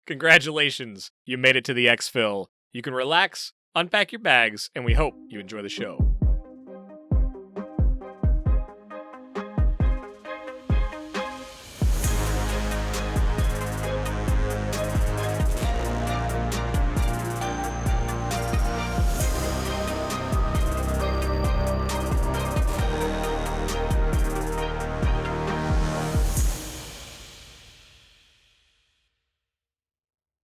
Congratulations, you made it to the Exfil. You can relax, unpack your bags, and we hope you enjoy the show.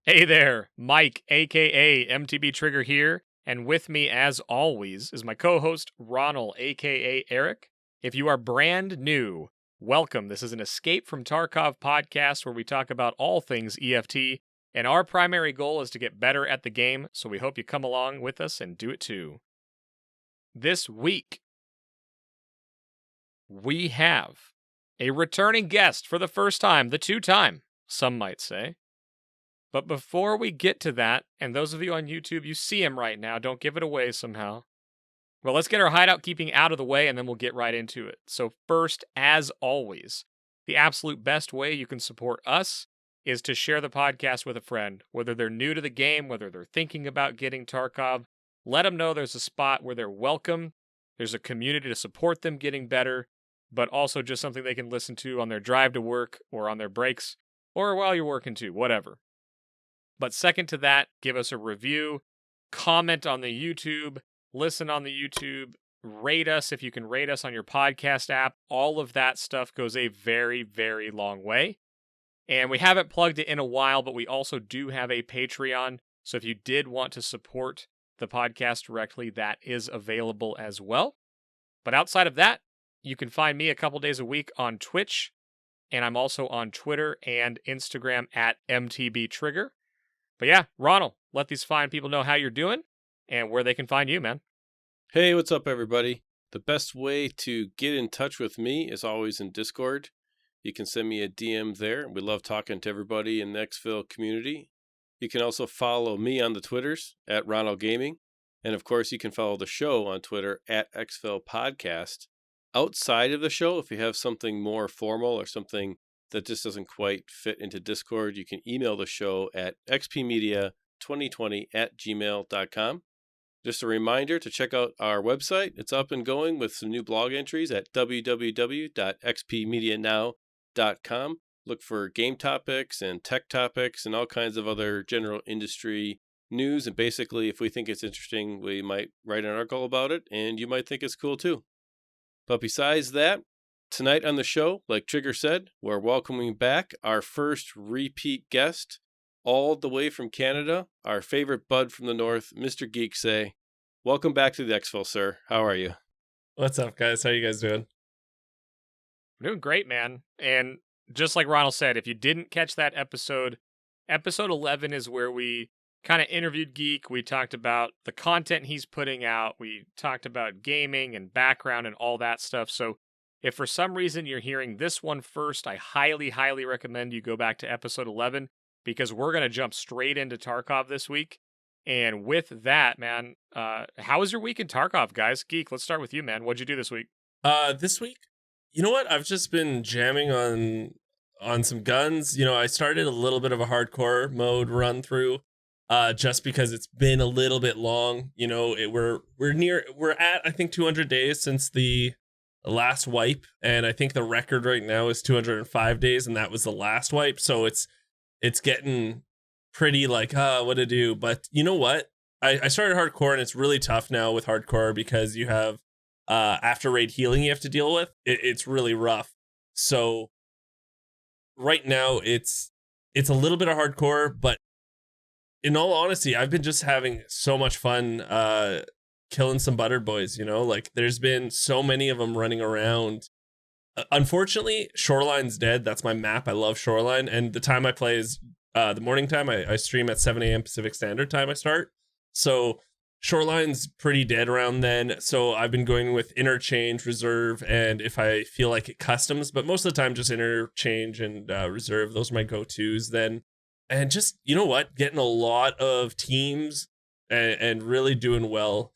Hey there, Mike, aka MTB Trigger here, and with me, as always, is my co-host, Ronald, aka Eric. If you are brand new, welcome. This is an Escape From Tarkov podcast where we talk about all things EFT, and our primary goal is to get better at the game, so we hope you come along with us and do it too. This week, we have a returning guest for the first time, the two-time, some might say. But before we get to that, and those of you on YouTube, you see him right now, don't give it away somehow. Well, let's get our hideout keeping out of the way, and then we'll get right into it. So first, as always, the absolute best way you can support us is to share the podcast with a friend, whether they're new to the game, whether they're thinking about getting Tarkov. Let them know there's a spot where they're welcome, there's a community to support them getting better, but also just something they can listen to on their drive to work, or on their breaks, or while you're working too, whatever. But second to that, give us a review, comment on the YouTube, listen on the YouTube, rate us if you can rate us on your podcast app. All of that stuff goes a very, very long way. And we haven't plugged it in a while, but we also do have a Patreon. So if you did want to support the podcast directly, that is available as well. But outside of that, you can find me a couple days a week on Twitch. And I'm also on Twitter and Instagram at MTB Trigger. But yeah, Ronald, let these fine people know how you're doing and where they can find you, man. Hey, what's up, everybody? The best way to get in touch with me is always in Discord. You can send me a DM there. We love talking to everybody in the Exfil community. You can also follow me on the Twitters at Ronald Gaming. And of course, you can follow the show on Twitter at Exfil Podcast. Outside of the show, if you have something more formal or something that just doesn't quite fit into Discord, you can email the show at xpmedia2020@gmail.com. Just a reminder to check out our website. It's up and going with some new blog entries at www.xpmedianow.com. Look for game topics and tech topics and all kinds of other general industry news. And basically, if we think it's interesting, we might write an article about it, and you might think it's cool too. But besides that, tonight on the show, like Trigger said, we're welcoming back our first repeat guest, all the way from Canada, our favorite bud from the north, Mr. GeeksEh. Welcome back to the Exfil, sir. How are you? What's up, guys? How you guys doing? We're doing great, man. And just like Ronald said, if you didn't catch that episode 11 is where we kind of interviewed Geek. We talked about the content he's putting out. We talked about gaming and background and all that stuff. So if for some reason you're hearing this one first, I highly, highly recommend you go back to episode 11 because we're going to jump straight into Tarkov this week. And with that, man, how was your week in Tarkov, guys? Geek, let's start with you, man. What'd you do this week? This week, you know what? I've just been jamming on some guns. You know, I started a little bit of a hardcore mode run through, just because it's been a little bit long. You know, we're at I think 200 days since the last wipe, and I think the record right now is 205 days, and that was the last wipe. So it's getting pretty like what to do. But you know what? I started hardcore, and it's really tough now with hardcore because you have after raid healing you have to deal with. It's really rough. So right now it's a little bit of hardcore, but in all honesty, I've been just having so much fun killing some buttered boys, you know, like there's been so many of them running around. Unfortunately, Shoreline's dead. That's my map. I love Shoreline. And the time I play is the morning time. I stream at 7 a.m. Pacific Standard Time I start. So Shoreline's pretty dead around then. So I've been going with Interchange, Reserve, and if I feel like it, Customs. But most of the time, just Interchange and Reserve. Those are my go-tos then. And just, you know what? Getting a lot of teams and really doing well.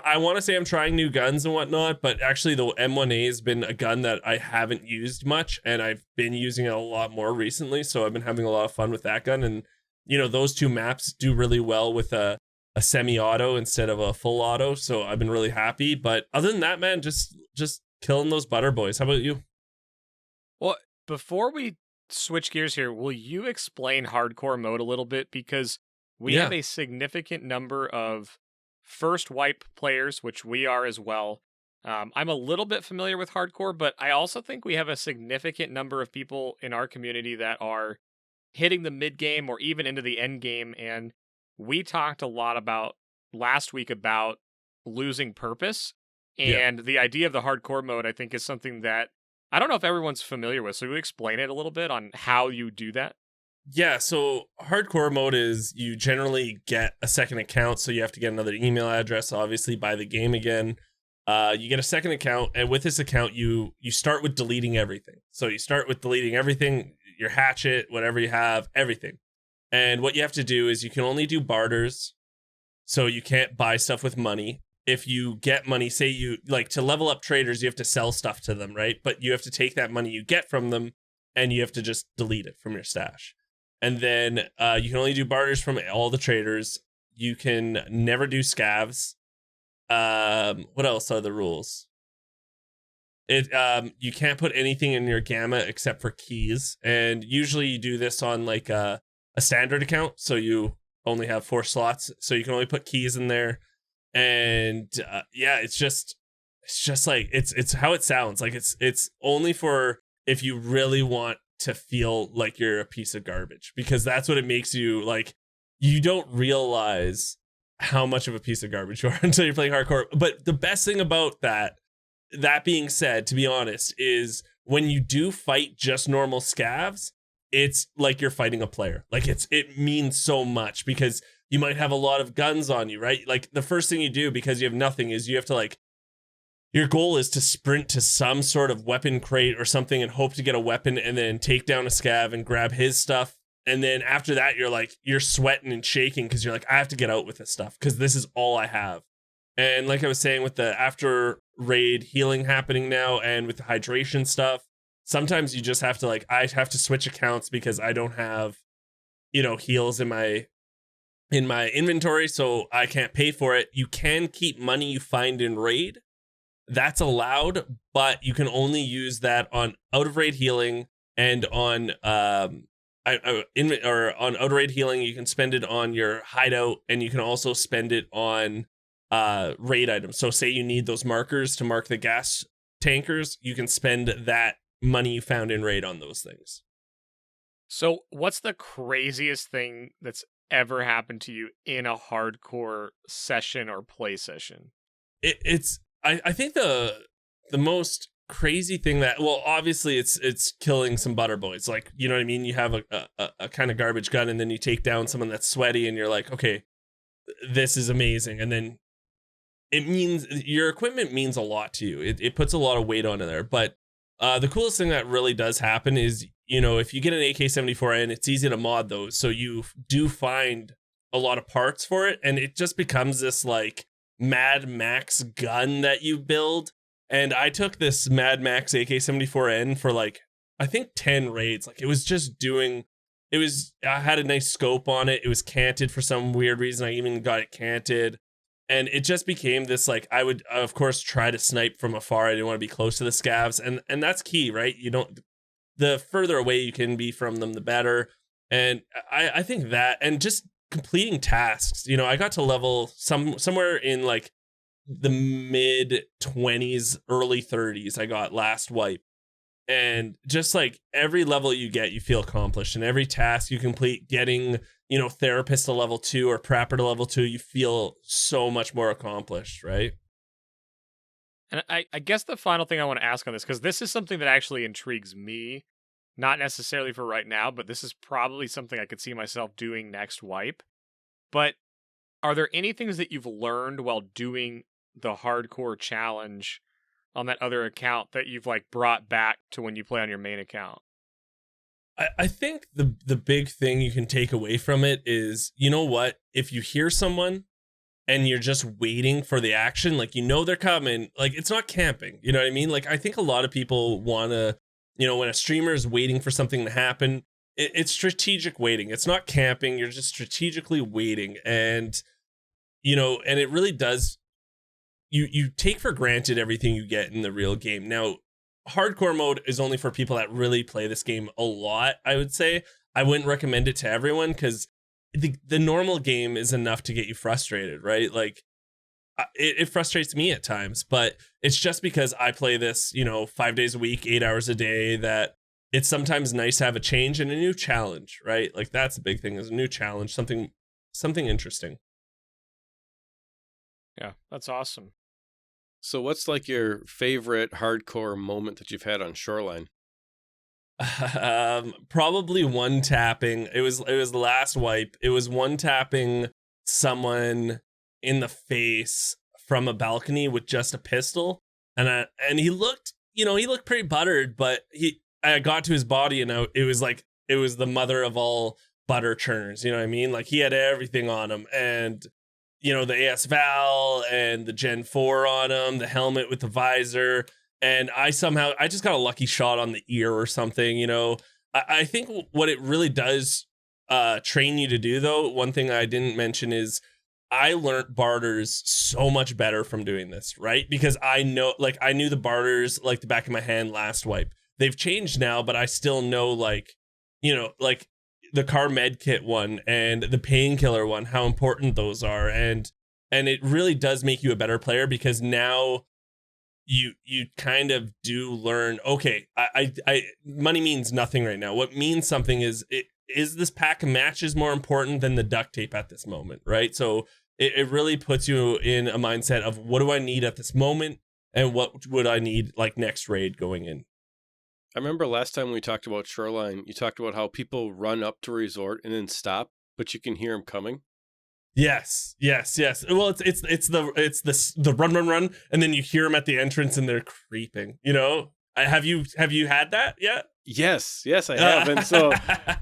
I want to say I'm trying new guns and whatnot, but actually the M1A has been a gun that I haven't used much, and I've been using it a lot more recently. So I've been having a lot of fun with that gun, and those two maps do really well with a semi-auto instead of a full auto. So I've been really happy. But other than that, man, just killing those butter boys. How about you? Well, before we switch gears here, will you explain hardcore mode a little bit? Because we have a significant number of first wipe players, which we are as well. I'm a little bit familiar with hardcore, but I also think we have a significant number of people in our community that are hitting the mid game or even into the end game. And we talked a lot about last week about losing purpose. And the idea of the hardcore mode, I think, is something that I don't know if everyone's familiar with. So will you explain it a little bit on how you do that? Yeah, so hardcore mode is you generally get a second account, so you have to get another email address, obviously, buy the game again. You get a second account, and with this account, you start with deleting everything. So you start with deleting everything, your hatchet, whatever you have, everything. And what you have to do is you can only do barters, so you can't buy stuff with money. If you get money, say you, like, to level up traders, you have to sell stuff to them, right? But you have to take that money you get from them, and you have to just delete it from your stash. And then you can only do barters from all the traders. You can never do scavs. What else are the rules? You can't put anything in your gamma except for keys. And usually you do this on like a standard account. So you only have 4 slots. So you can only put keys in there. And it's just like it's how it sounds. Like it's only for if you really want to feel like you're a piece of garbage, because that's what it makes you. Like, you don't realize how much of a piece of garbage you are until you're playing hardcore. But the best thing about that being said, to be honest, is when you do fight just normal scavs, it's like you're fighting a player. Like, it means so much, because you might have a lot of guns on you, right? Like, the first thing you do, because you have nothing, is you have to, like, your goal is to sprint to some sort of weapon crate or something and hope to get a weapon and then take down a scav and grab his stuff. And then after that, you're sweating and shaking because you're like, I have to get out with this stuff because this is all I have. And like I was saying, with the after raid healing happening now and with the hydration stuff, sometimes you just have to, I have to switch accounts because I don't have, heals in my inventory, so I can't pay for it. You can keep money you find in raid. That's allowed, but you can only use that on out of raid healing and on on out of raid healing. You can spend it on your hideout, and you can also spend it on raid items. So say you need those markers to mark the gas tankers, you can spend that money you found in raid on those things. So what's the craziest thing that's ever happened to you in a hardcore session or play session? I think the most crazy thing that, well, obviously it's killing some butter boys. Like, you know what I mean? You have a kind of garbage gun, and then you take down someone that's sweaty, and you're like, okay, this is amazing. And then it means your equipment means a lot to you. It puts a lot of weight onto there. But the coolest thing that really does happen is, if you get an AK-74N, it's easy to mod those. So you do find a lot of parts for it, and it just becomes this like Mad Max gun that you build. And I took this Mad Max AK-74N for I think 10 raids. Like, it was just I had a nice scope on it. It was canted for some weird reason. I even got it canted. And it just became this, I would, of course, try to snipe from afar. I didn't want to be close to the scavs. And that's key, right? The further away you can be from them, the better. And I think that, and just completing tasks. I got to level somewhere in the mid 20s, early 30s. I got last wipe, and just every level you get, you feel accomplished, and every task you complete, getting therapist to level 2 or prepper to level 2, you feel so much more accomplished, right? And I guess the final thing I want to ask on this, because this is something that actually intrigues me, not necessarily for right now, but this is probably something I could see myself doing next wipe. But are there any things that you've learned while doing the hardcore challenge on that other account that you've brought back to when you play on your main account? I think the big thing you can take away from it is, if you hear someone and you're just waiting for the action. Like, they're coming. Like, it's not camping. You know what I mean? Like, I think a lot of people want to, when a streamer is waiting for something to happen, it's strategic waiting. It's not camping. You're just strategically waiting. And, and it really does. You take for granted everything you get in the real game. Now, hardcore mode is only for people that really play this game a lot, I would say. I wouldn't recommend it to everyone because the normal game is enough to get you frustrated, right? Like, it frustrates me at times, but it's just because I play this, 5 days a week, 8 hours a day, that it's sometimes nice to have a change and a new challenge, right? Like, that's the big thing, is a new challenge, something interesting. Yeah, that's awesome. So what's like your favorite hardcore moment that you've had on Shoreline? Probably one tapping. It was the last wipe. It was one tapping someone in the face from a balcony with just a pistol, and he looked, he looked pretty buttered, but I got to his body, and it was the mother of all butter churners. You know what I mean? Like, he had everything on him, and the AS Val and the Gen 4 on him, the helmet with the visor. And I just got a lucky shot on the ear or something. I think what it really does train you to do, though, one thing I didn't mention is I learned barters so much better from doing this, right? Because I knew the barters like the back of my hand last wipe. They've changed now, but I still know, like the car med kit one and the painkiller one, how important those are. And it really does make you a better player, because now you kind of do learn, okay, I money means nothing right now. What means something is this pack of matches more important than the duct tape at this moment, right? So it really puts you in a mindset of, what do I need at this moment, and what would I need like next raid going in. I remember last time we talked about Shoreline, you talked about how people run up to a resort and then stop, but you can hear them coming. Yes. Well, it's the run, and then you hear them at the entrance and they're creeping. Have you had that yet? Yes, I have, and so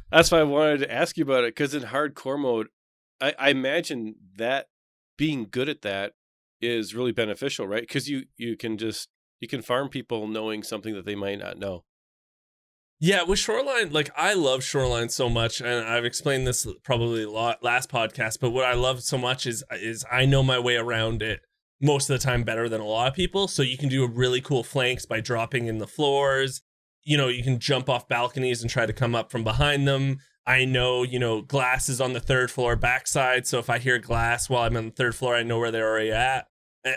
that's why I wanted to ask you about it, because in hardcore mode, I imagine that being good at that is really beneficial, right? Because you can farm people knowing something that they might not know. Yeah, with Shoreline, like, I love Shoreline so much, and I've explained this probably a lot last podcast, but what I love so much is I know my way around it most of the time better than a lot of people. So you can do really cool flanks by dropping in the floors. You can jump off balconies and try to come up from behind them. I know, glass is on the third floor backside, so if I hear glass while I'm on the third floor, I know where they're already at.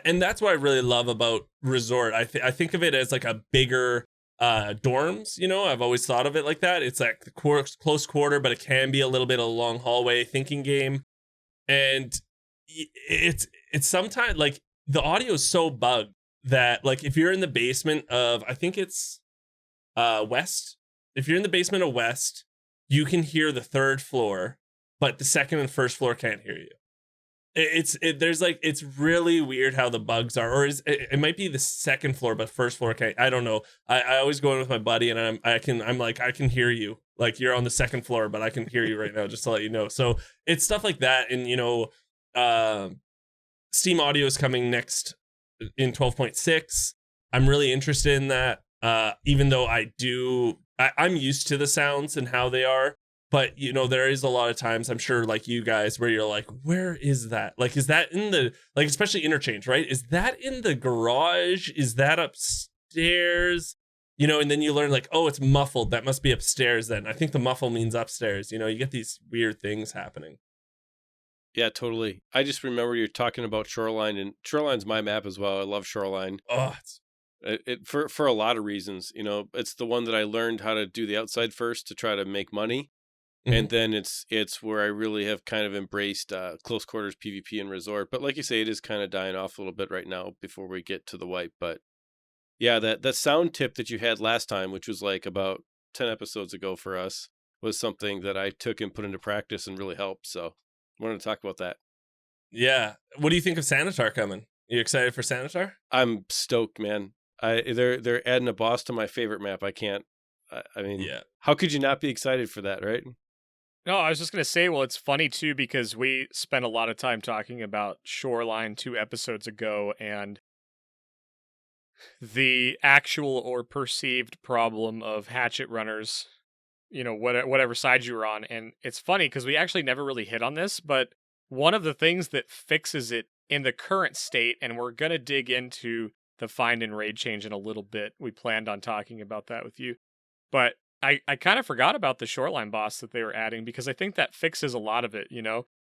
And that's what I really love about Resort. I think of it as like a bigger dorms. I've always thought of it like that. It's like the close quarter, but it can be a little bit of a long hallway thinking game. And it's sometimes, like, the audio is so bugged that, like, if you're in the basement of, I think it's West, if you're in the basement of West, you can hear the third floor, but the second and first floor can't hear you. It's really weird how the bugs are, or it might be the second floor, but first floor can't. I don't know. I always go in with my buddy, and I can hear you. Like, you're on the second floor, but I can hear you right now, just to let you know. So it's stuff like that. And Steam Audio is coming next in 12.6. I'm really interested in that. Even though I'm used to the sounds and how they are. But, there is a lot of times, I'm sure, like you guys, where you're like, where is that? Like, is that in the, like, especially interchange, right? Is that in the garage? Is that upstairs? And then you learn, like, oh, it's muffled. That must be upstairs then. I think the muffle means upstairs. You get these weird things happening. Yeah, totally. I just remember you're talking about Shoreline, and Shoreline's my map as well. I love Shoreline. Oh, for a lot of reasons. It's the one that I learned how to do the outside first to try to make money. Mm-hmm. And then it's where I really have kind of embraced close quarters PvP and Resort. But like you say, it is kind of dying off a little bit right now before we get to the wipe. But yeah, that sound tip that you had last time, which was like about 10 episodes ago for us, was something that I took and put into practice and really helped. So I wanted to talk about that. Yeah. What do you think of Sanitar coming? Are you excited for Sanitar? I'm stoked, man. They're adding a boss to my favorite map. I can't. I mean, yeah. How could you not be excited for that, right? No, I was just going to say, well, it's funny too, because we spent a lot of time talking about Shoreline 2 episodes ago, and the actual or perceived problem of hatchet runners, whatever side you were on. And it's funny because we actually never really hit on this, but one of the things that fixes it in the current state, and we're going to dig into the find and raid change in a little bit. We planned on talking about that with you. But I kind of forgot about the Shoreline boss that they were adding, because I think that fixes a lot of it,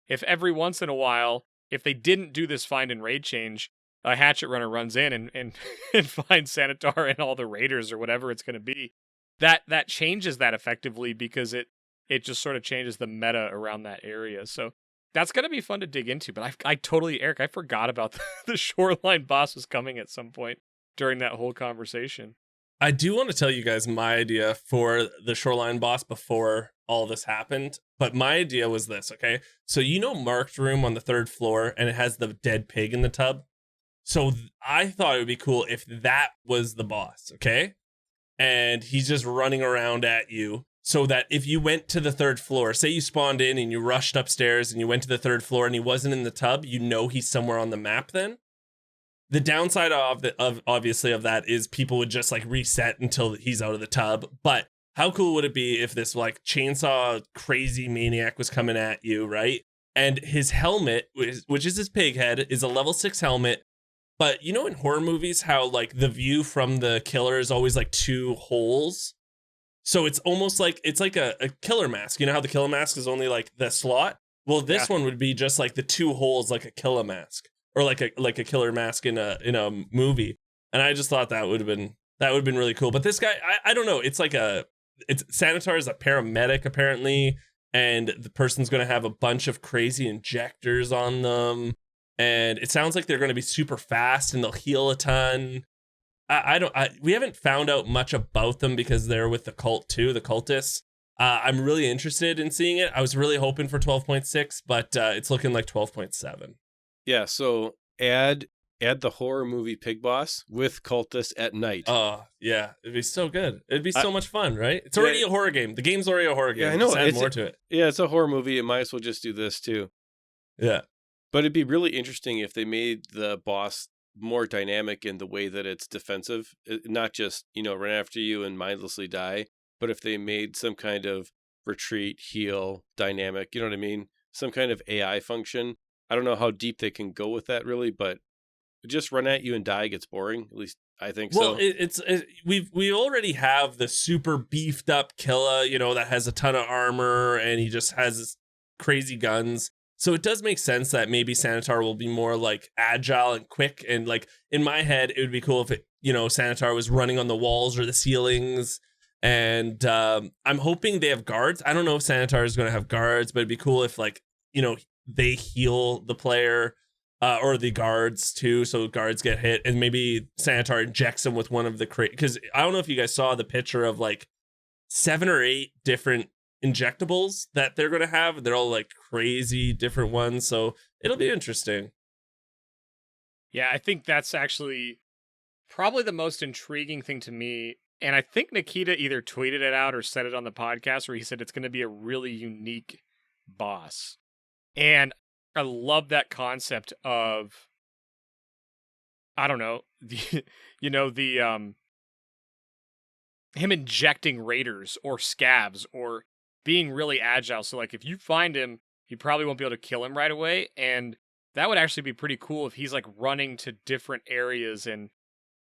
If every once in a while, if they didn't do this find and raid change, a hatchet runner runs in and and finds Sanitar and all the raiders or whatever it's going to be, that changes that effectively, because it just sort of changes the meta around that area. So that's going to be fun to dig into. But I totally, Eric, I forgot about the Shoreline boss was coming at some point during that whole conversation. I do want to tell you guys my idea for the Shoreline boss before all this happened. But my idea was this, okay? So marked room on the 3rd floor, and it has the dead pig in the tub. So I thought it would be cool if that was the boss, okay? And he's just running around at you, so that if you went to the 3rd floor, say you spawned in and you rushed upstairs and you went to the 3rd floor and he wasn't in the tub, he's somewhere on the map then. The downside of obviously of that is people would just like reset until he's out of the tub. But how cool would it be if this like chainsaw crazy maniac was coming at you, right? And his helmet, which is his pig head, is a level 6 helmet. But in horror movies, how like the view from the killer is always like 2 holes. So it's almost like it's like a killer mask. You know how the killer mask is only like the slot? Well, this one would be just like the 2 holes, like a killer mask, or like a killer mask in a movie. And I just thought that would have been really cool. But this guy, I don't know. It's Sanitar is a paramedic apparently, and the person's going to have a bunch of crazy injectors on them. And it sounds like they're going to be super fast and they'll heal a ton. We haven't found out much about them because they're with the cult too, the cultists. I'm really interested in seeing it. I was really hoping for 12.6, but it's looking like 12.7. Yeah, so add the horror movie Pig Boss with cultists at night. Oh, yeah. It'd be so good. It'd be so much fun, right? It's already a horror game. The game's already a horror game. Yeah, I know. Just add more to it. Yeah, it's a horror movie. It might as well just do this too. Yeah. But it'd be really interesting if they made the boss more dynamic in the way that it's defensive, not just, run after you and mindlessly die, but if they made some kind of retreat, heal, dynamic, you know what I mean? Some kind of AI function. I don't know how deep they can go with that really, but just run at you and die gets boring. At least I think so. Well, we already have the super beefed up killer, that has a ton of armor and he just has crazy guns. So it does make sense that maybe Sanitar will be more like agile and quick. And like in my head, it would be cool if Sanitar was running on the walls or the ceilings. And I'm hoping they have guards. I don't know if Sanitar is going to have guards, but it'd be cool if like, they heal the player or the guards too. So guards get hit and maybe Sanitar injects them with one of the because I don't know if you guys saw the picture of like 7 or 8 different injectables that they're going to have. They're all like crazy different ones. So it'll be interesting. Yeah, I think that's actually probably the most intriguing thing to me. And I think Nikita either tweeted it out or said it on the podcast where he said it's going to be a really unique boss. And I love that concept of, I don't know, him injecting raiders or scavs or being really agile. So like if you find him, you probably won't be able to kill him right away. And that would actually be pretty cool if he's like running to different areas and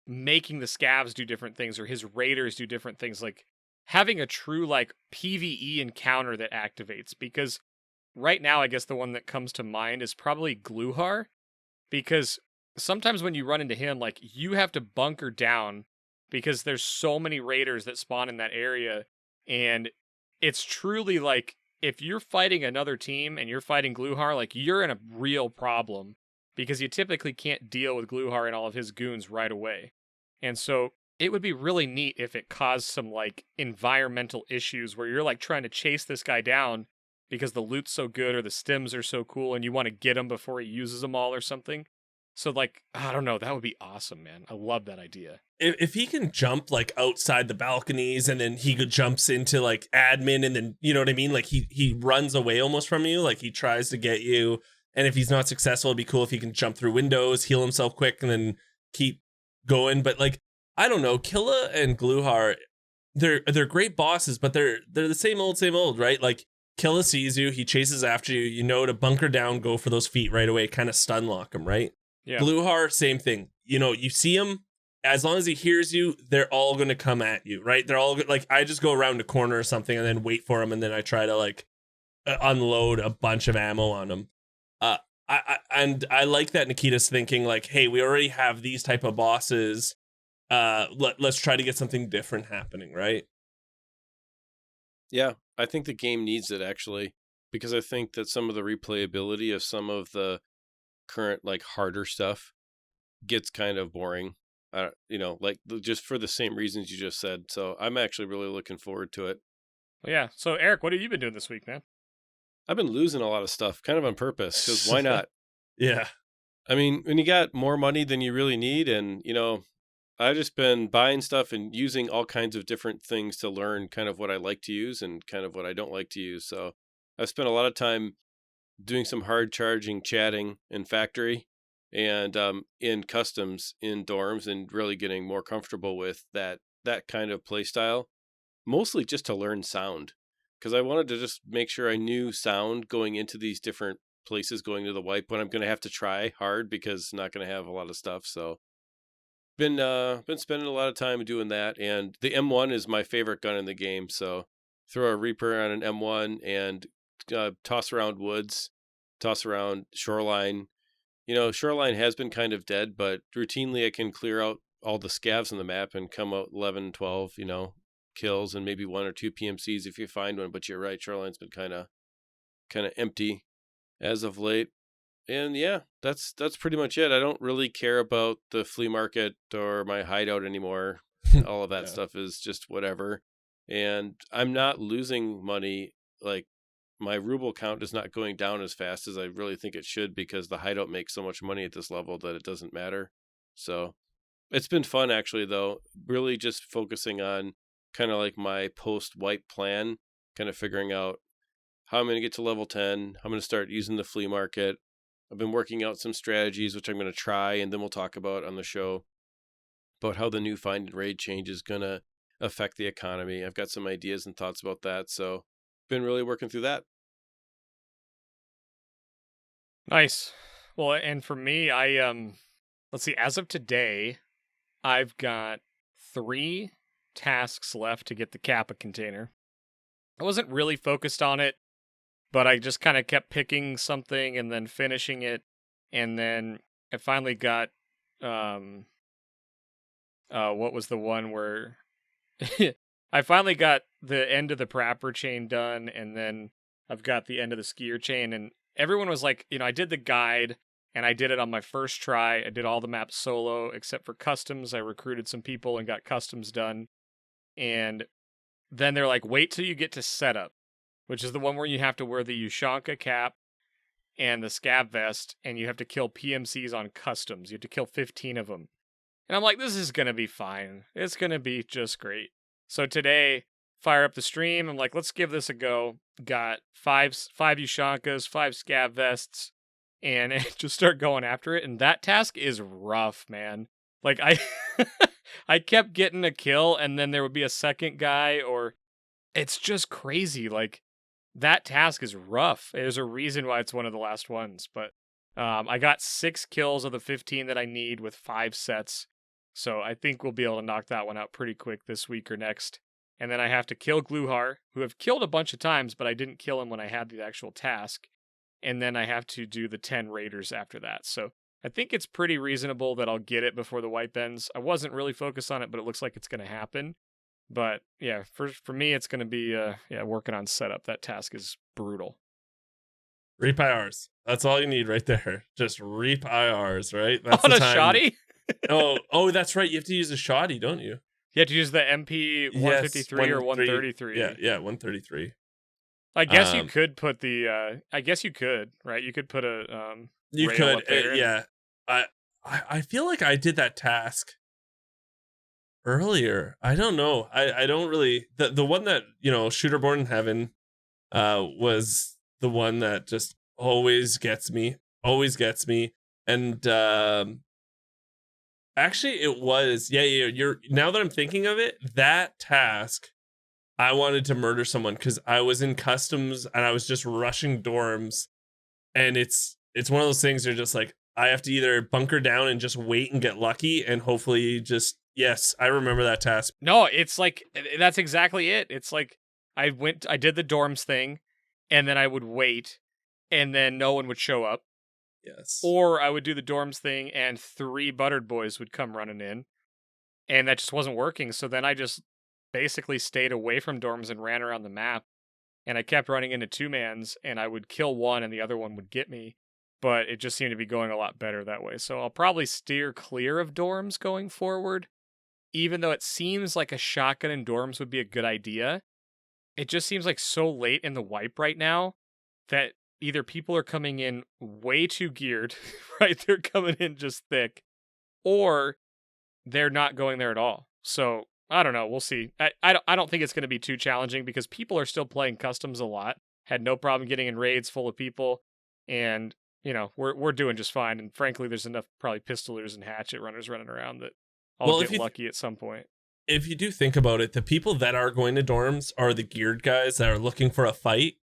making the scavs do different things or his raiders do different things, like having a true like PvE encounter that activates. Because right now, I guess the one that comes to mind is probably Gluhar, because sometimes when you run into him, like you have to bunker down because there's so many raiders that spawn in that area. And it's truly like if you're fighting another team and you're fighting Gluhar, like you're in a real problem because you typically can't deal with Gluhar and all of his goons right away. And so it would be really neat if it caused some like environmental issues where you're like trying to chase this guy down because the loot's so good or the stims are so cool and you want to get him before he uses them all or something. So like, I don't know, that would be awesome, man. I love that idea. If he can jump like outside the balconies and then he jumps into like admin and then, you know what I mean? Like he runs away almost from you. Like he tries to get you. And if he's not successful, it'd be cool if he can jump through windows, heal himself quick, and then keep going. But like, I don't know, Killa and Gluhar, they're great bosses, but they're the same old, right? Like Killa sees you, he chases after you, you know to bunker down, go for those feet right away, kind of stun lock him, right? Yeah. Gluhar, same thing. You know, you see him, as long as he hears you, they're all going to come at you, right? They're all like, I just go around a corner or something and then wait for him, and then I try to like unload a bunch of ammo on him. I like that Nikita's thinking like, hey, we already have these type of bosses. Let's try to get something different happening, right? Yeah, I think the game needs it actually, because I think that some of the replayability of some of the current like harder stuff gets kind of boring. You know, like just for the same reasons you just said. So I'm actually really looking forward to it. Well, yeah. So Eric, what have you been doing this week, man? I've been losing a lot of stuff kind of on purpose, because why not? Yeah. I mean, when you got more money than you really need, and you know, I've just been buying stuff and using all kinds of different things to learn kind of what I like to use and kind of what I don't like to use. So I've spent a lot of time doing some hard charging chatting in factory and in customs in dorms, and really getting more comfortable with that kind of play style, mostly just to learn sound, because I wanted to just make sure I knew sound going into these different places, going to the wipe, when I'm going to have to try hard because I'm not going to have a lot of stuff. So been spending a lot of time doing that, and the M1 is my favorite gun in the game. So throw a Reaper on an M1 and toss around woods, toss around shoreline. You know, shoreline has been kind of dead, but routinely I can clear out all the scavs on the map and come out 11, 12, you know, kills, and maybe 1 or 2 PMCs if you find one. But you're right, shoreline's been kind of empty as of late. And yeah, that's pretty much it. I don't really care about the flea market or my hideout anymore. All of that stuff is just whatever. And I'm not losing money. Like, my ruble count is not going down as fast as I really think it should, because the hideout makes so much money at this level that it doesn't matter. So it's been fun actually, though, really just focusing on kind of like my post-wipe plan, kind of figuring out how I'm going to get to level 10. I'm going to start using the flea market. I've been working out some strategies, which I'm going to try, and then we'll talk about on the show, about how the new find and raid change is going to affect the economy. I've got some ideas and thoughts about that. So been really working through that. Nice. Well, and for me, let's see, as of today, I've got 3 tasks left to get the Kappa container. I wasn't really focused on it, but I just kind of kept picking something and then finishing it, and then I finally got what was the one where I finally got the end of the Prapper chain done, and then I've got the end of the skier chain, and everyone was like, you know, I did the guide and I did it on my first try. I did all the maps solo except for customs. I recruited some people and got customs done. And then they're like, wait till you get to setup, which is the one where you have to wear the Ushanka cap and the scab vest, and you have to kill PMCs on customs. You have to kill 15 of them. And I'm like, this is going to be fine. It's going to be just great. So today, fire up the stream. I'm like, let's give this a go. Got 5 Ushankas, 5 scab vests, and just start going after it. And that task is rough, man. Like, I kept getting a kill, and then there would be a second guy, or it's just crazy. Like, that task is rough. There's a reason why it's one of the last ones. But I got 6 kills of the 15 that I need with 5 sets. So I think we'll be able to knock that one out pretty quick this week or next. And then I have to kill Gluhar, who I've killed a bunch of times, but I didn't kill him when I had the actual task. And then I have to do the 10 raiders after that. So I think it's pretty reasonable that I'll get it before the wipe ends. I wasn't really focused on it, but it looks like it's going to happen. But yeah, for me, it's going to be working on setup. That task is brutal. Reap IRs. That's all you need right there. Just reap IRs, right? That's on the a time. shoddy? Oh, that's right. You have to use a shoddy, don't you? You have to use the MP 153 or 133. Yeah, 133. I guess you could put the. I guess you could, right? You could put a. You rail could, up there yeah. I feel like I did that task earlier. I don't know. I don't really the one that, Shooter Born in Heaven was the one that just always gets me. Always gets me. And actually it was, you're now that I'm thinking of it, that task I wanted to murder someone because I was in customs and I was just rushing dorms, and it's one of those things you're just like, I have to either bunker down and just wait and get lucky and hopefully just, yes, I remember that task. No, it's like, that's exactly it. It's like, I did the dorms thing, and then I would wait, and then no one would show up. Yes. Or I would do the dorms thing, and 3 buttered boys would come running in, and that just wasn't working. So then I just basically stayed away from dorms and ran around the map, and I kept running into 2-mans, and I would kill one, and the other one would get me. But it just seemed to be going a lot better that way. So I'll probably steer clear of dorms going forward. Even though it seems like a shotgun in dorms would be a good idea, it just seems like so late in the wipe right now that either people are coming in way too geared, right? They're coming in just thick, or they're not going there at all. So I don't know. We'll see. I don't think it's going to be too challenging because people are still playing customs a lot. Had no problem getting in raids full of people, and we're doing just fine. And frankly, there's enough probably pistolers and hatchet runners running around that I'll get lucky at some point. If you do think about it, the people that are going to dorms are the geared guys that are looking for a fight.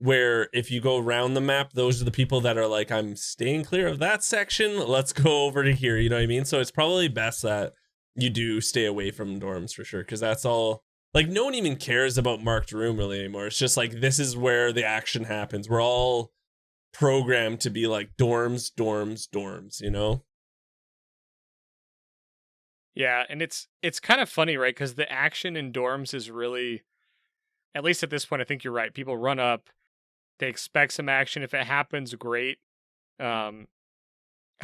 Where if you go around the map, those are the people that are like, I'm staying clear of that section. Let's go over to here. You know what I mean? So it's probably best that you do stay away from dorms for sure. Because that's all, like, no one even cares about marked room really anymore. It's just like, this is where the action happens. We're all programmed to be like dorms, dorms, dorms, Yeah, and it's kind of funny, right? Because the action in dorms is really, at least at this point, I think you're right. People run up, they expect some action. If it happens, great. I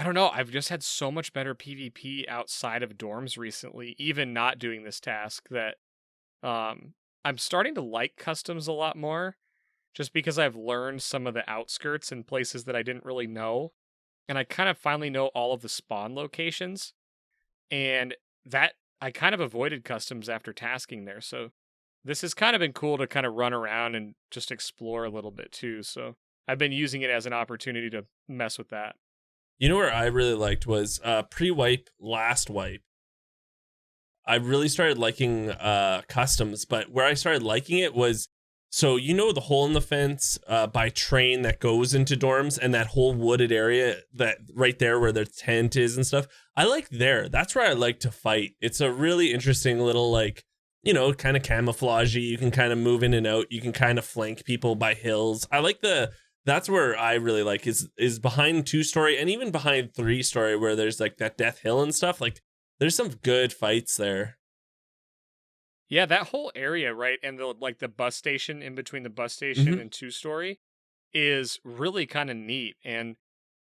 don't know. I've just had so much better PvP outside of dorms recently, even not doing this task, that I'm starting to like customs a lot more, just because I've learned some of the outskirts and places that I didn't really know. And I kind of finally know all of the spawn locations. And that I kind of avoided customs after tasking there. So this has kind of been cool to kind of run around and just explore a little bit too. So I've been using it as an opportunity to mess with that. You know where I really liked was pre-wipe, last wipe. I really started liking customs, but where I started liking it was, so the hole in the fence by train that goes into dorms and that whole wooded area that right there where the tent is and stuff. I like there. That's where I like to fight. It's a really interesting little, like, kind of camouflagey. You can kind of move in and out. You can kind of flank people by hills. I like that's where I really like is behind 2-story and even behind 3-story where there's like that death hill and stuff. Like there's some good fights there. Yeah, that whole area, right? And the bus station in between the bus station and 2-story is really kind of neat. And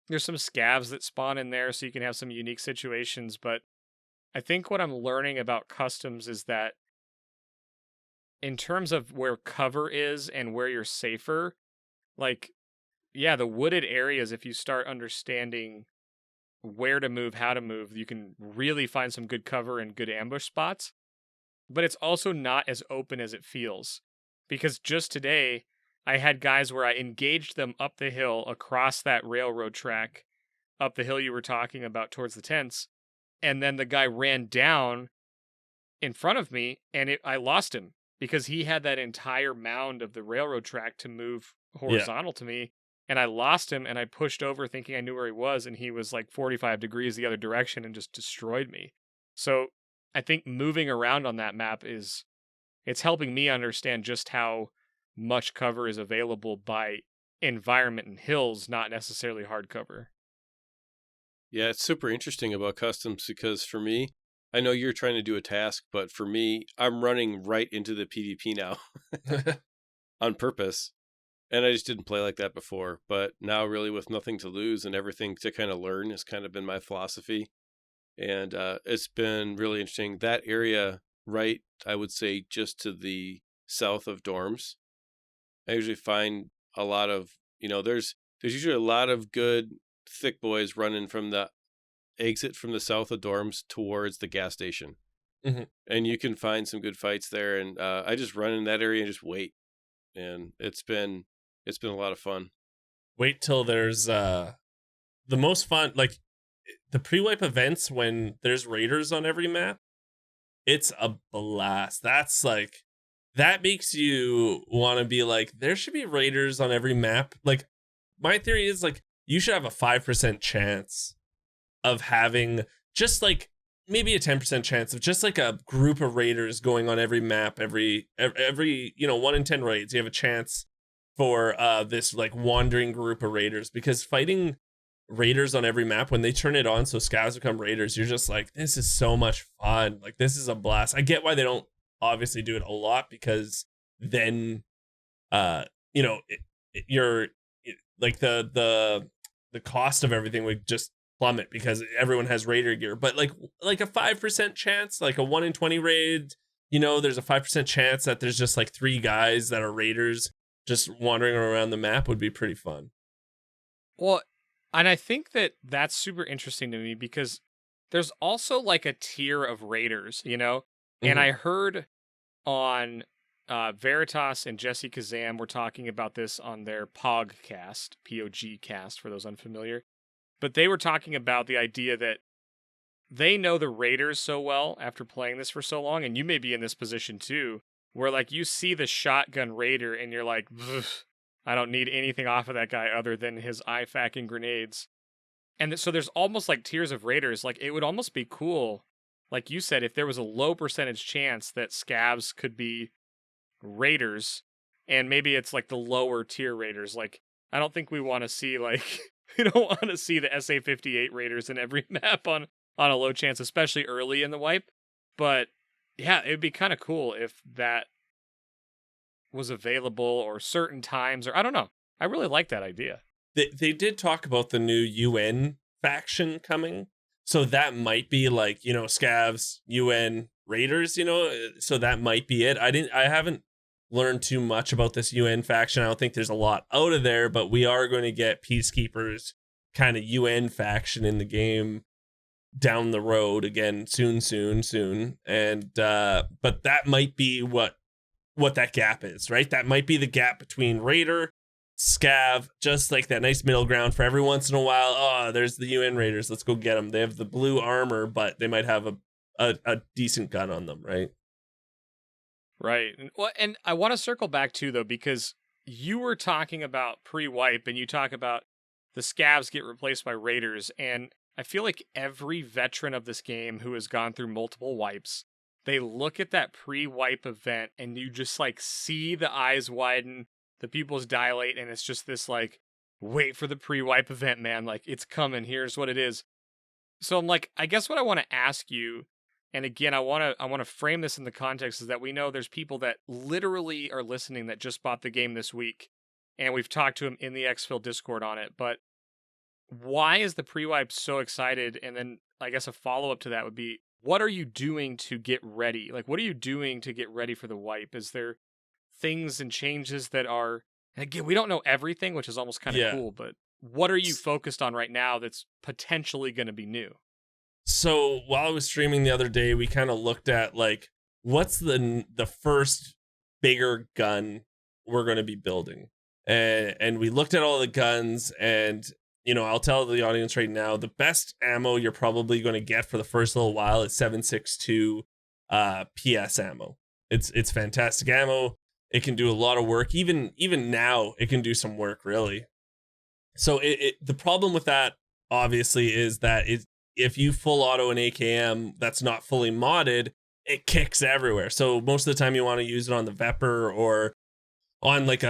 there's some scavs that spawn in there, so you can have some unique situations. But I think what I'm learning about customs is that in terms of where cover is and where you're safer, like, yeah, the wooded areas, if you start understanding where to move, how to move, you can really find some good cover and good ambush spots. But it's also not as open as it feels. Because just today, I had guys where I engaged them up the hill across that railroad track, up the hill you were talking about towards the tents, and then the guy ran down in front of me, and I lost him because he had that entire mound of the railroad track to move horizontal to me, and I lost him, and I pushed over thinking I knew where he was, and he was like 45 degrees the other direction and just destroyed me. So I think moving around on that map it's helping me understand just how much cover is available by environment and hills, not necessarily hard cover. Yeah, it's super interesting about customs because for me, I know you're trying to do a task, but for me, I'm running right into the PvP now on purpose. And I just didn't play like that before. But now really with nothing to lose and everything to kind of learn has kind of been my philosophy. And it's been really interesting. That area, right, I would say just to the south of dorms, I usually find a lot of, there's usually a lot of good thick boys running from the exit from the south of dorms towards the gas station. Mm-hmm. And you can find some good fights there. And I just run in that area and just wait. And it's been a lot of fun. Wait till there's the most fun, like the pre-wipe events when there's raiders on every map. It's a blast. That's like, that makes you want to be like, there should be raiders on every map. Like, my theory is like, you should have a 5% chance of having just like maybe a 10% chance of just like a group of raiders going on every map, every 1 in 10 raids. You have a chance for this like wandering group of raiders, because fighting raiders on every map, when they turn it on so scavs become raiders, you're just like, this is so much fun. Like, this is a blast. I get why they don't obviously do it a lot, because then like the cost of everything would just plummet because everyone has raider gear. But like a 5% chance, like a 1 in 20 raid, there's a 5% chance that there's just like 3 guys that are raiders just wandering around the map would be pretty fun. Well, and I think that that's super interesting to me, because there's also like a tier of raiders, And I heard on Veritas and Jesse Kazam were talking about this on their POGcast, POG-cast for those unfamiliar. But they were talking about the idea that they know the raiders so well after playing this for so long, and you may be in this position too, where like you see the shotgun raider and you're like, I don't need anything off of that guy other than his IFAK and grenades. And so there's almost like tiers of raiders. Like, it would almost be cool, like you said, if there was a low percentage chance that scavs could be raiders, and maybe it's like the lower tier raiders. Like, I don't think we want to see like we don't want to see the SA-58 raiders in every map on a low chance, especially early in the wipe. But yeah, it would be kind of cool if that was available, or certain times, or I don't know. I really like that idea. They did talk about the new UN faction coming, so that might be like, scavs, UN, raiders, so that might be it. I haven't learned too much about this UN faction. I don't think there's a lot out of there, but we are going to get Peacekeepers kind of UN faction in the game down the road again soon. And but that might be what that gap is, right? That might be the gap between raider, scav, just like that nice middle ground for every once in a while. Oh, there's the UN raiders, let's go get them. They have the blue armor, but they might have a decent gun on them, right? Right. Well, and I want to circle back too, though, because you were talking about pre-wipe, and you talk about the scavs get replaced by raiders, and I feel like every veteran of this game who has gone through multiple wipes, they look at that pre-wipe event, and you just like see the eyes widen, the pupils dilate, and it's just this like, wait for the pre-wipe event, man. Like, it's coming. Here's what it is. So I'm like, I guess what I want to ask you, and again, I want to frame this in the context, is that we know there's people that literally are listening that just bought the game this week, and we've talked to them in the Exfil Discord on it. But why is the pre-wipe so excited? And then I guess a follow-up to that would be, what are you doing to get ready? Like, what are you doing to get ready for the wipe? Is there things and changes that are, and again, we don't know everything, which is almost kind of cool, but what are you focused on right now that's potentially going to be new? So while I was streaming the other day, we kind of looked at like, what's the first bigger gun we're going to be building, and we looked at all the guns, and I'll tell the audience right now, the best ammo you're probably going to get for the first little while is 7.62 PS ammo. It's fantastic ammo. It can do a lot of work. Even now, it can do some work, really. So the problem with that, obviously, is that if you full auto an AKM that's not fully modded, it kicks everywhere. So most of the time you want to use it on the Vepr or on like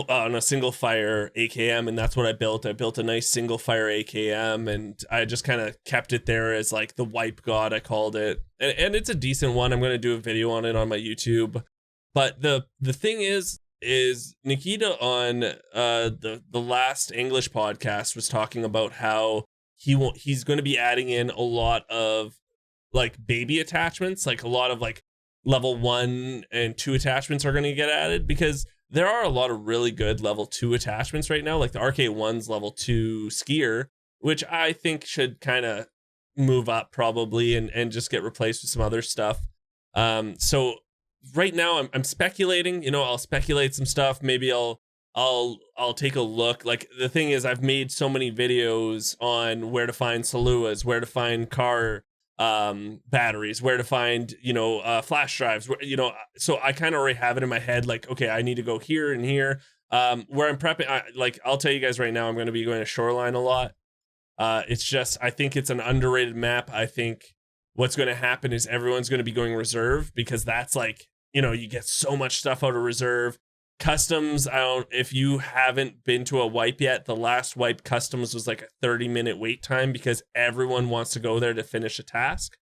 on a single fire AKM, and that's what I built. I built a nice single fire AKM, and I just kind of kept it there as like the wipe god, I called it. And it's a decent one. I'm going to do a video on it on my YouTube. But the thing is Nikita on the last English podcast was talking about how he's going to be adding in a lot of like baby attachments, like a lot of like level 1 and 2 attachments are going to get added, because there are a lot of really good level 2 attachments right now, like the RK1's level 2 skier, which I think should kind of move up probably and just get replaced with some other stuff. So right now I'm speculating. I'll speculate some stuff. Maybe I'll take a look. Like, the thing is, I've made so many videos on where to find Saluas, where to find car batteries, where to find flash drives, so I kind of already have it in my head, like, okay, I need to go here and here. Where I'm prepping, I'll tell you guys right now, I'm going to be going to Shoreline a lot. It's just, I think it's an underrated map. I think what's going to happen is everyone's going to be going reserve, because that's like, you get so much stuff out of reserve. Customs, if you haven't been to a wipe yet, the last wipe customs was like a 30-minute wait time, because everyone wants to go there to finish a task.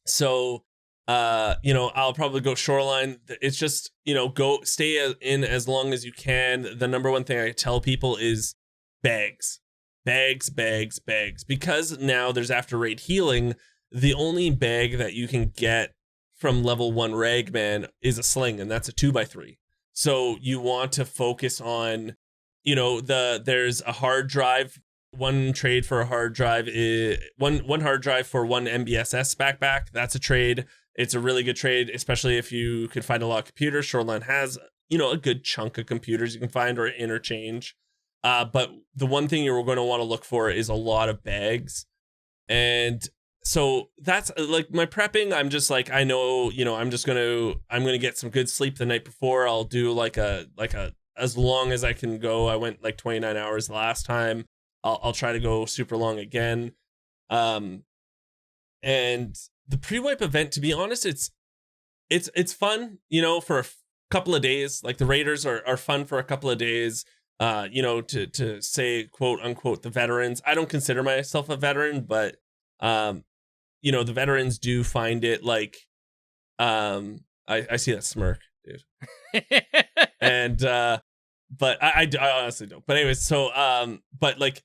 So, I'll probably go Shoreline. It's just, go stay in as long as you can. The number one thing I tell people is bags, because now there's after raid healing. The only bag that you can get from level 1 Ragman is a sling, and that's a 2x3. So you want to focus on, there's a hard drive. One trade for a hard drive is one hard drive for one MBSS backpack. That's a trade. It's a really good trade, especially if you can find a lot of computers. Shoreline has, a good chunk of computers you can find or interchange. But the one thing you're going to want to look for is a lot of bags. And so that's like my prepping. I'm just like, I know, I'm going to get some good sleep the night before. I'll do like a as long as I can go. I went like 29 hours the last time. I'll try to go super long again. And the pre-wipe event, to be honest, it's fun, for a couple of days. Like, the raiders are fun for a couple of days. To say, quote unquote, the veterans. I don't consider myself a veteran, but the veterans do find it like, I see that smirk, dude. And but I honestly don't. But anyways, so but like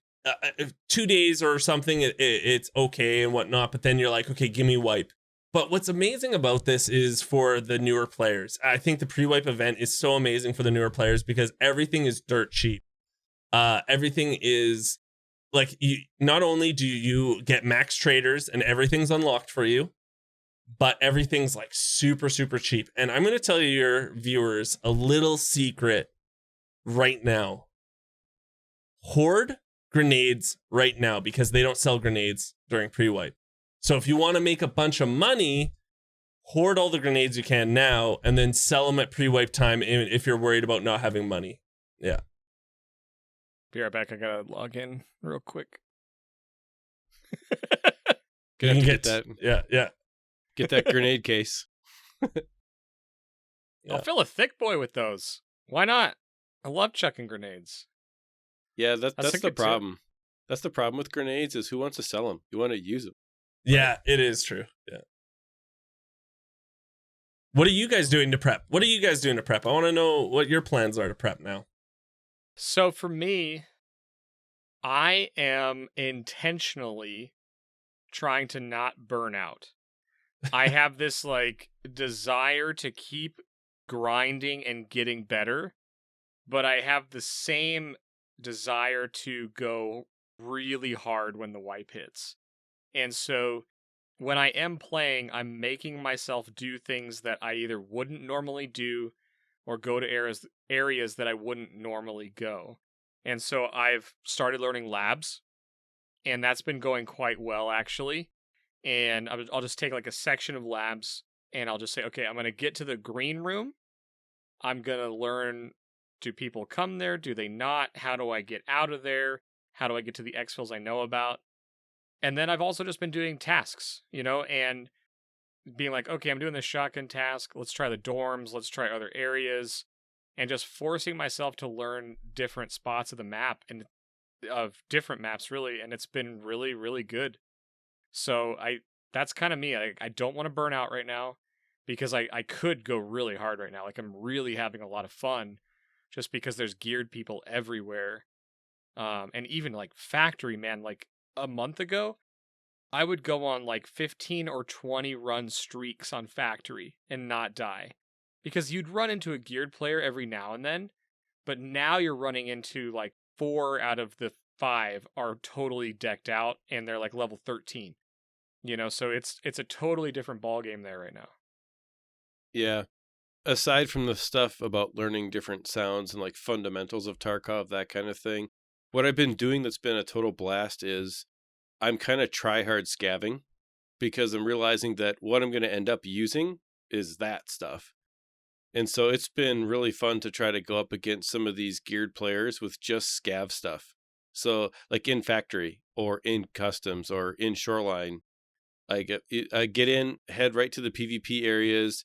2 days or something, it's okay and whatnot. But then you're like, okay, give me wipe. But what's amazing about this is for the newer players. I think the pre-wipe event is so amazing for the newer players, because everything is dirt cheap. Everything is like, not only do you get max traders and everything's unlocked for you, but everything's like super, super cheap. And I'm going to tell your viewers a little secret right now. Hoard grenades right now, because they don't sell grenades during pre-wipe. So if you want to make a bunch of money, hoard all the grenades you can now, and then sell them at pre-wipe time if you're worried about not having money. Yeah. Be right back. I gotta log in real quick. Gonna get that. Yeah. Get that grenade case. I'll fill a thick boy with those. Why not? I love chucking grenades. Yeah, that's the problem. That's the problem with grenades, is who wants to sell them? You want to use them. Yeah, it is true. Yeah. What are you guys doing to prep? I want to know what your plans are to prep now. So for me, I am intentionally trying to not burn out. I have this like desire to keep grinding and getting better, but I have the same desire to go really hard when the wipe hits. And so when I am playing, I'm making myself do things that I either wouldn't normally do or go to areas that I wouldn't normally go. And so I've started learning labs, and that's been going quite well, actually. And I'll just take like a section of labs, and I'll just say, okay, I'm going to get to the green room. I'm going to learn, do people come there? Do they not? How do I get out of there? How do I get to the Exfils I know about? And then I've also just been doing tasks, and being like, okay, I'm doing this shotgun task. Let's try the dorms. Let's try other areas. And just forcing myself to learn different spots of the map and of different maps, really. And it's been really, really good. So that's kind of me. I don't want to burn out right now, because I could go really hard right now. Like, I'm really having a lot of fun just because there's geared people everywhere. And even like factory, man, like a month ago, I would go on like 15 or 20 run streaks on factory and not die, because you'd run into a geared player every now and then, but now you're running into like 4 out of the 5 are totally decked out and they're like level 13. So it's a totally different ball game there right now. Yeah. Aside from the stuff about learning different sounds and like fundamentals of Tarkov, that kind of thing, what I've been doing that's been a total blast is I'm kind of try-hard scavving, because I'm realizing that what I'm going to end up using is that stuff. And so it's been really fun to try to go up against some of these geared players with just scav stuff. So like in factory or in customs or in shoreline, I get in, head right to the PvP areas.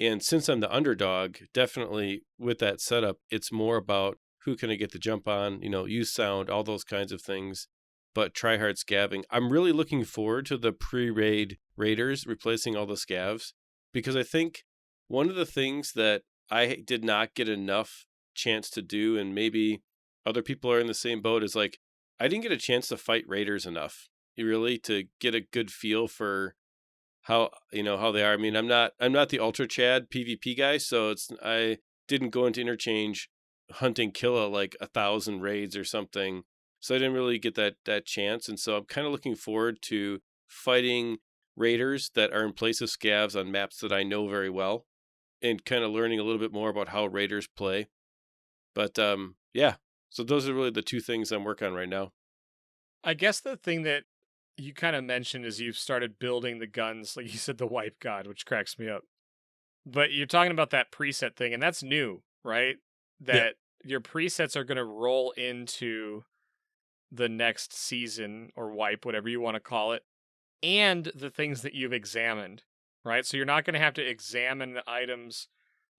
And since I'm the underdog, definitely with that setup, it's more about who can I get the jump on, use sound, all those kinds of things. But try hard scabbing. I'm really looking forward to the pre-raid raiders replacing all the scavs, because I think one of the things that I did not get enough chance to do, and maybe other people are in the same boat, is like I didn't get a chance to fight raiders enough, really, to get a good feel for how they are. I mean, I'm not the Ultra Chad PvP guy, so I didn't go into interchange hunting Killa like 1,000 raids or something. So I didn't really get that chance. And so I'm kind of looking forward to fighting raiders that are in place of scavs on maps that I know very well, and kind of learning a little bit more about how raiders play. But yeah, so those are really the two things I'm working on right now. I guess the thing that you kind of mentioned is you've started building the guns, like you said, the wipe god, which cracks me up. But you're talking about that preset thing, and that's new, right? That your presets are going to roll into the next season or wipe, whatever you want to call it, and the things that you've examined, right? So you're not going to have to examine the items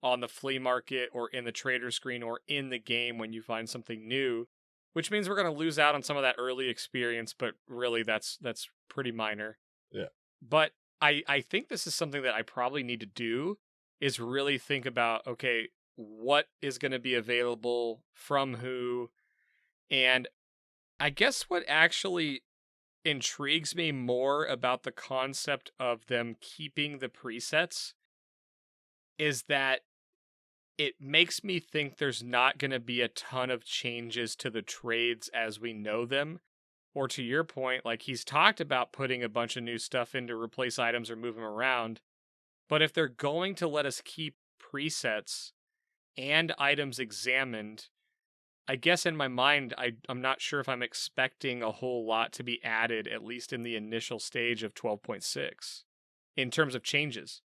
on the flea market or in the trader screen or in the game when you find something new, which means we're going to lose out on some of that early experience, but really that's pretty minor. Yeah. But I think this is something that I probably need to do, is really think about, okay, what is going to be available from who. And I guess what actually intrigues me more about the concept of them keeping the presets is that it makes me think there's not going to be a ton of changes to the trades as we know them. Or to your point, like he's talked about putting a bunch of new stuff in to replace items or move them around. But if they're going to let us keep presets and items examined, I guess in my mind, I'm not sure if I'm expecting a whole lot to be added, at least in the initial stage of 12.6, in terms of changes.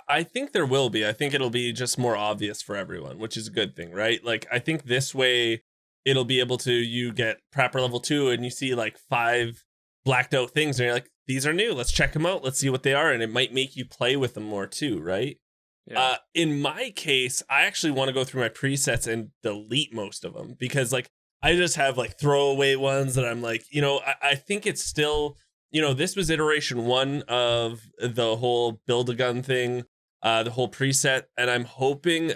I think there will be. I think it'll be just more obvious for everyone, which is a good thing, right? Like, I think this way it'll be able to, you get Prapper level 2 and you see like 5 blacked out things and you're like, these are new. Let's check them out. Let's see what they are. And it might make you play with them more too, right? Yeah. In my case, I actually want to go through my presets and delete most of them, because like I just have like throwaway ones that I'm like, I think it's still, this was iteration 1 of the whole build a gun thing, the whole preset. And I'm hoping,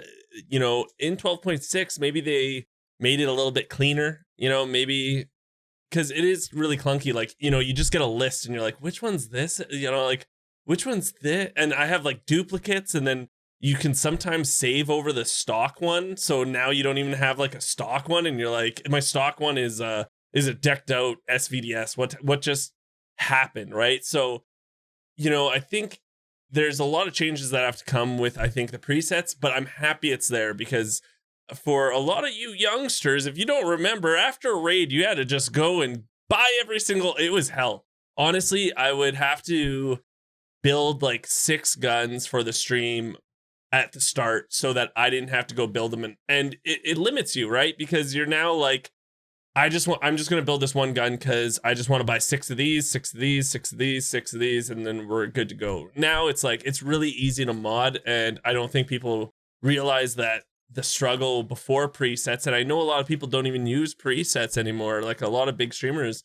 in 12.6, maybe they made it a little bit cleaner, maybe, because it is really clunky. Like, you just get a list and you're like, which one's this? Like, which one's this? And I have like duplicates, and then you can sometimes save over the stock one. So now you don't even have like a stock one. And you're like, my stock one is a decked out SVDS. What just happened, right? So, I think there's a lot of changes that have to come with, I think, the presets, but I'm happy it's there, because for a lot of you youngsters, if you don't remember, after a raid, you had to just go and buy it was hell. Honestly, I would have to build like 6 guns for the stream at the start so that I didn't have to go build them. And it limits you, right? Because you're now like, I'm just going to build this one gun because I just want to buy 6 of these, 6 of these, 6 of these, 6 of these, and then we're good to go. Now it's like, it's really easy to mod, and I don't think people realize that the struggle before presets. And I know a lot of people don't even use presets anymore. Like a lot of big streamers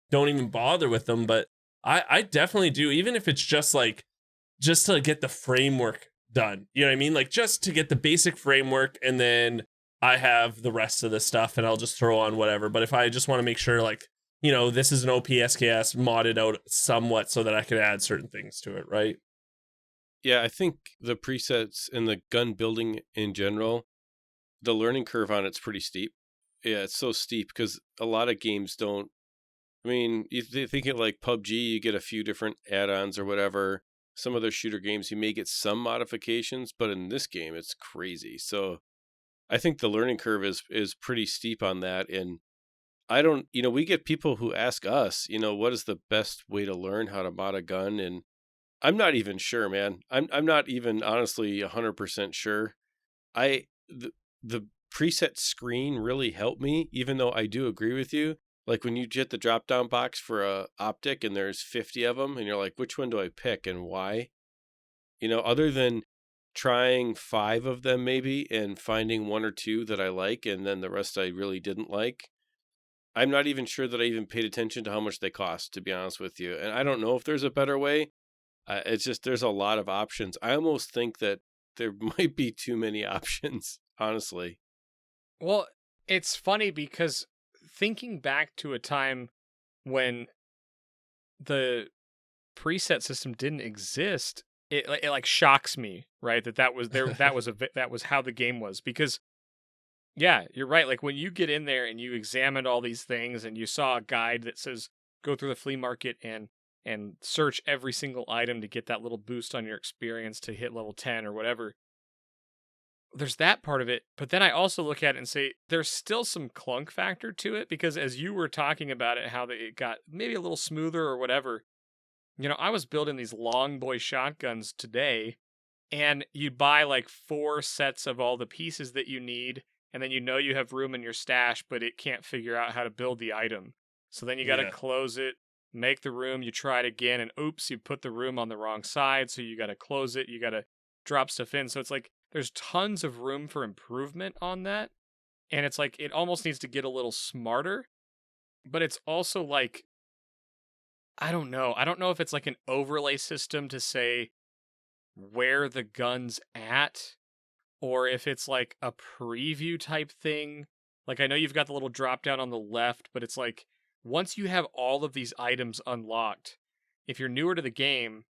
don't even bother with them, but I definitely do, even if it's just to get the framework done. You know what I mean? Like just to get the basic framework, and then I have the rest of the stuff and I'll just throw on whatever. But if I just want to make sure, like, this is an OPSKS modded out somewhat so that I can add certain things to it, right? Yeah, I think the presets and the gun building in general, the learning curve on it's pretty steep. Yeah, it's so steep because a lot of games don't. I mean, you think it like PUBG, you get a few different add-ons or whatever. Some other shooter games, you may get some modifications, but in this game, it's crazy. So I think the learning curve is pretty steep on that. And I don't, we get people who ask us, what is the best way to learn how to mod a gun? And I'm not even sure, man. I'm not even honestly 100% sure. The preset screen really helped me, even though I do agree with you. Like when you get the drop down box for a optic and there's 50 of them and you're like, which one do I pick and why? Other than trying 5 of them maybe and finding 1 or 2 that I like and then the rest I really didn't like, I'm not even sure that I even paid attention to how much they cost, to be honest with you. And I don't know if there's a better way. It's just there's a lot of options. I almost think that there might be too many options, honestly. Well, it's funny because thinking back to a time when the preset system didn't exist, it like shocks me, right? That was there. that was how the game was. Because yeah, you're right. Like when you get in there and you examined all these things and you saw a guide that says go through the flea market and search every single item to get that little boost on your experience to hit level 10 or whatever. There's that part of it, but then I also look at it and say there's still some clunk factor to it, because as you were talking about it, how it got maybe a little smoother or whatever, I was building these long boy shotguns today, and you buy like 4 sets of all the pieces that you need, and then you have room in your stash, but it can't figure out how to build the item. So then you got to close it, make the room, you try it again, and oops, you put the room on the wrong side, so you got to close it, you got to drop stuff in. So it's like there's tons of room for improvement on that. And it's like it almost needs to get a little smarter. But it's also like, I don't know. I don't know if it's like an overlay system to say where the gun's at, or if it's like a preview type thing. Like I know you've got the little drop down on the left, but it's like once you have all of these items unlocked, if you're newer to the game,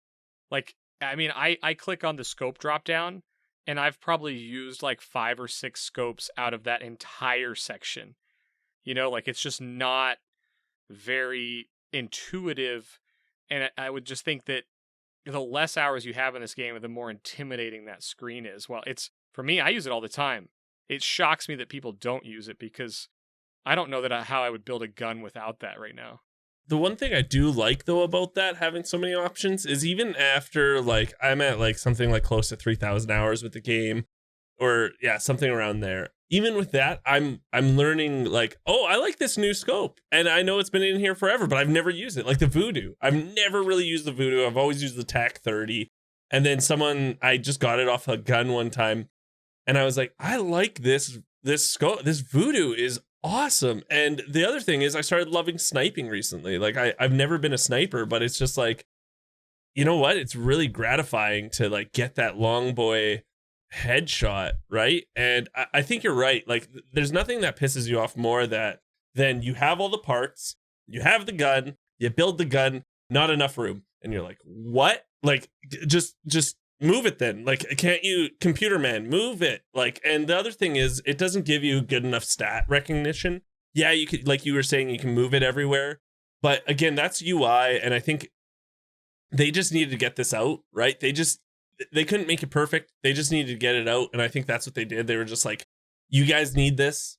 like, I mean, I click on the scope drop down, and I've probably used like 5 or 6 scopes out of that entire section. Like it's just not very intuitive. And I would just think that the less hours you have in this game, the more intimidating that screen is. Well, for me, I use it all the time. It shocks me that people don't use it, because I don't know how I would build a gun without that right now. The one thing I do like, though, about that, having so many options, is even after, like, I'm at, like, something like close to 3,000 hours with the game, or, yeah, something around there. Even with that, I'm learning, like, oh, I like this new scope. And I know it's been in here forever, but I've never used it. Like the Voodoo. I've never really used the Voodoo. I've always used the TAC 30. And then I just got it off a gun one time, and I was like, I like this scope. This Voodoo is awesome. And the other thing is I started loving sniping recently. Like I've never been a sniper, but it's just like, you know what? It's really gratifying to like get that long boy headshot, right? And I think you're right. Like there's nothing that pisses you off more than you have all the parts, you have the gun, you build the gun, not enough room. And you're like, what? Like just move it then. Like, can't you, computer man, move it? Like, and the other thing is, it doesn't give you good enough stat recognition. Yeah, you could, like you were saying, you can move it everywhere. But again, that's UI, and I think they just needed to get this out, right? They couldn't make it perfect. They just needed to get it out, and I think that's what they did. They were just like, you guys need this.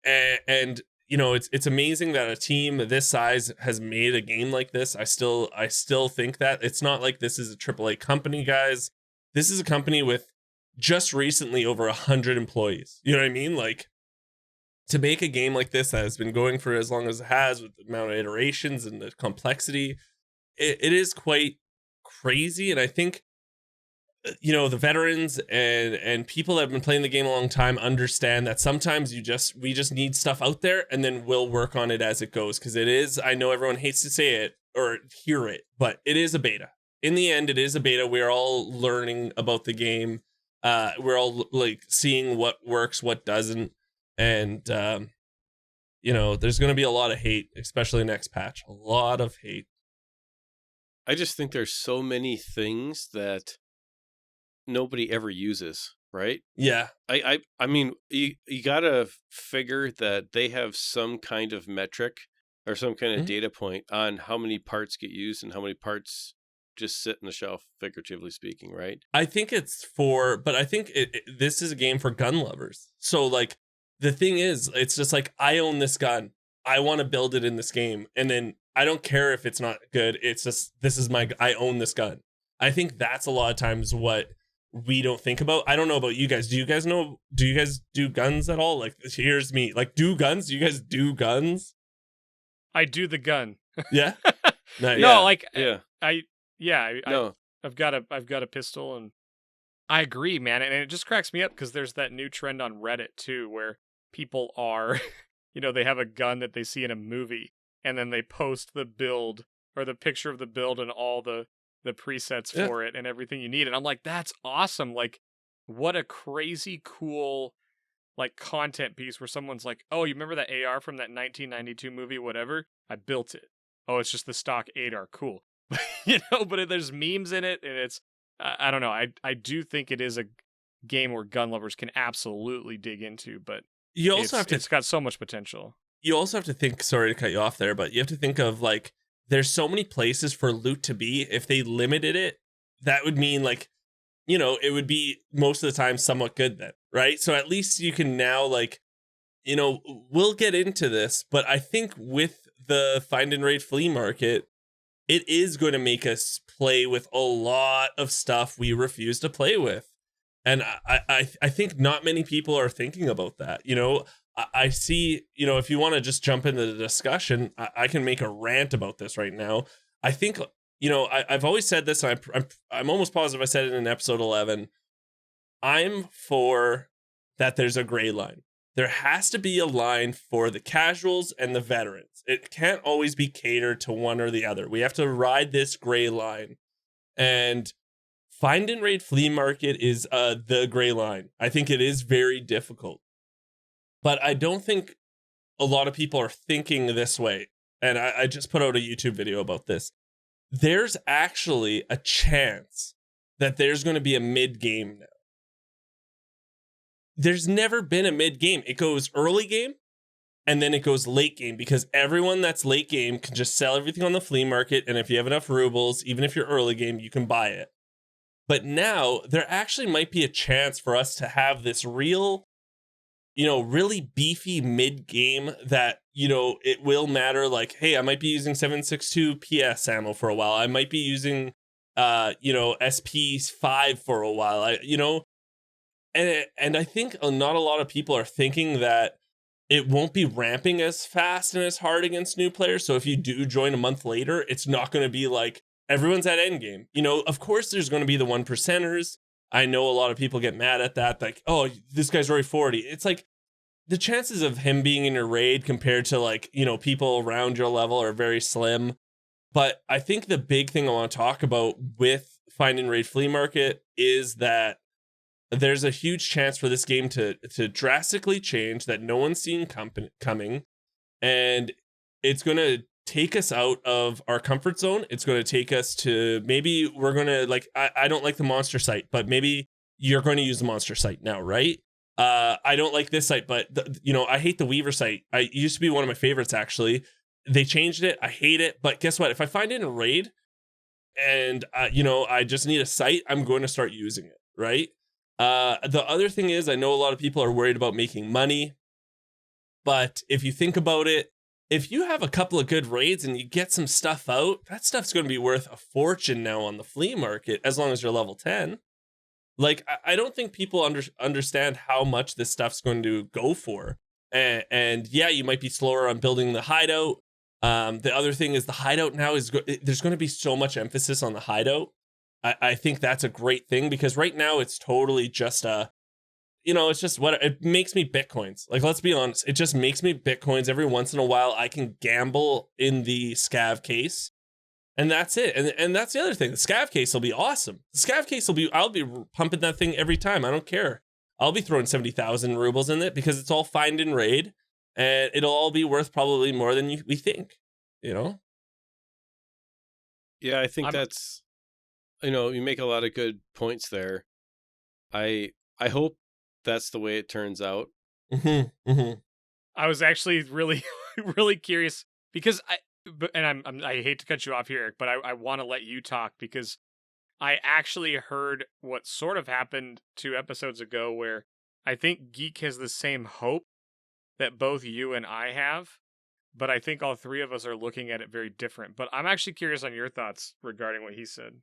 And it's amazing that a team this size has made a game like this. I still think that it's not like this is a AAA company, guys. This is a company with just recently over 100 employees. You know what I mean? Like, to make a game like this that has been going for as long as it has, with the amount of iterations and the complexity, it is quite crazy. And I think, the veterans and people that have been playing the game a long time understand that sometimes we just need stuff out there, and then we'll work on it as it goes. Because it is, I know everyone hates to say it or hear it, but it is a beta. In the end, it is a beta. We're all learning about the game. We're all like seeing what works, what doesn't. And, there's going to be a lot of hate, especially next patch. A lot of hate. I just think there's so many things that nobody ever uses. right? Yeah. I mean, you gotta figure that they have some kind of metric or some kind of Mhm. data point on how many parts get used and how many parts just sit on the shelf, figuratively speaking, right? I think but I think this is a game for gun lovers. So like the thing is, it's just like, I own this gun. I want to build it in this game. And then I don't care if it's not good. It's just, I own this gun. I think that's a lot of times what we don't think about. I don't know about you guys. Do you guys do guns at all? Like, here's me. Like, do guys do guns? I do the gun. Yeah. Nice. No, like Yeah. I No. I've got a pistol, and I agree, man. And it just cracks me up because there's that new trend on Reddit too, where people are, they have a gun that they see in a movie, and then they post the build or the picture of the build and all the presets Yeah. for it and everything you need. And I'm like, that's awesome. Like, what a crazy cool like content piece where someone's like, oh, you remember that AR from that 1992 movie, whatever? I built it. Oh, it's just the stock AR. Cool. But there's memes in it, and it's, I don't know. I do think it is a game where gun lovers can absolutely dig into, but You also have to it's got so much potential. You also have to think, sorry to cut you off there, but you have to think of like, there's so many places for loot to be. If they limited it, that would mean like, it would be most of the time somewhat good then, right? So at least you can now like, we'll get into this, but I think with the find and raid flea market, it is going to make us play with a lot of stuff we refuse to play with. And I think not many people are thinking about that. I see, if you want to just jump into the discussion, I can make a rant about this right now. I think, I've always said this, and I'm almost positive I said it in episode 11. I'm for that there's a gray line. There has to be a line for the casuals and the veterans. It can't always be catered to one or the other. We have to ride this gray line. And find and raid flea market is the gray line. I think it is very difficult. But I don't think a lot of people are thinking this way. And I just put out a YouTube video about this. There's actually a chance that there's going to be a mid-game now. There's never been a mid-game. It goes early game, and then it goes late game, because everyone that's late game can just sell everything on the flea market. And if you have enough rubles, even if you're early game, you can buy it. But now there actually might be a chance for us to have this real, really beefy mid game that, it will matter. Like, hey, I might be using 7.62 PS ammo for a while. I might be using, SP5 for a while. And I think not a lot of people are thinking that it won't be ramping as fast and as hard against new players. So if you do join a month later, it's not going to be like everyone's at endgame. Of course, there's going to be the 1%ers. I know a lot of people get mad at that. Like, oh, this guy's already 40. It's like the chances of him being in your raid compared to like, people around your level are very slim. But I think the big thing I want to talk about with find and raid flea market is that there's a huge chance for this game to drastically change that no one's seen coming. And it's going to take us out of our comfort zone. It's going to take us to, maybe we're going to like, I don't like the monster site, but maybe you're going to use the monster site now, right? I don't like this site, but I hate the Weaver site. It used to be one of my favorites, actually. They changed it. I hate it. But guess what? If I find it in a raid and, I just need a site, I'm going to start using it, right? The other thing is, I know a lot of people are worried about making money, but if you think about it, if you have a couple of good raids and you get some stuff out, that stuff's going to be worth a fortune now on the flea market, as long as you're level 10. Like, I don't think people understand how much this stuff's going to go for. And yeah, you might be slower on building the hideout. The other thing is the hideout now there's going to be so much emphasis on the hideout. I think that's a great thing, because right now it's totally just it's just what it makes me Bitcoins. Like, let's be honest, it just makes me Bitcoins. Every once in a while, I can gamble in the scav case, and that's it. And that's the other thing. The scav case will be awesome. The scav case I'll be pumping that thing every time. I don't care. I'll be throwing 70,000 rubles in it, because it's all find and raid, and it'll all be worth probably more than we think. Yeah, I think that's. You make a lot of good points there. I I hope that's the way it turns out. I was actually really, really curious because I hate to cut you off here, Eric, but I want to let you talk because I actually heard what sort of happened 2 episodes ago where I think Geek has the same hope that both you and I have, but I think all three of us are looking at it very different. But I'm actually curious on your thoughts regarding what he said.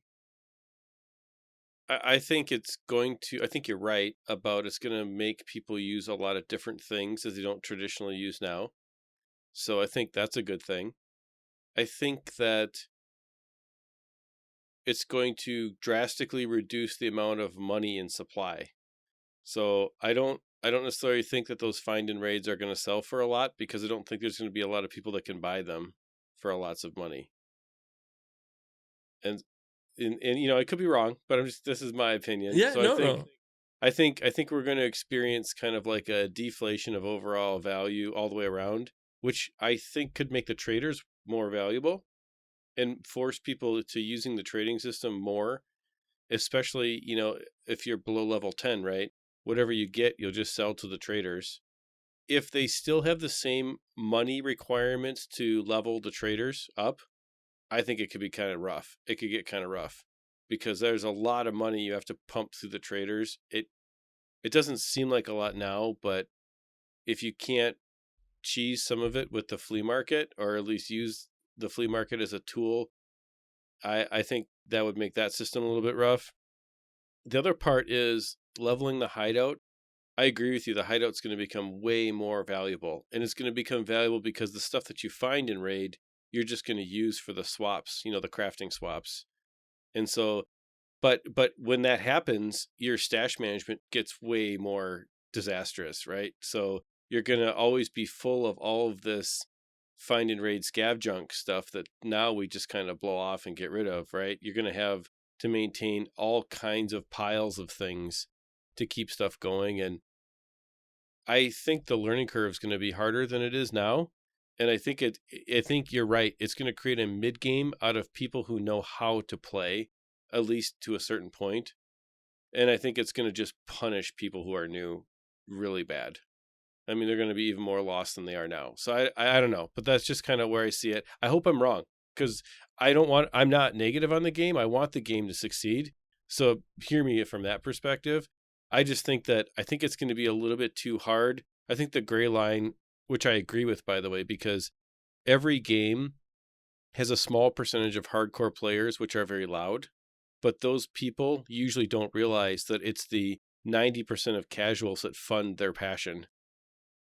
I think I think you're right about it's going to make people use a lot of different things that they don't traditionally use now. So I think that's a good thing. I think that it's going to drastically reduce the amount of money in supply. So I don't necessarily think that those find and raids are going to sell for a lot because I don't think there's going to be a lot of people that can buy them for lots of money. And I could be wrong, but this is my opinion. Yeah, so I think we're going to experience kind of like a deflation of overall value all the way around, which I think could make the traders more valuable and force people to using the trading system more, especially, if you're below level 10, right? Whatever you get, you'll just sell to the traders. If they still have the same money requirements to level the traders up, I think it could be kind of rough. It could get kind of rough because there's a lot of money you have to pump through the traders. It doesn't seem like a lot now, but if you can't cheese some of it with the flea market, or at least use the flea market as a tool, I think that would make that system a little bit rough. The other part is leveling the hideout. I agree with you. The hideout's going to become way more valuable, and it's going to become valuable because the stuff that you find in raid, you're just going to use for the swaps, the crafting swaps. And so, but when that happens, your stash management gets way more disastrous, right? So you're going to always be full of all of this find and raid scav junk stuff that now we just kind of blow off and get rid of, right? You're going to have to maintain all kinds of piles of things to keep stuff going. And I think the learning curve is going to be harder than it is now. And I think you're right. It's going to create a mid game out of people who know how to play, at least to a certain point. And I think it's going to just punish people who are new really bad. I mean, they're going to be even more lost than they are now. So I don't know, but that's just kind of where I see it. I hope I'm wrong because I'm not negative on the game. I want the game to succeed. So hear me from that perspective. I just think it's going to be a little bit too hard. I think the gray line, which I agree with, by the way, because every game has a small percentage of hardcore players, which are very loud, but those people usually don't realize that it's the 90% of casuals that fund their passion.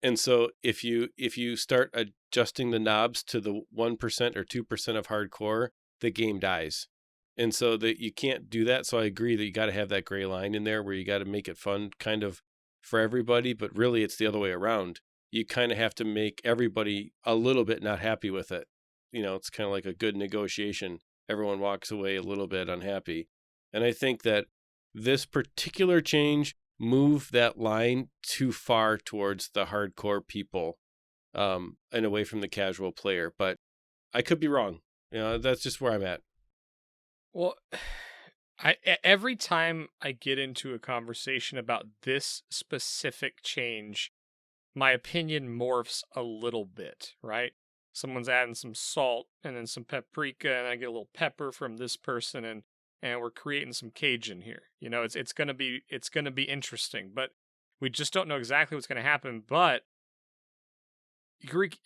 And so if you start adjusting the knobs to the 1% or 2% of hardcore, the game dies. And so that you can't do that. So I agree that you got to have that gray line in there where you got to make it fun kind of for everybody, but really it's the other way around. You kind of have to make everybody a little bit not happy with it. It's kind of like a good negotiation. Everyone walks away a little bit unhappy. And I think that this particular change moved that line too far towards the hardcore people and away from the casual player. But I could be wrong. That's just where I'm at. Well, every time I get into a conversation about this specific change, my opinion morphs a little bit, right? Someone's adding some salt and then some paprika, and I get a little pepper from this person, and we're creating some Cajun here. It's gonna be interesting, but we just don't know exactly what's gonna happen. But Geek,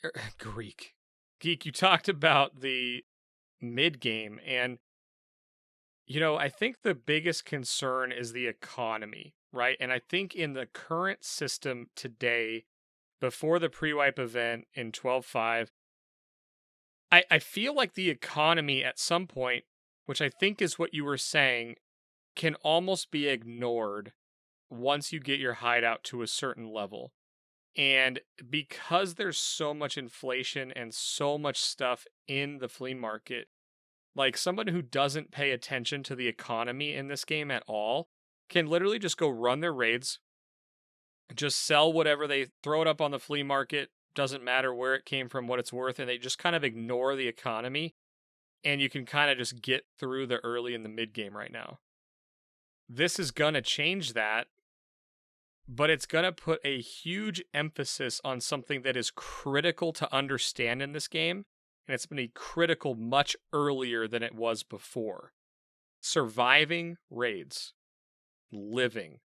you talked about the mid game, and I think the biggest concern is the economy, right? And I think in the current system today, before the pre-wipe event in 12.5, I feel like the economy at some point, which I think is what you were saying, can almost be ignored once you get your hideout to a certain level. And because there's so much inflation and so much stuff in the flea market, like someone who doesn't pay attention to the economy in this game at all can literally just go run their raids, just sell whatever they throw it up on the flea market, doesn't matter where it came from, what it's worth, and they just kind of ignore the economy, and you can kind of just get through the early and the mid game right now. This is going to change that, but it's going to put a huge emphasis on something that is critical to understand in this game, and it's been critical much earlier than it was before. Surviving raids, living,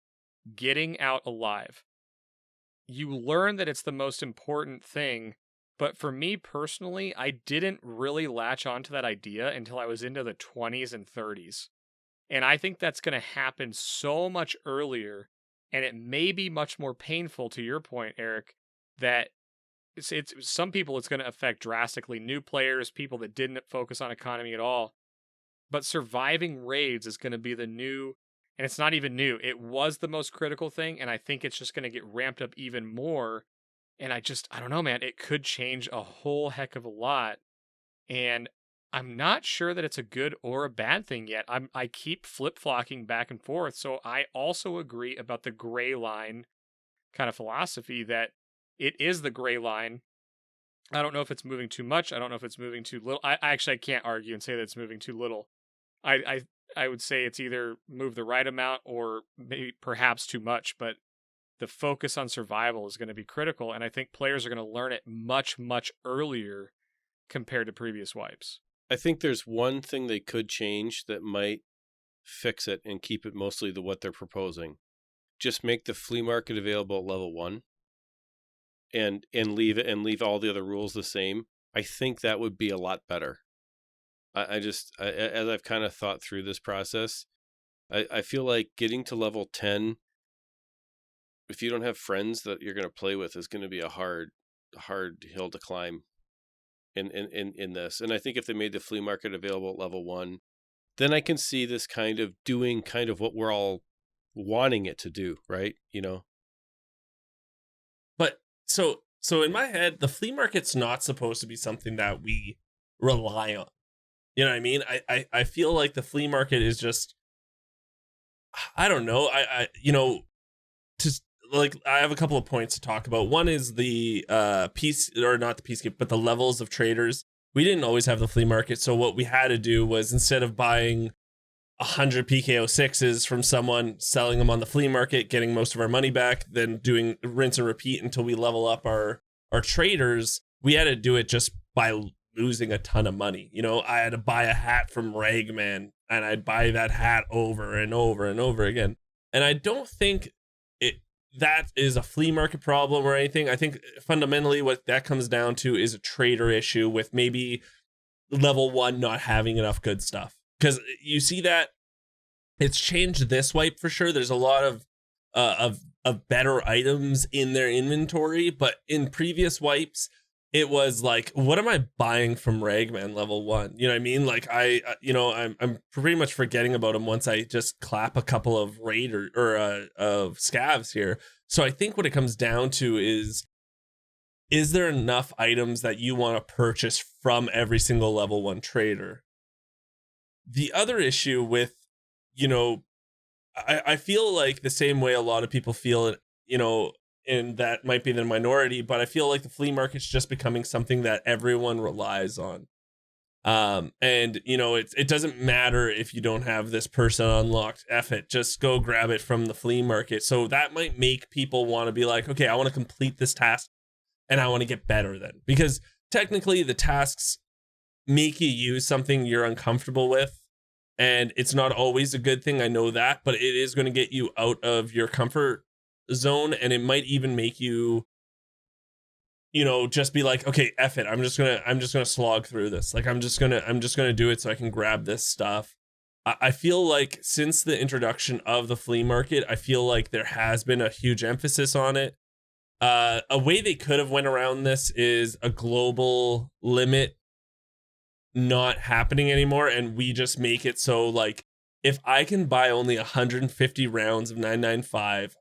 getting out alive. You learn that it's the most important thing, but for me personally, I didn't really latch onto that idea until I was into the 20s and 30s. And I think that's going to happen so much earlier, and it may be much more painful, to your point, Eric, that it's some people it's going to affect drastically. New players, people that didn't focus on economy at all. But surviving raids is going to be the new, and it's not even new. It was the most critical thing, and I think it's just going to get ramped up even more. And I don't know, man. It could change a whole heck of a lot. And I'm not sure that it's a good or a bad thing yet. I keep flip-flopping back and forth. So I also agree about the gray line kind of philosophy that it is the gray line. I don't know if it's moving too much. I don't know if it's moving too little. I can't argue and say that it's moving too little. I would say it's either move the right amount or maybe perhaps too much, but the focus on survival is going to be critical, and I think players are going to learn it much, much earlier compared to previous wipes. I think there's one thing they could change that might fix it and keep it mostly what they're proposing. Just make the flea market available at level 1 and leave all the other rules the same. I think that would be a lot better. As I've kind of thought through this process, I feel like getting to level 10, if you don't have friends that you're going to play with, is going to be a hard hill to climb in this. And I think if they made the flea market available at level 1, then I can see this kind of doing kind of what we're all wanting it to do, right? You know? But so in my head, the flea market's not supposed to be something that we rely on. You know what I mean? I feel like the flea market is just, I don't know. I have a couple of points to talk about. One is the not the peacekeeper, but the levels of traders. We didn't always have the flea market. So what we had to do was, instead of buying 100 PKO6s from someone, selling them on the flea market, getting most of our money back, then doing rinse and repeat until we level up our traders, we had to do it just by losing a ton of money. You know, I had to buy a hat from Ragman, and I'd buy that hat over and over and over again. And I don't think that is a flea market problem or anything. I think fundamentally what that comes down to is a trader issue with maybe level 1 not having enough good stuff. Because you see that it's changed this wipe for sure. There's a lot of better items in their inventory, but in previous wipes, it was like, what am I buying from Ragman level 1? You know what I mean? Like I'm pretty much forgetting about him once I just clap a couple of raider or of scavs here. So I think what it comes down to is there enough items that you want to purchase from every single level 1 trader? The other issue with, I feel like the same way a lot of people feel it, and that might be the minority, but I feel like the flea market's just becoming something that everyone relies on. And it doesn't matter if you don't have this person unlocked. F it, just go grab it from the flea market. So that might make people want to be like, okay, I want to complete this task and I want to get better then. Because technically the tasks make you use something you're uncomfortable with. And it's not always a good thing. I know that, but it is going to get you out of your comfort zone, and it might even make you just be like, okay, F it, I'm just gonna slog through this. Like I'm just gonna do it so I can grab this stuff. I feel like since the introduction of the flea market, I feel like there has been a huge emphasis on it. A way they could have went around this is a global limit not happening anymore, and we just make it so, like, if I can buy only 150 rounds of 995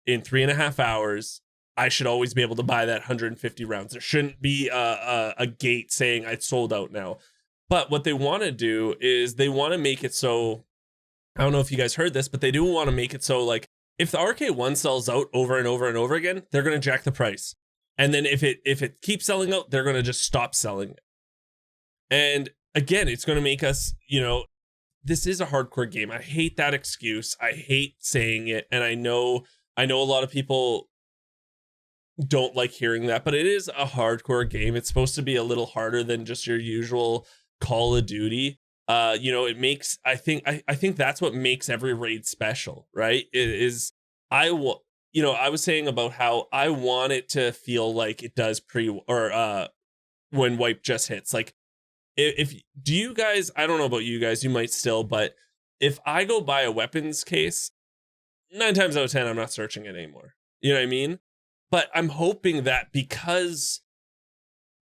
in 3.5 hours, I should always be able to buy that 150 rounds. There shouldn't be a gate saying I sold out now. But what they want to do is they want to make it so, I don't know if you guys heard this, but they do want to make it so, like, if the RK1 sells out over and over and over again, they're going to jack the price. And then if it keeps selling out, they're going to just stop selling it. And again, it's going to make us, this is a hardcore game. I hate that excuse. I hate saying it. And I know I know a lot of people don't like hearing that, but it is a hardcore game. It's supposed to be a little harder than just your usual Call of Duty. It makes, I think that's what makes every raid special, right? It is, I was saying about how I want it to feel like it does when wipe just hits. Like, if do you guys, I don't know about you guys, you might still, but if I go buy a weapons case, 9 times out of 10, I'm not searching it anymore. You know what I mean? But I'm hoping that because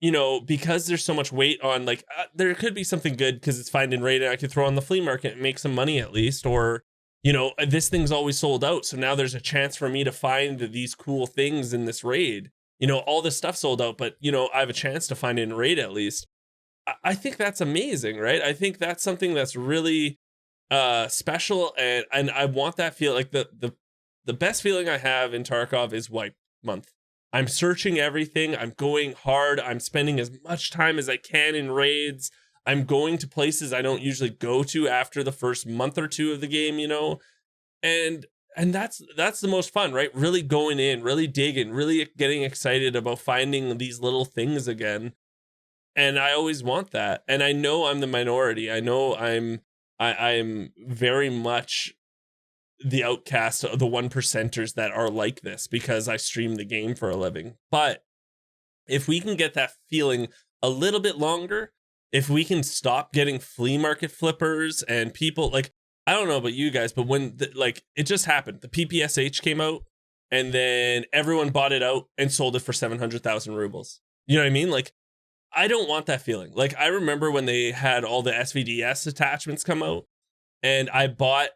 there's so much weight on, like, there could be something good because it's find and raid and I could throw on the flea market and make some money at least. Or, this thing's always sold out. So now there's a chance for me to find these cool things in this raid. All this stuff sold out, but, I have a chance to find it in raid at least. I think that's amazing, right? I think that's something that's really special. And I want that feel like the best feeling I have in Tarkov is wipe month. I'm searching everything. I'm going hard. I'm spending as much time as I can in raids. I'm going to places I don't usually go to after the first month or two of the game, and that's the most fun, right? Really going in, really digging, really getting excited about finding these little things again. And I always want that. And I know I'm the minority. I know I'm very much the outcast, the 1%ers that are like this because I stream the game for a living. But if we can get that feeling a little bit longer, if we can stop getting flea market flippers and people, like, I don't know about you guys, but when it just happened, the PPSH came out and then everyone bought it out and sold it for 700,000 rubles. You know what I mean? Like, I don't want that feeling. Like, I remember when they had all the SVDS attachments come out and I bought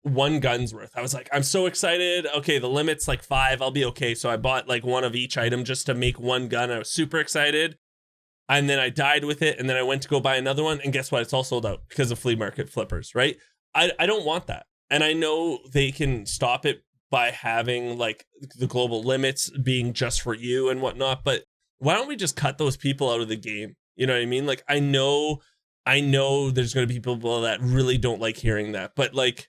1 gun's worth. I was like, I'm so excited. Okay, the limit's like 5. I'll be okay. So I bought like 1 of each item just to make 1 gun. I was super excited. And then I died with it. And then I went to go buy another one. And guess what? It's all sold out because of flea market flippers, right? I don't want that. And I know they can stop it by having like the global limits being just for you and whatnot. But why don't we just cut those people out of the game? You know what I mean? Like, I know there's going to be people that really don't like hearing that. But like,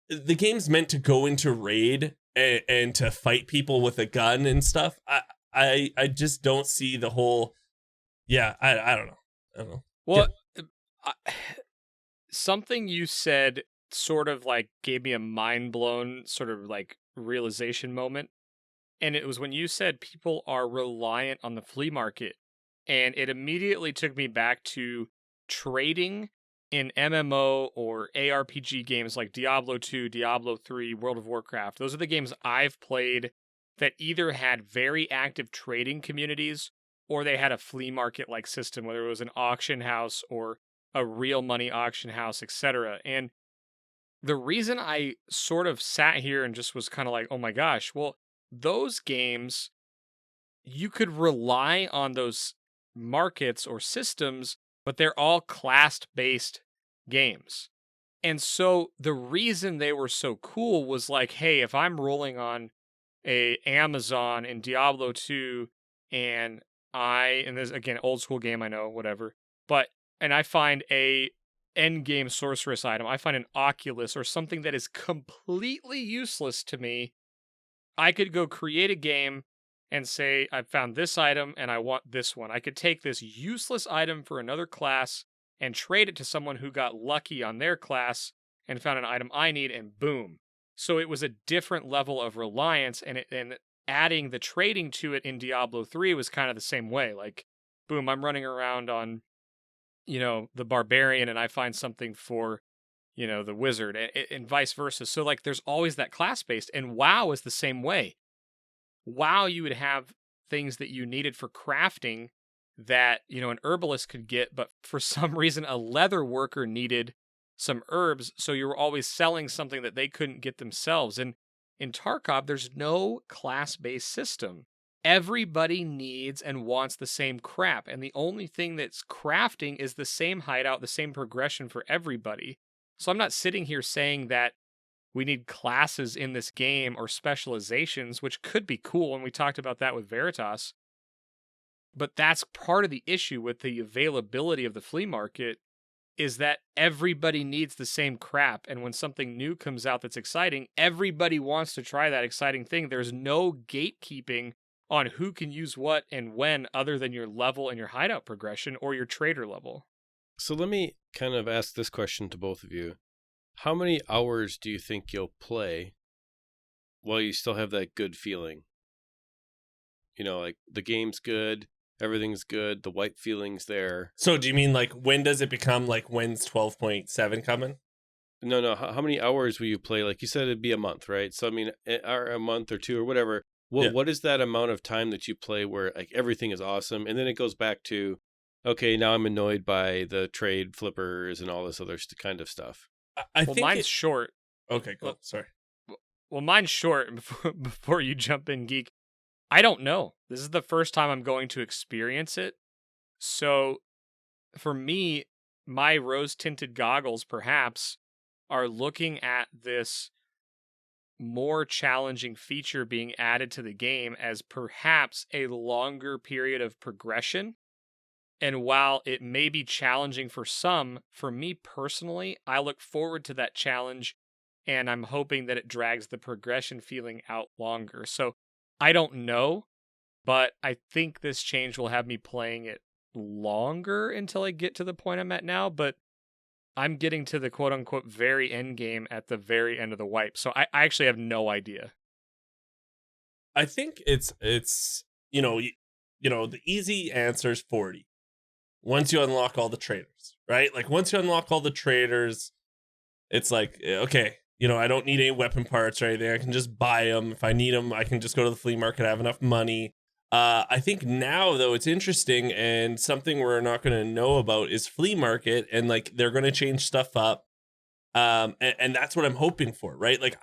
the game's meant to go into raid and to fight people with a gun and stuff. I just don't see the whole. Yeah, I don't know. Well, something you said sort of like gave me a mind blown sort of like realization moment. And it was when you said people are reliant on the flea market. And it immediately took me back to trading in MMO or ARPG games like Diablo 2, Diablo 3, World of Warcraft. Those are the games I've played that either had very active trading communities or they had a flea market-like system, whether it was an auction house or a real money auction house, etc. And the reason I sort of sat here and just was kind of like, oh my gosh, well, those games, you could rely on those markets or systems, but they're all class-based games. And so the reason they were so cool was like, hey, if I'm rolling on a Amazon in Diablo 2 and there's again old school game, I know, whatever, and I find a end game sorceress item, I find an Oculus or something that is completely useless to me, I could go create a game and say, I found this item and I want this one. I could take this useless item for another class and trade it to someone who got lucky on their class and found an item I need, and boom. So it was a different level of reliance, and adding the trading to it in Diablo 3 was kind of the same way. Like, boom, I'm running around on, the barbarian and I find something for, the wizard, and vice versa. So like, there's always that class-based, and WoW is the same way. WoW, you would have things that you needed for crafting that, an herbalist could get, but for some reason a leather worker needed some herbs, so you were always selling something that they couldn't get themselves. And in Tarkov, there's no class-based system. Everybody needs and wants the same crap, and the only thing that's crafting is the same hideout, the same progression for everybody. So I'm not sitting here saying that we need classes in this game or specializations, which could be cool, and we talked about that with Veritas. But that's part of the issue with the availability of the flea market, is that everybody needs the same crap. And when something new comes out that's exciting, everybody wants to try that exciting thing. There's no gatekeeping on who can use what and when other than your level and your hideout progression or your trader level. So let me kind of ask this question to both of you. How many hours do you think you'll play while you still have that good feeling? You know, like the game's good, everything's good, the white feeling's there. So do you mean like when does it become like when's 12.7 coming? No. How many hours will you play? Like you said, it'd be a month, right? So I mean, or a month or two or whatever. What is that amount of time that you play where like everything is awesome, and then it goes back to, okay, now I'm annoyed by the trade flippers and all this other kind of stuff. I think mine's short. Okay, cool. Sorry. Well, mine's short. Before you jump in, Geek, I don't know. This is the first time I'm going to experience it. So for me, my rose-tinted goggles perhaps are looking at this more challenging feature being added to the game as perhaps a longer period of progression. And while it may be challenging for some, for me personally, I look forward to that challenge, and I'm hoping that it drags the progression feeling out longer. So I don't know, but I think this change will have me playing it longer until I get to the point I'm at now, but I'm getting to the quote-unquote very end game at the very end of the wipe, so I actually have no idea. I think it's you know, the easy answer is 40. Once you unlock all the traders, right? Like once you unlock all the traders, it's like, okay, I don't need any weapon parts or anything. I can just buy them. If I need them, I can just go to the flea market, have enough money. I think now, though, it's interesting, and something we're not going to know about is flea market, and like they're going to change stuff up. And that's what I'm hoping for, right? Like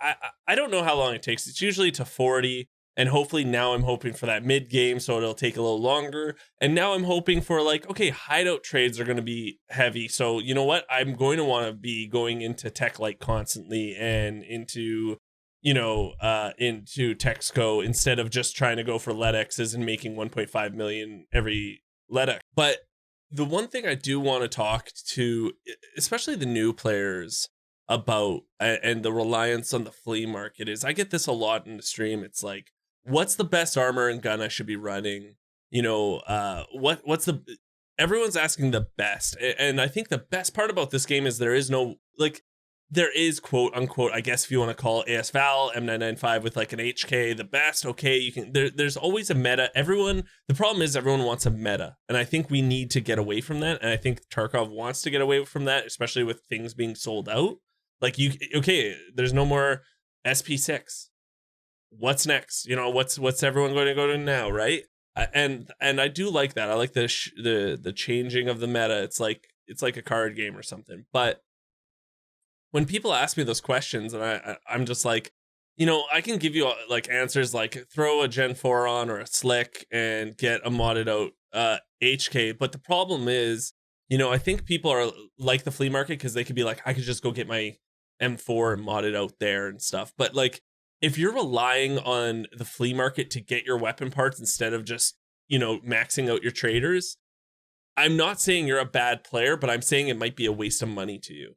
I don't know how long it takes. It's usually to 40. And hopefully now I'm hoping for that mid game, so it'll take a little longer. And now I'm hoping for like, okay, hideout trades are going to be heavy. So you know what? I'm going to want to be going into Tech Light constantly and into Texco instead of just trying to go for LEDXs and making 1.5 million every LEDX. But the one thing I do want to talk to, especially the new players about, and the reliance on the flea market is, I get this a lot in the stream. It's like, what's the best armor and gun I should be running? What's the, everyone's asking the best. And I think the best part about this game is there is quote unquote, I guess if you want to call it ASVAL, M995 with like an HK, the best. Okay, you can, there's always a meta. The problem is everyone wants a meta. And I think we need to get away from that. And I think Tarkov wants to get away from that, especially with things being sold out. Like there's no more SP6. What's next? What's everyone going to go to now, right? And I do like that. I like the changing of the meta. It's like a card game or something. But when people ask me those questions, and I'm just like, I can give you like answers like throw a Gen 4 on or a Slick and get a modded out HK. But the problem is, I think people are like the flea market because they could be like, I could just go get my M4 and mod it out there and stuff. But like, if you're relying on the flea market to get your weapon parts instead of just, maxing out your traders, I'm not saying you're a bad player, but I'm saying it might be a waste of money to you.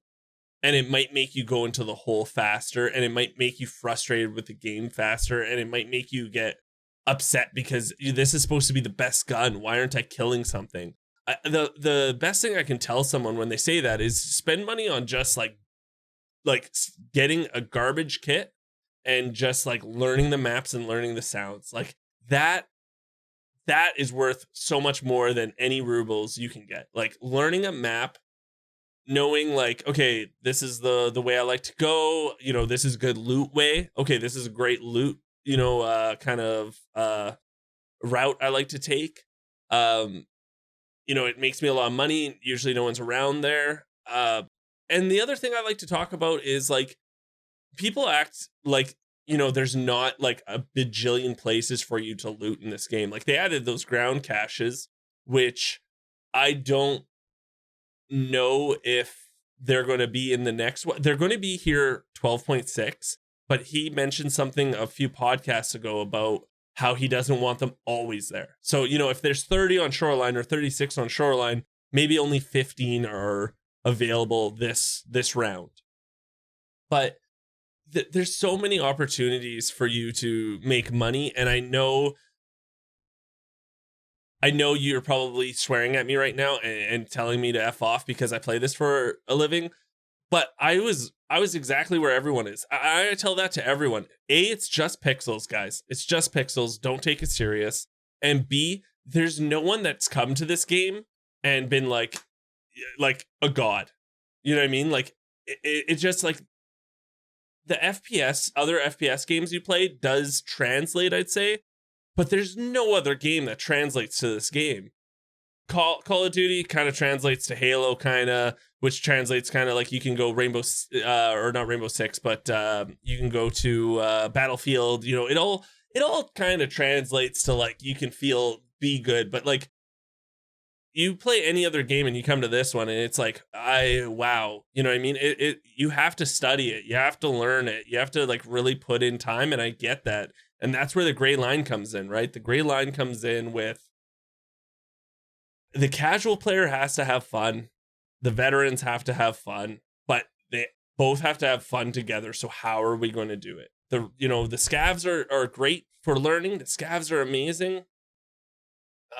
And it might make you go into the hole faster, and it might make you frustrated with the game faster, and it might make you get upset because this is supposed to be the best gun. Why aren't I killing something? The best thing I can tell someone when they say that is spend money on just like getting a garbage kit and just like learning the maps and learning the sounds. Like that is worth so much more than any rubles you can get. Like learning a map, knowing like, okay, this is the way I like to go, this is good loot way. Okay, this is a great loot, kind of route I like to take. It makes me a lot of money. Usually no one's around there. And the other thing I like to talk about is like, people act like, there's not like a bajillion places for you to loot in this game. Like they added those ground caches, which I don't know if they're going to be in the next one. They're going to be here 12.6, but he mentioned something a few podcasts ago about how he doesn't want them always there. So, if there's 30 on Shoreline or 36 on Shoreline, maybe only 15 are available this round. But there's so many opportunities for you to make money, and I know you're probably swearing at me right now and telling me to F off because I play this for a living. But I was exactly where everyone is. I tell that to everyone. A, it's just pixels, guys. It's just pixels. Don't take it serious. And B, there's no one that's come to this game and been like a god. You know what I mean? Like it just like the FPS, other FPS games you play does translate, I'd say. But there's no other game that translates to this game. Call of Duty kind of translates to Halo, which translates kind of like you can go Rainbow, or not Rainbow Six, but you can go to Battlefield. You know, it all kind of translates to like you can be good, but like you play any other game and you come to this one and it's like wow, you know what I mean? You have to study it, you have to learn it, you have to like really put in time, and I get that, and that's where the gray line comes in, right? The gray line comes in with the casual player has to have fun. The veterans have to have fun, but they both have to have fun together. So how are we going to do it? The scavs are great for learning. The scavs are amazing.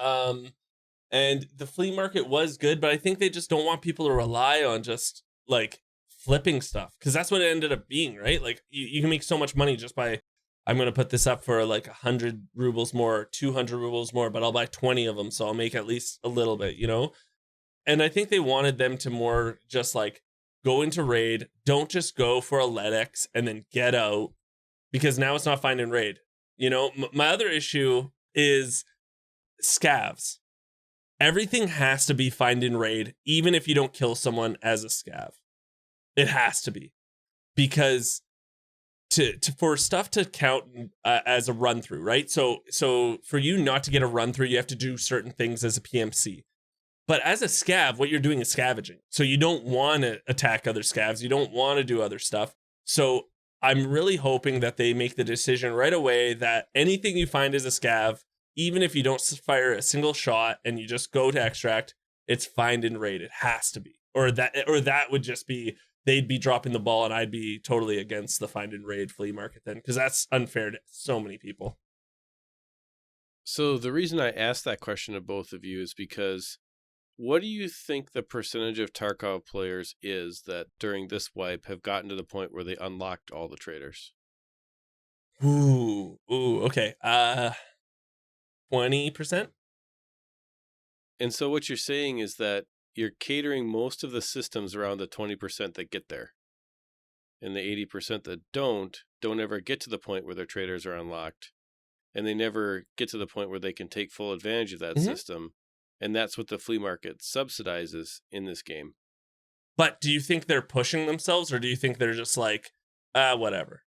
And the flea market was good, but I think they just don't want people to rely on just like flipping stuff, because that's what it ended up being, right? Like you can make so much money just by, I'm going to put this up for like 100 rubles more, 200 rubles more, but I'll buy 20 of them. So I'll make at least a little bit, you know? And I think they wanted them to more just like go into raid. Don't just go for a LEDX and then get out, because now it's not find and raid. You know, my other issue is scavs. Everything has to be find and raid, even if you don't kill someone as a scav. It has to be, because for stuff to count as a run through, right? So for you not to get a run through, you have to do certain things as a PMC. But as a scav, what you're doing is scavenging. So you don't want to attack other scavs. You don't want to do other stuff. So I'm really hoping that they make the decision right away that anything you find as a scav, even if you don't fire a single shot and you just go to extract, it's find and raid. It has to be. Or that would just be, they'd be dropping the ball, and I'd be totally against the find and raid flea market then, because that's unfair to so many people. So the reason I asked that question of both of you is because what do you think the percentage of Tarkov players is that during this wipe have gotten to the point where they unlocked all the traders? Ooh, okay. 20%? And so what you're saying is that you're catering most of the systems around the 20% that get there. And the 80% that don't ever get to the point where their traders are unlocked. And they never get to the point where they can take full advantage of that system. And that's what the flea market subsidizes in this game. But do you think they're pushing themselves, or do you think they're just like, whatever?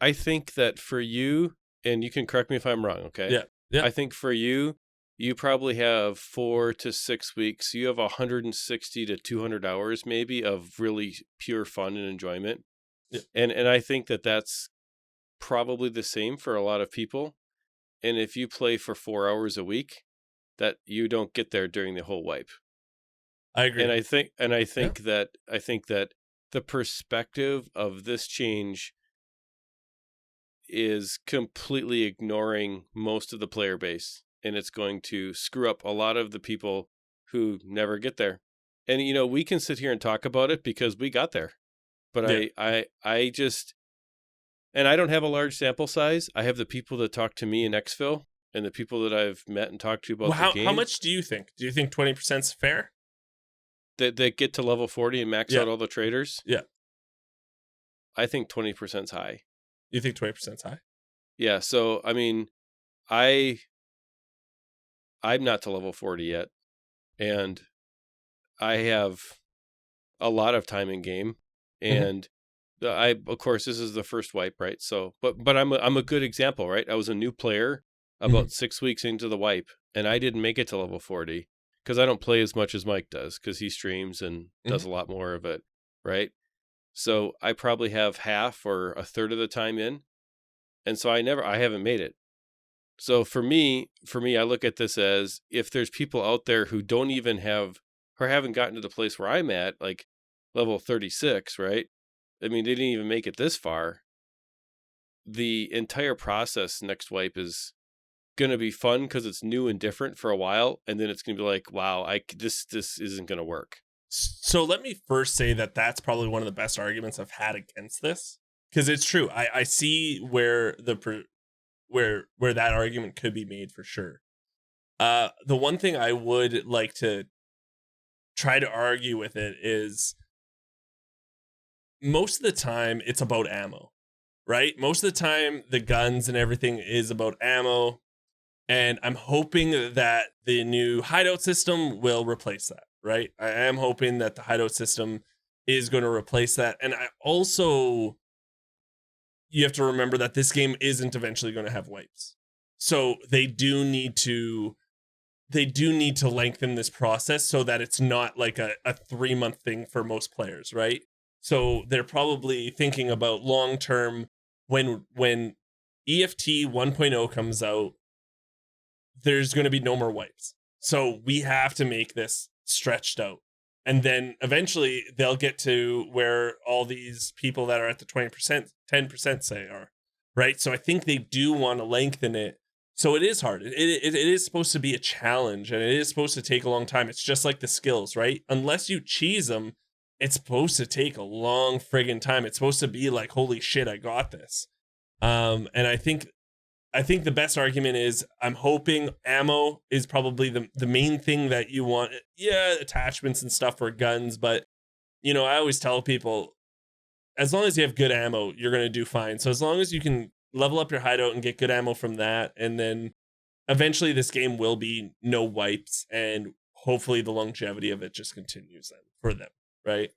I think that for you, and you can correct me if I'm wrong, okay? Yeah. I think for you, you probably have 4 to 6 weeks. You have 160 to 200 hours maybe of really pure fun and enjoyment. Yeah. And I think that that's probably the same for a lot of people. And if you play for 4 hours a week, that you don't get there during the whole wipe. I agree. And I think that the perspective of this change is completely ignoring most of the player base, and it's going to screw up a lot of the people who never get there. And you know, we can sit here and talk about it because we got there. But yeah. I just, and I don't have a large sample size. I have the people that talk to me in Exfil and the people that I've met and talked to about the game. How much do you think? Do you think 20% is fair? That get to level 40 and max out all the traders? Yeah. I think 20% is high. You think 20% is high? Yeah. So, I mean, I'm not to level 40 yet. And I have a lot of time in game. And of course, this is the first wipe, right? So, but I'm a good example, right? I was a new player about 6 weeks into the wipe, and I didn't make it to level 40 because I don't play as much as Mike does, because he streams and does a lot more of it, right? So I probably have half or a third of the time in, and so I haven't made it. So for me, I look at this as, if there's people out there who don't even have or haven't gotten to the place where I'm at, like level 36, right? I mean, they didn't even make it this far. The entire process next wipe is going to be fun because it's new and different for a while. And then it's going to be like, wow, this isn't going to work. So let me first say that that's probably one of the best arguments I've had against this. Because it's true. I see where where that argument could be made for sure. The one thing I would like to try to argue with it is most of the time it's about ammo, right? Most of the time the guns and everything is about ammo. And I'm hoping that the new hideout system will replace that, right? I am hoping that the hideout system is going to replace that. And I also, you have to remember that this game isn't eventually going to have wipes. So they do need to lengthen this process so that it's not like a 3-month thing for most players, right? So they're probably thinking about long term when EFT 1.0 comes out, there's going to be no more wipes. So we have to make this stretched out. And then eventually they'll get to where all these people that are at the 20%, 10% say are, right? So I think they do want to lengthen it. So it is hard. It is supposed to be a challenge and it is supposed to take a long time. It's just like the skills, right? Unless you cheese them, it's supposed to take a long friggin' time. It's supposed to be like, holy shit, I got this. And I think the best argument is I'm hoping ammo is probably the main thing that you want. Yeah, attachments and stuff for guns. But, you know, I always tell people, as long as you have good ammo, you're going to do fine. So as long as you can level up your hideout and get good ammo from that, and then eventually this game will be no wipes, and hopefully the longevity of it just continues then for them, right?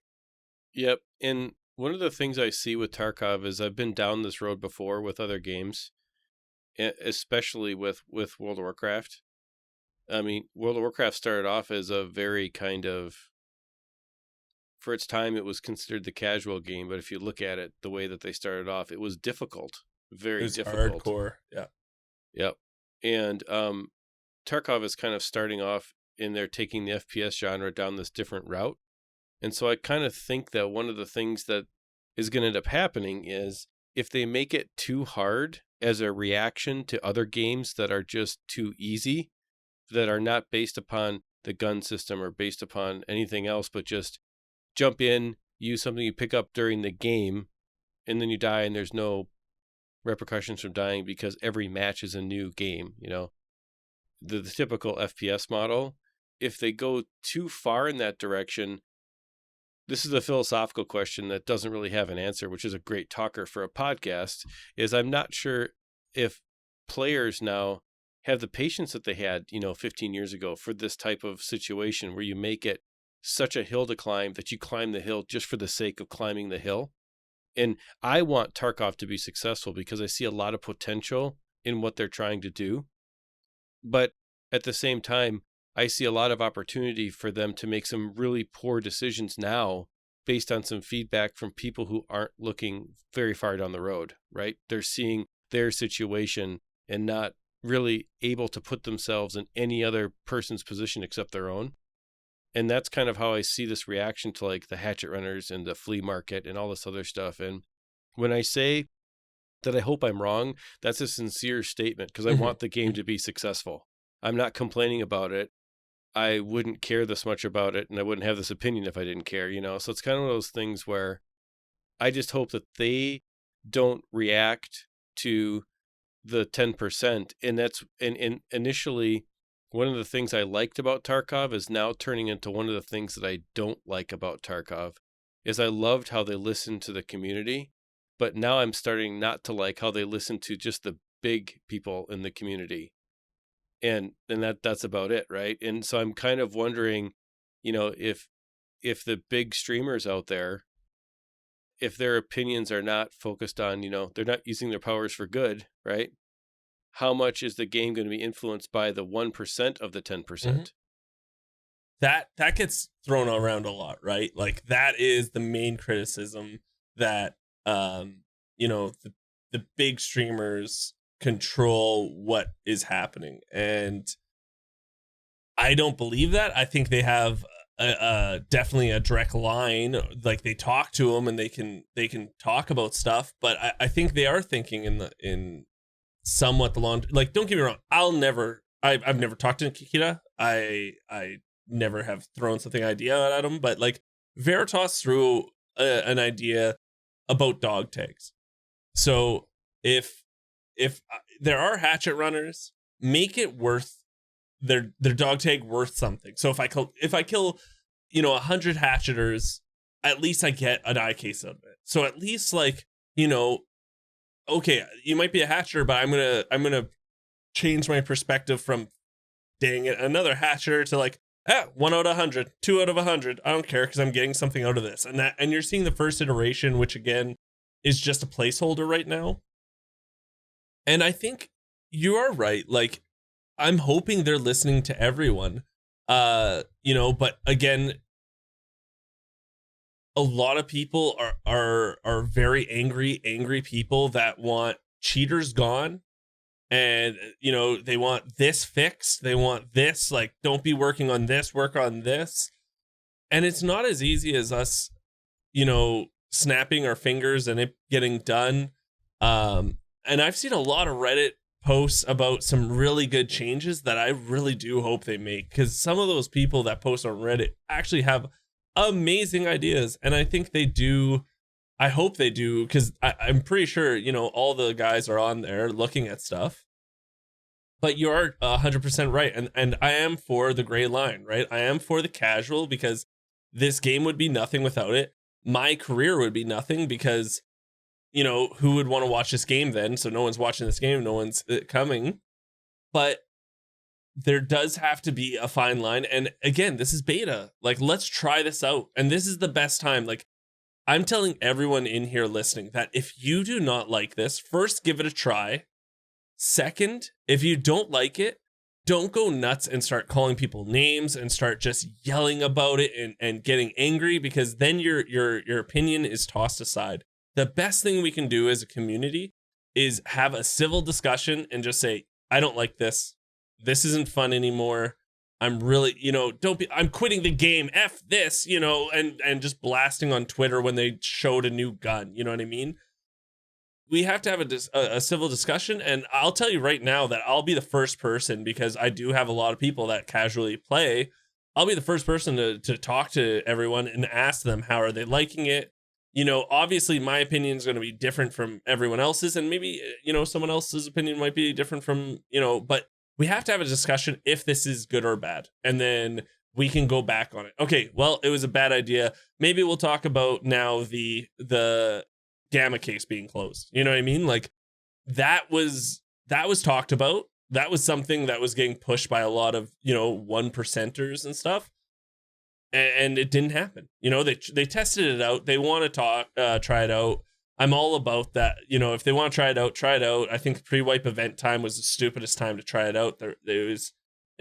Yep. And one of the things I see with Tarkov is I've been down this road before with other games, especially with World of Warcraft. I mean, World of Warcraft started off as a very kind of, for its time, it was considered the casual game. But if you look at it, the way that they started off, it was difficult, very difficult. Hardcore, yeah. Yep. And Tarkov is kind of starting off in there taking the FPS genre down this different route. And so I kind of think that one of the things that is going to end up happening is if they make it too hard as a reaction to other games that are just too easy, that are not based upon the gun system or based upon anything else, but just jump in, use something you pick up during the game, and then you die and there's no repercussions from dying because every match is a new game, you know, the typical FPS model. If they go too far in that direction, this is a philosophical question that doesn't really have an answer, which is a great talker for a podcast, is I'm not sure if players now have the patience that they had, 15 years ago for this type of situation where you make it such a hill to climb that you climb the hill just for the sake of climbing the hill. And I want Tarkov to be successful because I see a lot of potential in what they're trying to do. But at the same time, I see a lot of opportunity for them to make some really poor decisions now based on some feedback from people who aren't looking very far down the road, right? They're seeing their situation and not really able to put themselves in any other person's position except their own. And that's kind of how I see this reaction to like the hatchet runners and the flea market and all this other stuff. And when I say that I hope I'm wrong, that's a sincere statement because I want the game to be successful. I'm not complaining about it. I wouldn't care this much about it, and I wouldn't have this opinion if I didn't care, So it's kind of one of those things where I just hope that they don't react to the 10%. And that's and initially one of the things I liked about Tarkov is now turning into one of the things that I don't like about Tarkov. Is I loved how they listened to the community, but now I'm starting not to like how they listen to just the big people in the community. And that's about it, right? And so I'm kind of wondering, if the big streamers out there, if their opinions are not focused on, they're not using their powers for good, right? How much is the game going to be influenced by the 1% of the 10%? Mm-hmm. That gets thrown around a lot, right? Like that is the main criticism that the big streamers control what is happening, and I don't believe that. I think they have definitely a direct line. Like they talk to them and they can talk about stuff, but I think they are thinking in somewhat the long. Like, don't get me wrong, I've never talked to Kikita. I never have thrown something idea at him, but like Veritas threw an idea about dog tags. So if there are hatchet runners, make it worth their dog tag worth something. So if I kill 100 hatcheters, at least I get an eye case of it. So at least like, okay, you might be a hatcheter, but I'm gonna change my perspective from dang it, another hatcheter to like 1 out of 100, 2 out of 100. I don't care because I'm getting something out of this. And you're seeing the first iteration, which again is just a placeholder right now. And I think you are right. Like, I'm hoping they're listening to everyone. But again, a lot of people are very angry people that want cheaters gone. And, they want this fixed. They want this, like, don't be working on this, work on this. And it's not as easy as us, snapping our fingers and it getting done. And I've seen a lot of Reddit posts about some really good changes that I really do hope they make. Because some of those people that post on Reddit actually have amazing ideas. And I think they do. I hope they do, because I'm pretty sure, all the guys are on there looking at stuff. But you are 100% right. And I am for the gray line, right? I am for the casual, because this game would be nothing without it. My career would be nothing because, who would want to watch this game then? So no one's watching this game. No one's coming. But there does have to be a fine line. And again, this is beta. Like, let's try this out. And this is the best time. Like, I'm telling everyone in here listening that if you do not like this, first, give it a try. Second, if you don't like it, don't go nuts and start calling people names and start just yelling about it and getting angry, because then your opinion is tossed aside. The best thing we can do as a community is have a civil discussion and just say, I don't like this. This isn't fun anymore. I'm really, I'm quitting the game. F this, and just blasting on Twitter when they showed a new gun. You know what I mean? We have to have a civil discussion. And I'll tell you right now that I'll be the first person, because I do have a lot of people that casually play. I'll be the first person to talk to everyone and ask them, how are they liking it? Obviously my opinion is going to be different from everyone else's. And maybe, someone else's opinion might be different from, but we have to have a discussion if this is good or bad. And then we can go back on it. Okay, well, it was a bad idea. Maybe we'll talk about now the Gamma case being closed. You know what I mean? Like, that was talked about. That was something that was getting pushed by a lot of, 1%ers and stuff. And it didn't happen. They tested it out. They want to try it out. I'm all about that. If they want to try it out. I think pre-wipe event time was the stupidest time to try it out. It was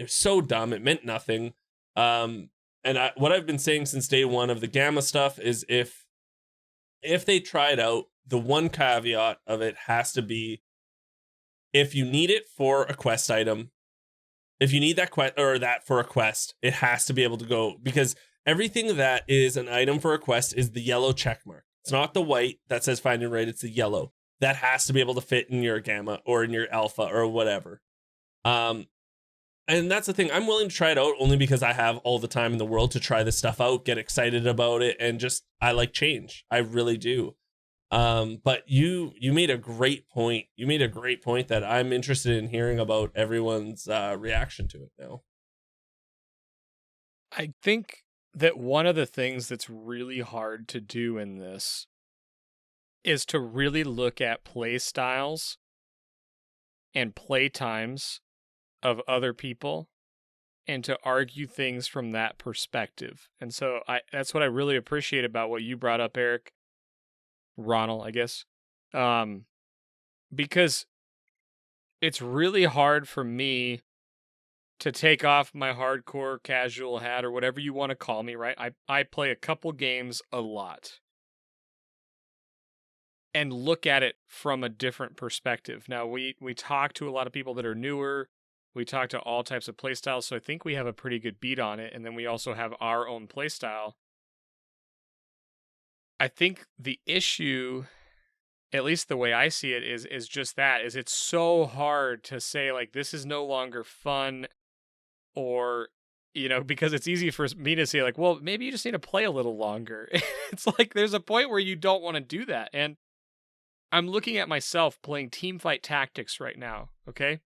so dumb. It meant nothing. And what I've been saying since day one of the Gamma stuff is if they try it out, the one caveat of it has to be, if you need it for a quest item, if you need that quest or that for a quest, it has to be able to go, because everything that is an item for a quest is the yellow check mark. It's not the white that says find and raid, it's the yellow. That has to be able to fit in your Gamma or in your Alpha or whatever. And that's the thing. I'm willing to try it out only because I have all the time in the world to try this stuff out, get excited about it, and just, I like change. I really do. But you made a great point. You made a great point that I'm interested in hearing about everyone's reaction to it now. I think that one of the things that's really hard to do in this is to really look at play styles and play times of other people and to argue things from that perspective. And so that's what I really appreciate about what you brought up, Eric. Ronald, I guess. Because it's really hard for me to take off my hardcore casual hat or whatever you want to call me, right? I play a couple games a lot and look at it from a different perspective. Now, we talk to a lot of people that are newer, We talk to all types of playstyles, so I think we have a pretty good beat on it. And then we also have our own playstyle. I think the issue, at least the way I see it, is just that, is it's so hard to say, like, this is no longer fun, or, because it's easy for me to say, like, well, maybe you just need to play a little longer. It's like, there's a point where you don't want to do that. And I'm looking at myself playing Teamfight Tactics right now, okay?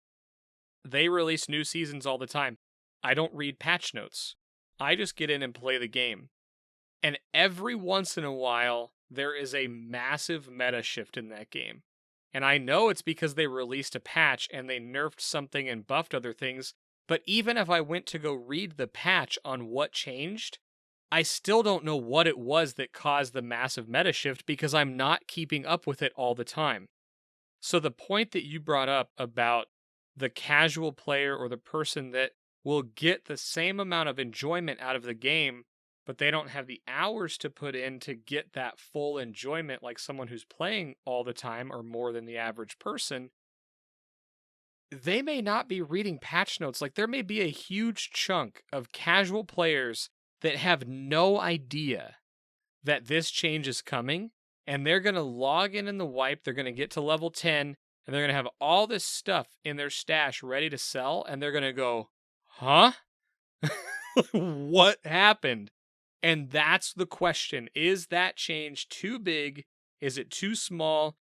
They release new seasons all the time. I don't read patch notes. I just get in and play the game. And every once in a while, there is a massive meta shift in that game. And I know it's because they released a patch and they nerfed something and buffed other things. But even if I went to go read the patch on what changed, I still don't know what it was that caused the massive meta shift because I'm not keeping up with it all the time. So the point that you brought up about the casual player or the person that will get the same amount of enjoyment out of the game, but they don't have the hours to put in to get that full enjoyment like someone who's playing all the time or more than the average person, they may not be reading patch notes. Like, there may be a huge chunk of casual players that have no idea that this change is coming, and they're going to log in the wipe, they're going to get to level 10, and they're going to have all this stuff in their stash ready to sell, and they're going to go, huh? What happened? And that's the question. Is that change too big? Is it too small?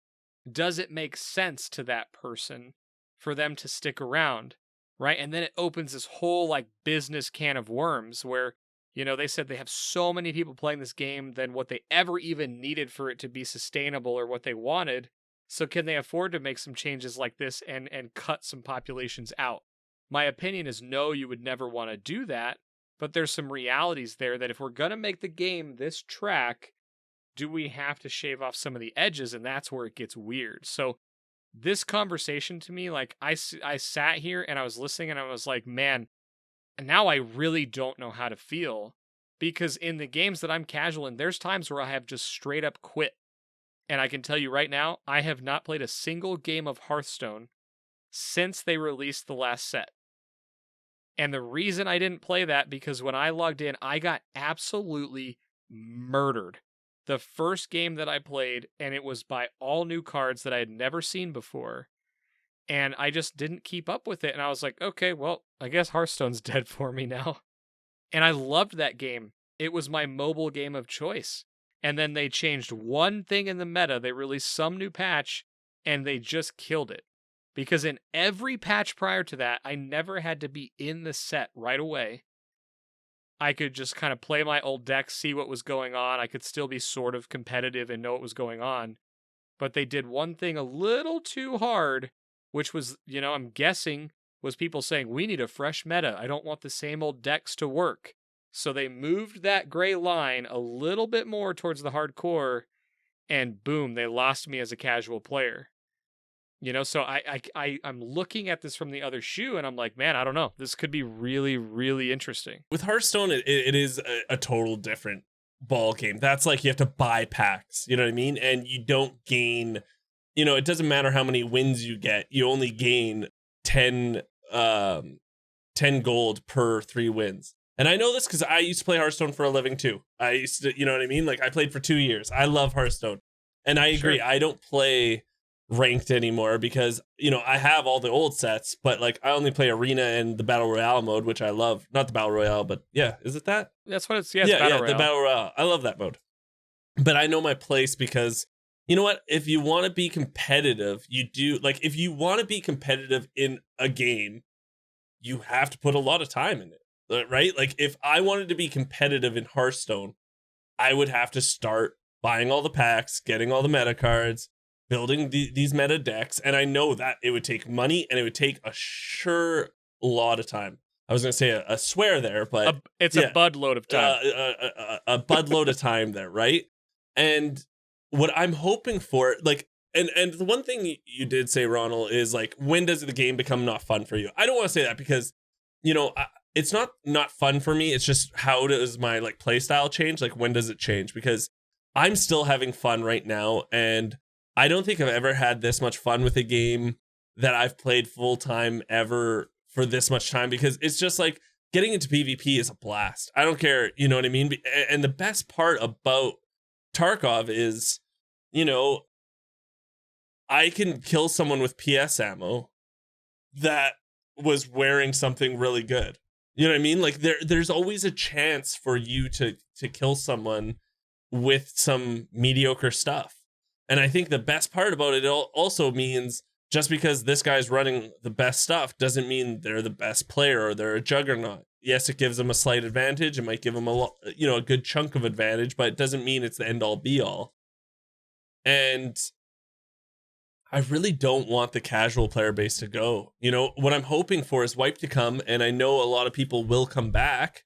Does it make sense to that person for them to stick around, right? And then it opens this whole like business can of worms where, they said they have so many people playing this game than what they ever even needed for it to be sustainable or what they wanted. So can they afford to make some changes like this and cut some populations out? My opinion is no, you would never want to do that. But there's some realities there that if we're going to make the game this track, do we have to shave off some of the edges? And that's where it gets weird. So this conversation to me, like I sat here and I was listening and I was like, man, now I really don't know how to feel, because in the games that I'm casual in, there's times where I have just straight up quit. And I can tell you right now, I have not played a single game of Hearthstone since they released the last set. And the reason I didn't play that, because when I logged in, I got absolutely murdered. The first game that I played, and it was by all new cards that I had never seen before. And I just didn't keep up with it. And I was like, okay, well, I guess Hearthstone's dead for me now. And I loved that game. It was my mobile game of choice. And then they changed one thing in the meta. They released some new patch, and they just killed it. Because in every patch prior to that, I never had to be in the set right away. I could just kind of play my old deck, see what was going on. I could still be sort of competitive and know what was going on. But they did one thing a little too hard, which was, I'm guessing, was people saying, we need a fresh meta. I don't want the same old decks to work. So they moved that gray line a little bit more towards the hardcore, and boom, they lost me as a casual player. So I'm looking at this from the other shoe, and I'm like, man, I don't know. This could be really, really interesting. With Hearthstone, it is a total different ball game. That's like you have to buy packs, you know what I mean? And you don't gain, it doesn't matter how many wins you get. You only gain 10 gold per 3 wins. And I know this because I used to play Hearthstone for a living too. I used to, you know what I mean? Like I played for 2 years. I love Hearthstone. And I agree. Sure. I don't play ranked anymore because I have all the old sets, but like I only play arena and the battle royale mode, which I love. Not the battle royale, but yeah, is it that? That's what it's. Yeah, battle royale. The battle royale. I love that mode. But I know my place because you know what? If you want to be competitive, you do. Like if you want to be competitive in a game, you have to put a lot of time in it, right? Like if I wanted to be competitive in Hearthstone, I would have to start buying all the packs, getting all the meta cards, building these meta decks, and I know that it would take money and it would take a sure lot of time. I was going to say a swear there, but it's a bud load of time. A bud load of time there, right? And what I'm hoping for, like, and the one thing you did say, Ronald, is like, when does the game become not fun for you? I don't want to say that because, it's not fun for me. It's just how does my like play style change? Like, when does it change? Because I'm still having fun right now, and I don't think I've ever had this much fun with a game that I've played full time ever for this much time, because it's just like getting into PvP is a blast. I don't care, you know what I mean? And the best part about Tarkov is, I can kill someone with PS ammo that was wearing something really good. You know what I mean? Like there's always a chance for you to kill someone with some mediocre stuff. And I think the best part about it also means just because this guy's running the best stuff doesn't mean they're the best player or they're a juggernaut. Yes, it gives them a slight advantage. It might give them a good chunk of advantage, but it doesn't mean it's the end all be all. And I really don't want the casual player base to go. What I'm hoping for is Wipe to come, and I know a lot of people will come back.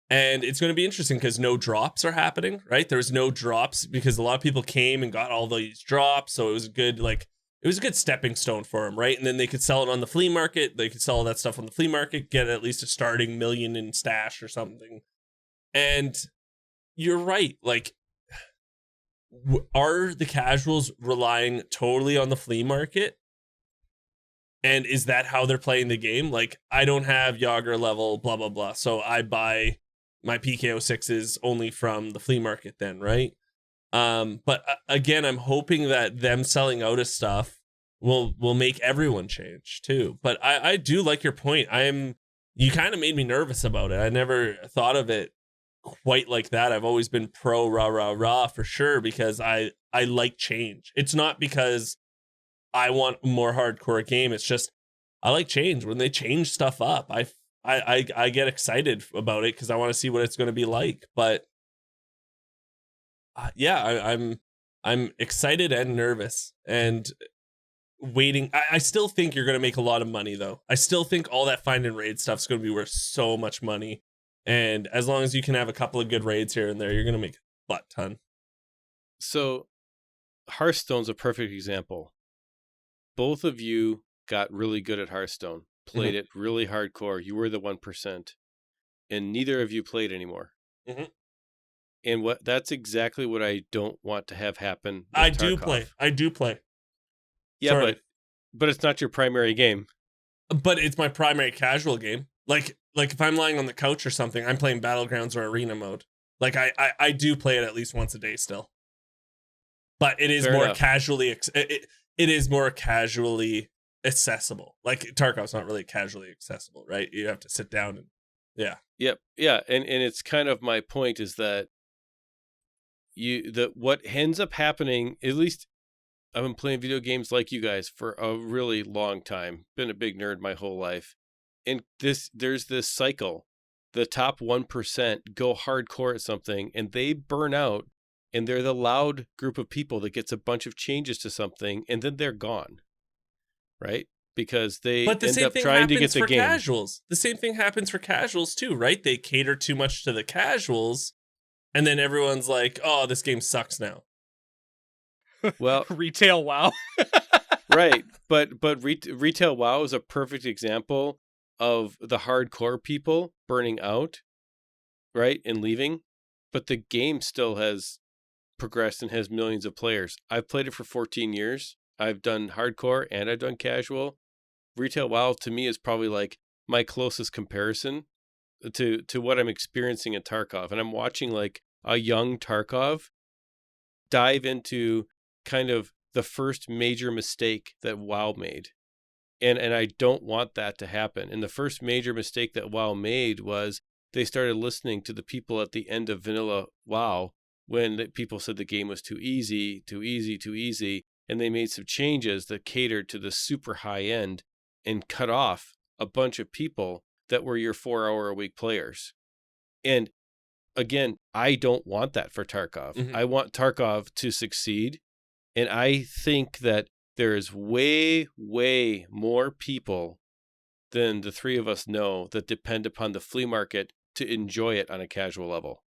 And it's going to be interesting because no drops are happening, right? There's no drops because a lot of people came and got all these drops. So it was a good stepping stone for them, right? And then they could sell it on the flea market. They could sell all that stuff on the flea market, get at least a starting $1 million in stash or something. And you're right. Like, are the casuals relying totally on the flea market? And is that how they're playing the game? Like, I don't have Yager level, blah, blah, blah. So I buy my PKO6s only from the flea market then, right? But again, I'm hoping that them selling out of stuff will make everyone change too. But I do like your point. You kind of made me nervous about it. I never thought of it quite like that. I've always been pro rah for sure, because I like change. It's not because I want a more hardcore game. It's just I like change. When they change stuff up, I get excited about it because I want to see what it's going to be like. But I'm excited and nervous and waiting. I still think you're going to make a lot of money, though. I still think all that find and raid stuff is going to be worth so much money. And as long as you can have a couple of good raids here and there, you're going to make a butt ton. So Hearthstone's a perfect example. Both of you got really good at Hearthstone, played it really hardcore. You were the 1%, and neither of you played anymore. Mm-hmm. And that's exactly what I don't want to have happen. I do play. Yeah, sorry. but it's not your primary game. But it's my primary casual game. Like if I'm lying on the couch or something, I'm playing Battlegrounds or Arena mode. Like I do play it at least once a day still. But it is Fair more enough. Casually. It is more casually accessible. Like Tarkov's not really casually accessible, right? You have to sit down and Yep. Yeah. And it's kind of my point is that what ends up happening, at least I've been playing video games like you guys for a really long time. Been a big nerd my whole life. And there's this cycle. The top 1% go hardcore at something and they burn out, and they're the loud group of people that gets a bunch of changes to something and then they're gone. Right? Because they end up trying to get the game. Casuals. The same thing happens for casuals too, right? They cater too much to the casuals, and then everyone's like, "Oh, this game sucks now." Well, retail WoW. Right, but retail WoW is a perfect example of the hardcore people burning out, right, and leaving. But the game still has progressed and has millions of players. I've played it for 14 years. I've done hardcore and I've done casual. Retail WoW to me is probably like my closest comparison to what I'm experiencing in Tarkov. And I'm watching like a young Tarkov dive into kind of the first major mistake that WoW made. And I don't want that to happen. And the first major mistake that WoW made was they started listening to the people at the end of vanilla WoW when people said the game was too easy. And they made some changes that catered to the super high end and cut off a bunch of people that were your 4-hour-a-week players. And again, I don't want that for Tarkov. Mm-hmm. I want Tarkov to succeed. And I think that there is way, way more people than the three of us know that depend upon the flea market to enjoy it on a casual level.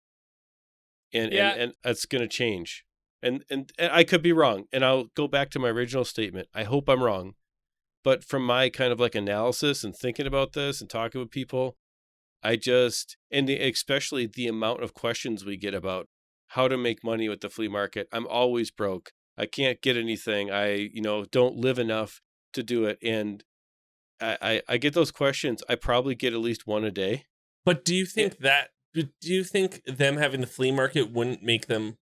And that's going to change. And I could be wrong. And I'll go back to my original statement. I hope I'm wrong. But from my kind of like analysis and thinking about this and talking with people, especially the amount of questions we get about how to make money with the flea market. I'm always broke. I can't get anything. I don't live enough to do it. And I get those questions. I probably get at least one a day. But do you think them having the flea market wouldn't make them?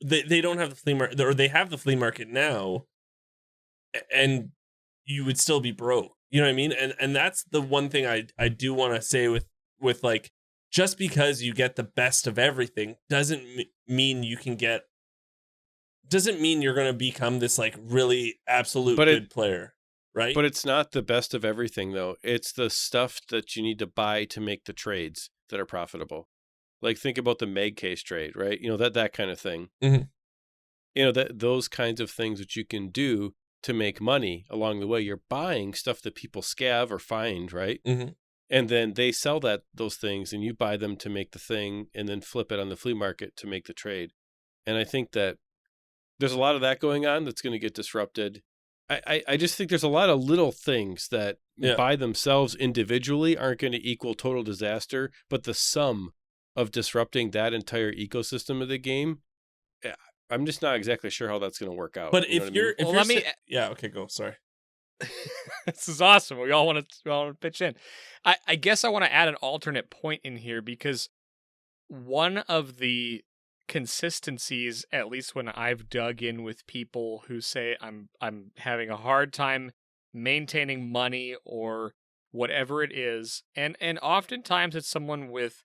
They don't have the flea market, or they have the flea market now, and you would still be broke. You know what I mean? And that's the one thing I do want to say with like, just because you get the best of everything doesn't mean you're going to become this like really absolute good player, right? But it's not the best of everything though. It's the stuff that you need to buy to make the trades that are profitable. Like think about the Meg case trade, right? You know, that kind of thing. Mm-hmm. You know, those kinds of things that you can do to make money along the way. You're buying stuff that people scav or find, right? Mm-hmm. And then they sell those things and you buy them to make the thing and then flip it on the flea market to make the trade. And I think that there's a lot of that going on that's going to get disrupted. I just think there's a lot of little things that by themselves individually aren't going to equal total disaster, but the sum of disrupting that entire ecosystem of the game, I'm just not exactly sure how that's going to work out. But you know okay, go. Sorry. This is awesome. We all want to pitch in. I guess I want to add an alternate point in here, because one of the consistencies, at least when I've dug in with people who say I'm having a hard time maintaining money or whatever it is, and oftentimes it's someone with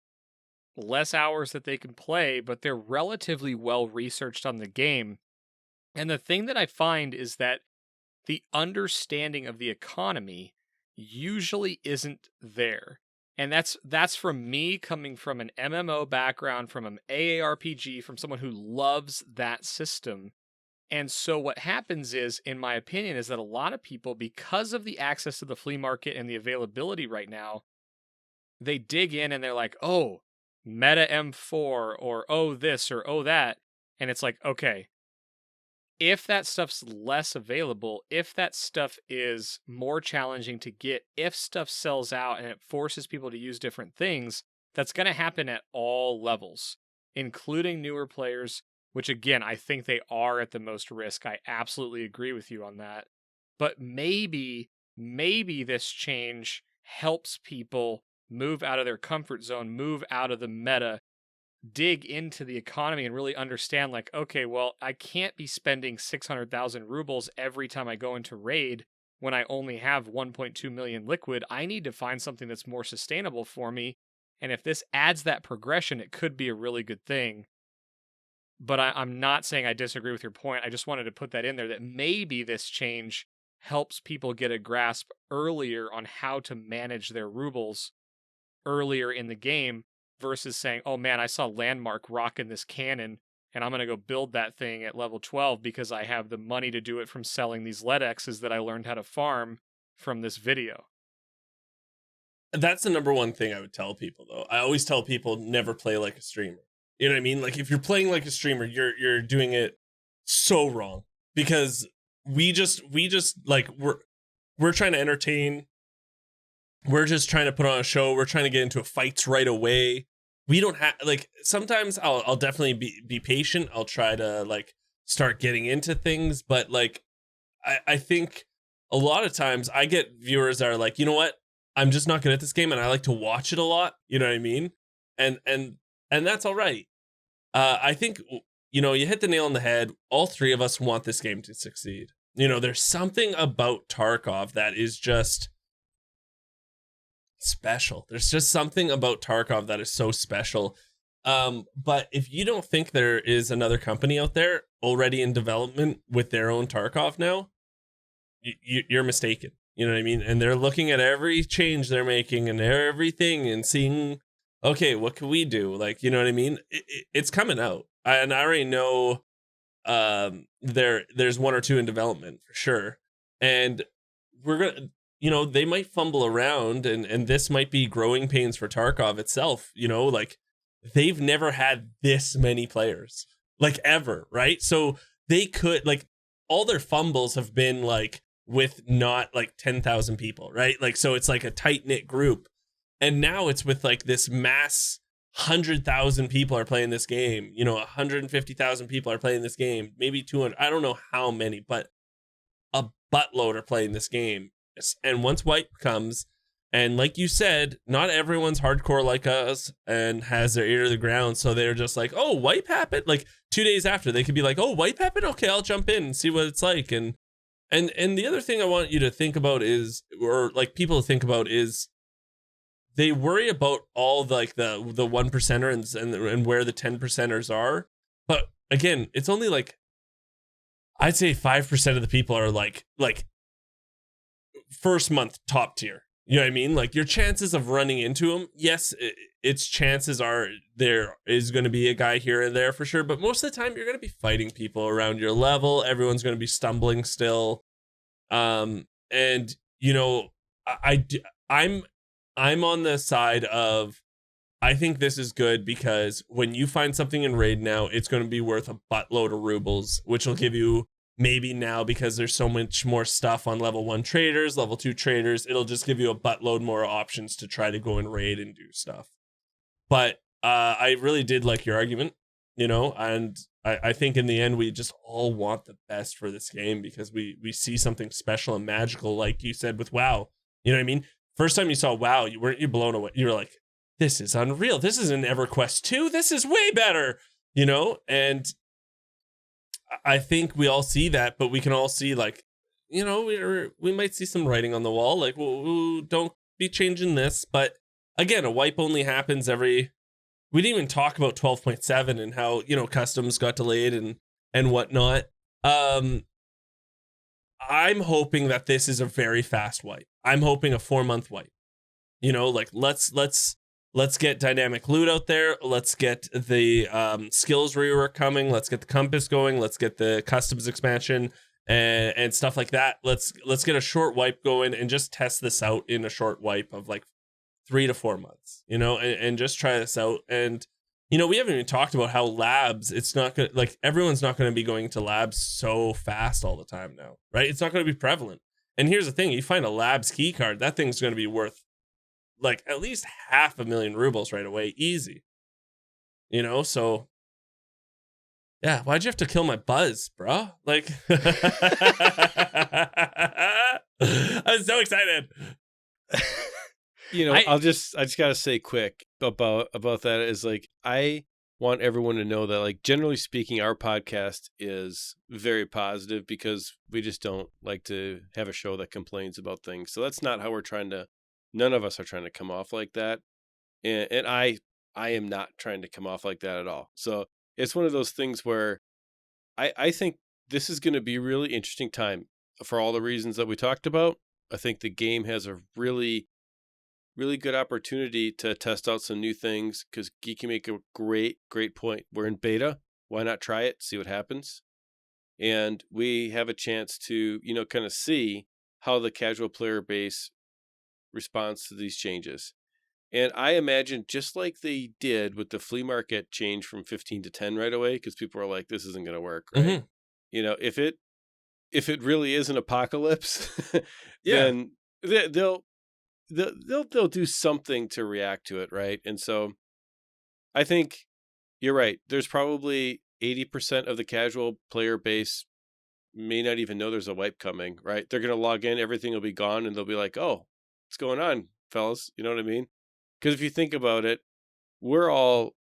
less hours that they can play, but they're relatively well researched on the game. And the thing that I find is that the understanding of the economy usually isn't there. And that's from me coming from an MMO background, from an AARPG, from someone who loves that system. And so what happens is, in my opinion, is that a lot of people, because of the access to the flea market and the availability right now, they dig in and they're like, oh, meta M4, or oh this, or oh that. And it's like, okay, if that stuff's less available, if that stuff is more challenging to get, if stuff sells out and it forces people to use different things, that's going to happen at all levels, including newer players, which again, I think they are at the most risk. I absolutely agree with you on that. But maybe this change helps people move out of their comfort zone, move out of the meta, dig into the economy and really understand, like, okay, well, I can't be spending 600,000 rubles every time I go into raid when I only have 1.2 million liquid. I need to find something that's more sustainable for me. And if this adds that progression, it could be a really good thing. But I'm not saying I disagree with your point. I just wanted to put that in there, that maybe this change helps people get a grasp earlier on how to manage their rubles earlier in the game, versus saying, oh man, I saw Landmark rocking this cannon and I'm going to go build that thing at level 12 because I have the money to do it from selling these LEDXs that I learned how to farm from this video. That's the number one thing I would tell people, though. I always tell people never play like a streamer. You know what I mean? Like, if you're playing like a streamer, you're doing it so wrong, because we just like, we're trying to entertain. We're just trying to put on a show. We're trying to get into fights right away. We don't have, like, sometimes I'll definitely be patient. I'll try to like start getting into things, but like, I think a lot of times I get viewers that are like, you know what? I'm just not good at this game and I like to watch it a lot. You know what I mean? And that's all right. I think, you know, you hit the nail on the head. All three of us want this game to succeed. You know, there's something about Tarkov that is just special. There's just something about Tarkov that is so special. But if you don't think there is another company out there already in development with their own Tarkov now, you're mistaken. You know what I mean? And they're looking at every change they're making and everything and seeing, okay, what can we do? Like, you know what I mean? It's coming out. And I already know there's one or two in development for sure. And we're going to, you know, they might fumble around and this might be growing pains for Tarkov itself. You know, like, they've never had this many players, like, ever, right? So they could, like, all their fumbles have been like with not like 10,000 people, right? Like, so it's like a tight knit group. And now it's with like this mass 100,000 people are playing this game. You know, 150,000 people are playing this game. Maybe 200. I don't know how many, but a buttload are playing this game. darkness. And once wipe comes, and like you said, not everyone's hardcore like us and has their ear to the ground. So they're just like, oh, wipe happened. Like 2 days after, they could be like, oh, wipe happened. Okay, I'll jump in and see what it's like. And the other thing I want you to think about is, or like people to think about is, they worry about all the 1%er and where the 10%ers are. But again, it's only like, I'd say 5% of the people are like first month top tier. You know what I mean? Like your chances of running into them, yes, its chances are there is going to be a guy here and there for sure. But most of the time, you're going to be fighting people around your level. Everyone's going to be stumbling still. And you know, I'm on the side of, I think this is good because when you find something in raid now, it's going to be worth a buttload of rubles, which will give you, maybe now because there's so much more stuff on level 1 traders, level 2 traders, it'll just give you a buttload more options to try to go and raid and do stuff. But I really did like your argument, you know, and I think in the end, we just all want the best for this game because we see something special and magical, like you said with WoW. You know what I mean? First time you saw WoW, weren't you blown away? You were like, this is unreal. This is an EverQuest 2. This is way better, you know? And I think we all see that, but we can all see like, you know, we might see some writing on the wall. Like, well, don't be changing this. But again, a wipe only happens every, we didn't even talk about 12.7 and how, you know, customs got delayed and whatnot. I'm hoping that this is a very fast wipe. I'm hoping a 4-month wipe. You know, like let's get dynamic loot out there. Let's get the skills rework coming. Let's get the compass going. Let's get the customs expansion and stuff like that. Let's get a short wipe going and just test this out in a short wipe of like 3 to 4 months, you know, and just try this out. And, you know, we haven't even talked about how labs, it's not going to, like, everyone's not going to be going to labs so fast all the time now, right? It's not going to be prevalent. And here's the thing, you find a labs key card, that thing's going to be worth like at least 500,000 rubles right away. Easy. You know, so yeah, why'd you have to kill my buzz, bro? Like, I'm so excited. You know, I just gotta say quick about that is like, I want everyone to know that, like, generally speaking, our podcast is very positive because we just don't like to have a show that complains about things. So that's not how we're trying to, none of us are trying to come off like that. And I am not trying to come off like that at all. So it's one of those things where I think this is going to be a really interesting time for all the reasons that we talked about. I think the game has a really, really good opportunity to test out some new things because Geek, you make a great point. We're in beta. Why not try it, see what happens? And we have a chance to, you know, kind of see how the casual player base responds to these changes. And I imagine just like they did with the flea market change from 15 to 10 right away, because people are like, this isn't going to work, right? Mm-hmm. You know, if it really is an apocalypse, then they'll do something to react to it, right? And so I think you're right. There's probably 80% of the casual player base may not even know there's a wipe coming, right? They're going to log in, everything will be gone, and they'll be like, oh, what's going on, fellas? You know what I mean? Because if you think about it, we're all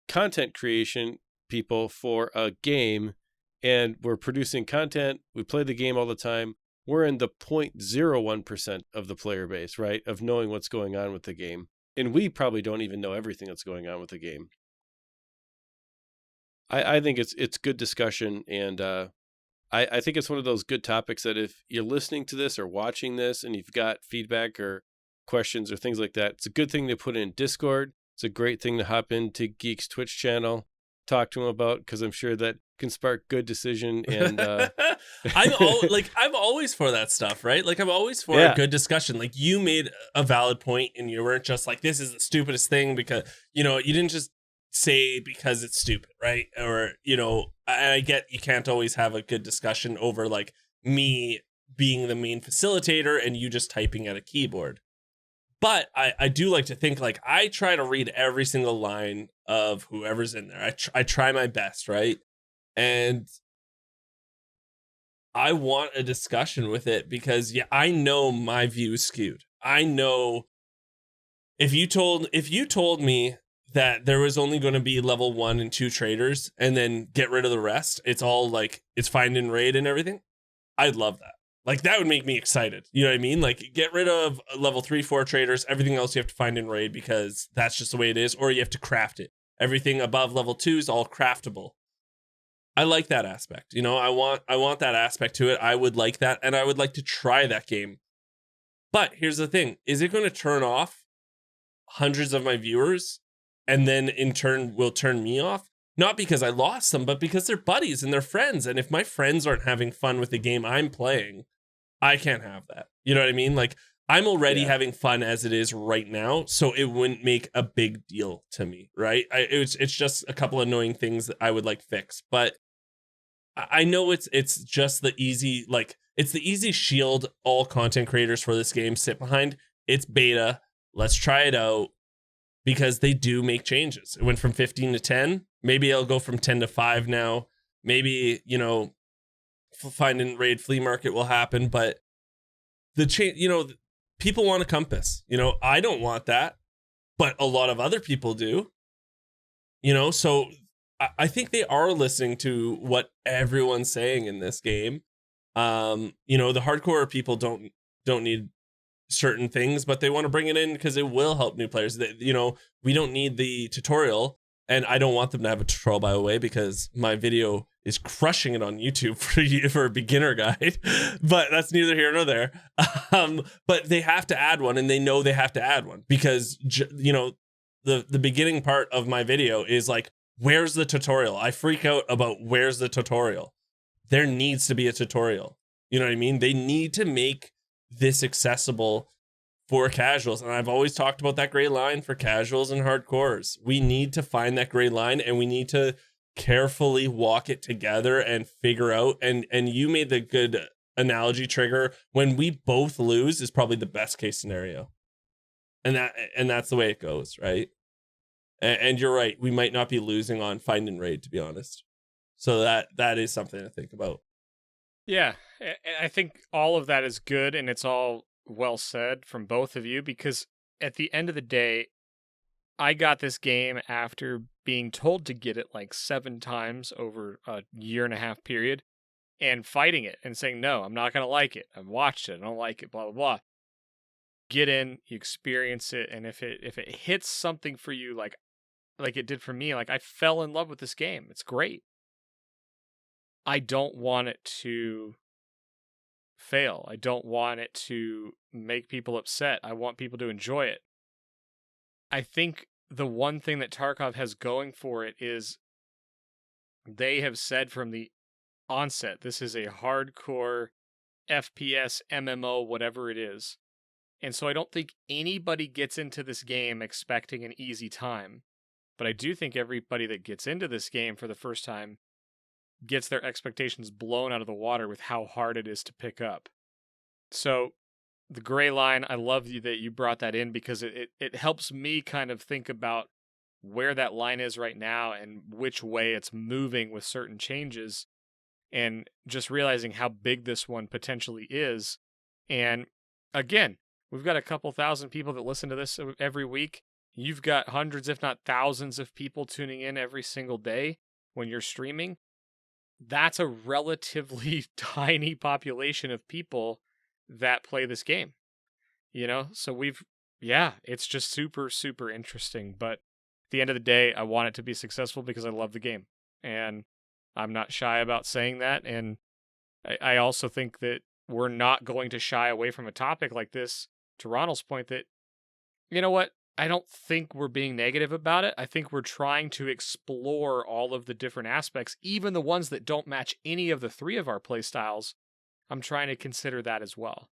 content creation people for a game, and we're producing content. We play the game all the time. We're in the 0.01% of the player base, right? Of knowing what's going on with the game. And we probably don't even know everything that's going on with the game. I think it's good discussion. And I think it's one of those good topics that if you're listening to this or watching this and you've got feedback or questions or things like that, it's a good thing to put in Discord. It's a great thing to hop into Geek's Twitch channel, talk to him about, because I'm sure that can spark good decision. And I'm always for that stuff, right? Like I'm always for a good discussion. Like you made a valid point and you weren't just like, this is the stupidest thing, because, you know, you didn't just say because it's stupid, right? Or, you know, I get you can't always have a good discussion over like me being the main facilitator and you just typing at a keyboard. But I do like to think, like, I try to read every single line of whoever's in there. I try my best, right? And I want a discussion with it because I know my view is skewed. I know if you told me that there was only going to be level 1 and 2 traders and then get rid of the rest, it's all like it's find and raid and everything, I'd love that. Like that would make me excited. You know what I mean? Like get rid of level 3, 4 traders, everything else you have to find and raid because that's just the way it is, or you have to craft it. Everything above level 2 is all craftable. I like that aspect. You know, I want that aspect to it. I would like that, and I would like to try that game. But here's the thing. Is it going to turn off hundreds of my viewers and then in turn will turn me off? Not because I lost them, but because they're buddies and they're friends. And if my friends aren't having fun with the game I'm playing, I can't have that. You know what I mean? Like I'm already having fun as it is right now, so it wouldn't make a big deal to me, right? It's just a couple annoying things that I would like fix, but I know it's just the easy, like it's the easy shield all content creators for this game sit behind. It's beta. Let's try it out because they do make changes. It went from 15 to 10. Maybe it'll go from 10 to 5 now. Maybe, you know, find and raid flea market will happen, but the change, you know, people want a compass. You know, I don't want that, but a lot of other people do. You know, so I think they are listening to what everyone's saying in this game. You know, the hardcore people don't need certain things, but they want to bring it in because it will help new players. You know, we don't need the tutorial, and I don't want them to have a tutorial, by the way, because my video is crushing it on YouTube for a beginner guide. But that's neither here nor there. But they have to add one, and they know they have to add one because you know the beginning part of my video is like, where's the tutorial? I freak out about where's the tutorial. There needs to be a tutorial. You know what I mean? They need to make this accessible for casuals. And I've always talked about that gray line for casuals and hardcores. We need to find that gray line, and we need to carefully walk it together and figure out. And you made the good analogy, Trigger. When we both lose is probably the best case scenario. And that's the way it goes, right? And you're right. We might not be losing on find and raid, to be honest. So that is something to think about. Yeah, I think all of that is good, and it's all well said from both of you, because at the end of the day, I got this game after being told to get it like 7 times over a 1.5 year period and fighting it and saying, no, I'm not going to like it. I've watched it. I don't like it, blah, blah, blah. Get in, you experience it, and if it hits something for you like it did for me, like I fell in love with this game. It's great. I don't want it to fail. I don't want it to make people upset. I want people to enjoy it. I think the one thing that Tarkov has going for it is they have said from the onset, this is a hardcore FPS, MMO, whatever it is. And so I don't think anybody gets into this game expecting an easy time. But I do think everybody that gets into this game for the first time gets their expectations blown out of the water with how hard it is to pick up. So the gray line, I love that you brought that in because it helps me kind of think about where that line is right now and which way it's moving with certain changes, and just realizing how big this one potentially is. And again, we've got a couple thousand people that listen to this every week. You've got hundreds, if not thousands, of people tuning in every single day when you're streaming. That's a relatively tiny population of people that play this game, you know? So it's just super, super interesting. But at the end of the day, I want it to be successful because I love the game. And I'm not shy about saying that. And I also think that we're not going to shy away from a topic like this, to Ronald's point, that, you know what? I don't think we're being negative about it. I think we're trying to explore all of the different aspects, even the ones that don't match any of the 3 of our play styles. I'm trying to consider that as well.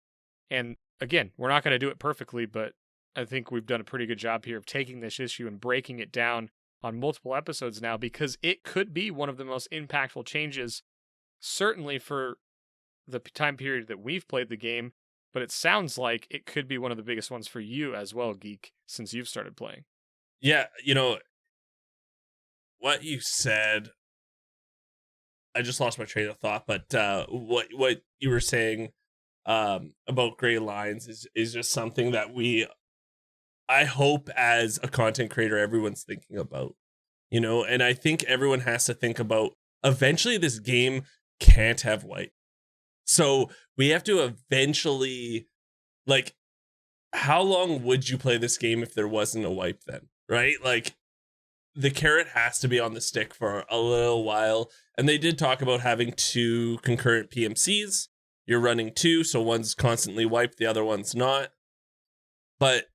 And again, we're not going to do it perfectly, but I think we've done a pretty good job here of taking this issue and breaking it down on multiple episodes now, because it could be one of the most impactful changes, certainly for the time period that we've played the game. But it sounds like it could be one of the biggest ones for you as well, Geek, since you've started playing. Yeah, you know, what you said, I just lost my train of thought. But what you were saying about gray lines is just something that I hope as a content creator everyone's thinking about, you know. And I think everyone has to think about, eventually this game can't have white, so we have to eventually, like, how long would you play this game if there wasn't a wipe then, right? Like, the carrot has to be on the stick for a little while. And they did talk about having 2 concurrent PMCs. You're running 2, so one's constantly wiped, the other one's not. But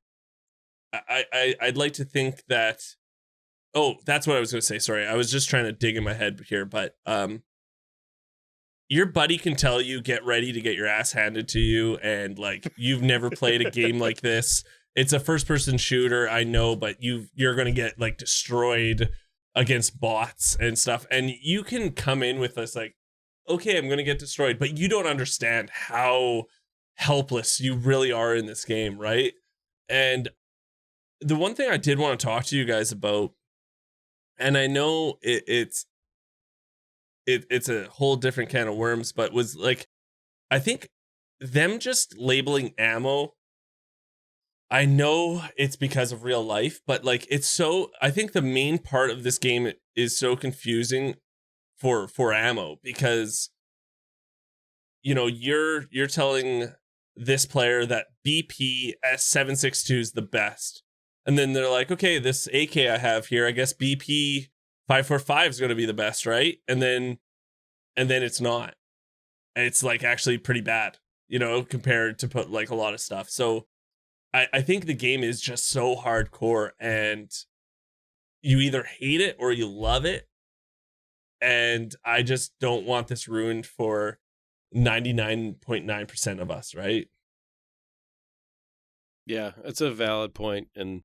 I'd like to think that, oh, that's what I was going to say. Sorry, I was just trying to dig in my head here. But your buddy can tell you, get ready to get your ass handed to you, and like, you've never played a game like this. It's a first-person shooter, I know, but you're going to get like destroyed against bots and stuff. And you can come in with this like, okay, I'm going to get destroyed, but you don't understand how helpless you really are in this game, right? And the one thing I did want to talk to you guys about, and I know it's a whole different can of worms, but was like, I think them just labeling ammo, I know it's because of real life, but like, it's so, I think the main part of this game is so confusing for ammo, because, you know, you're telling this player that BP S762 is the best, and then they're like, okay, this AK I have here, I guess BP 545 is going to be the best, right? And then it's not. And it's like actually pretty bad, you know, compared to put like a lot of stuff. So I think the game is just so hardcore, and you either hate it or you love it. And I just don't want this ruined for 99.9% of us, right? Yeah, it's a valid point, and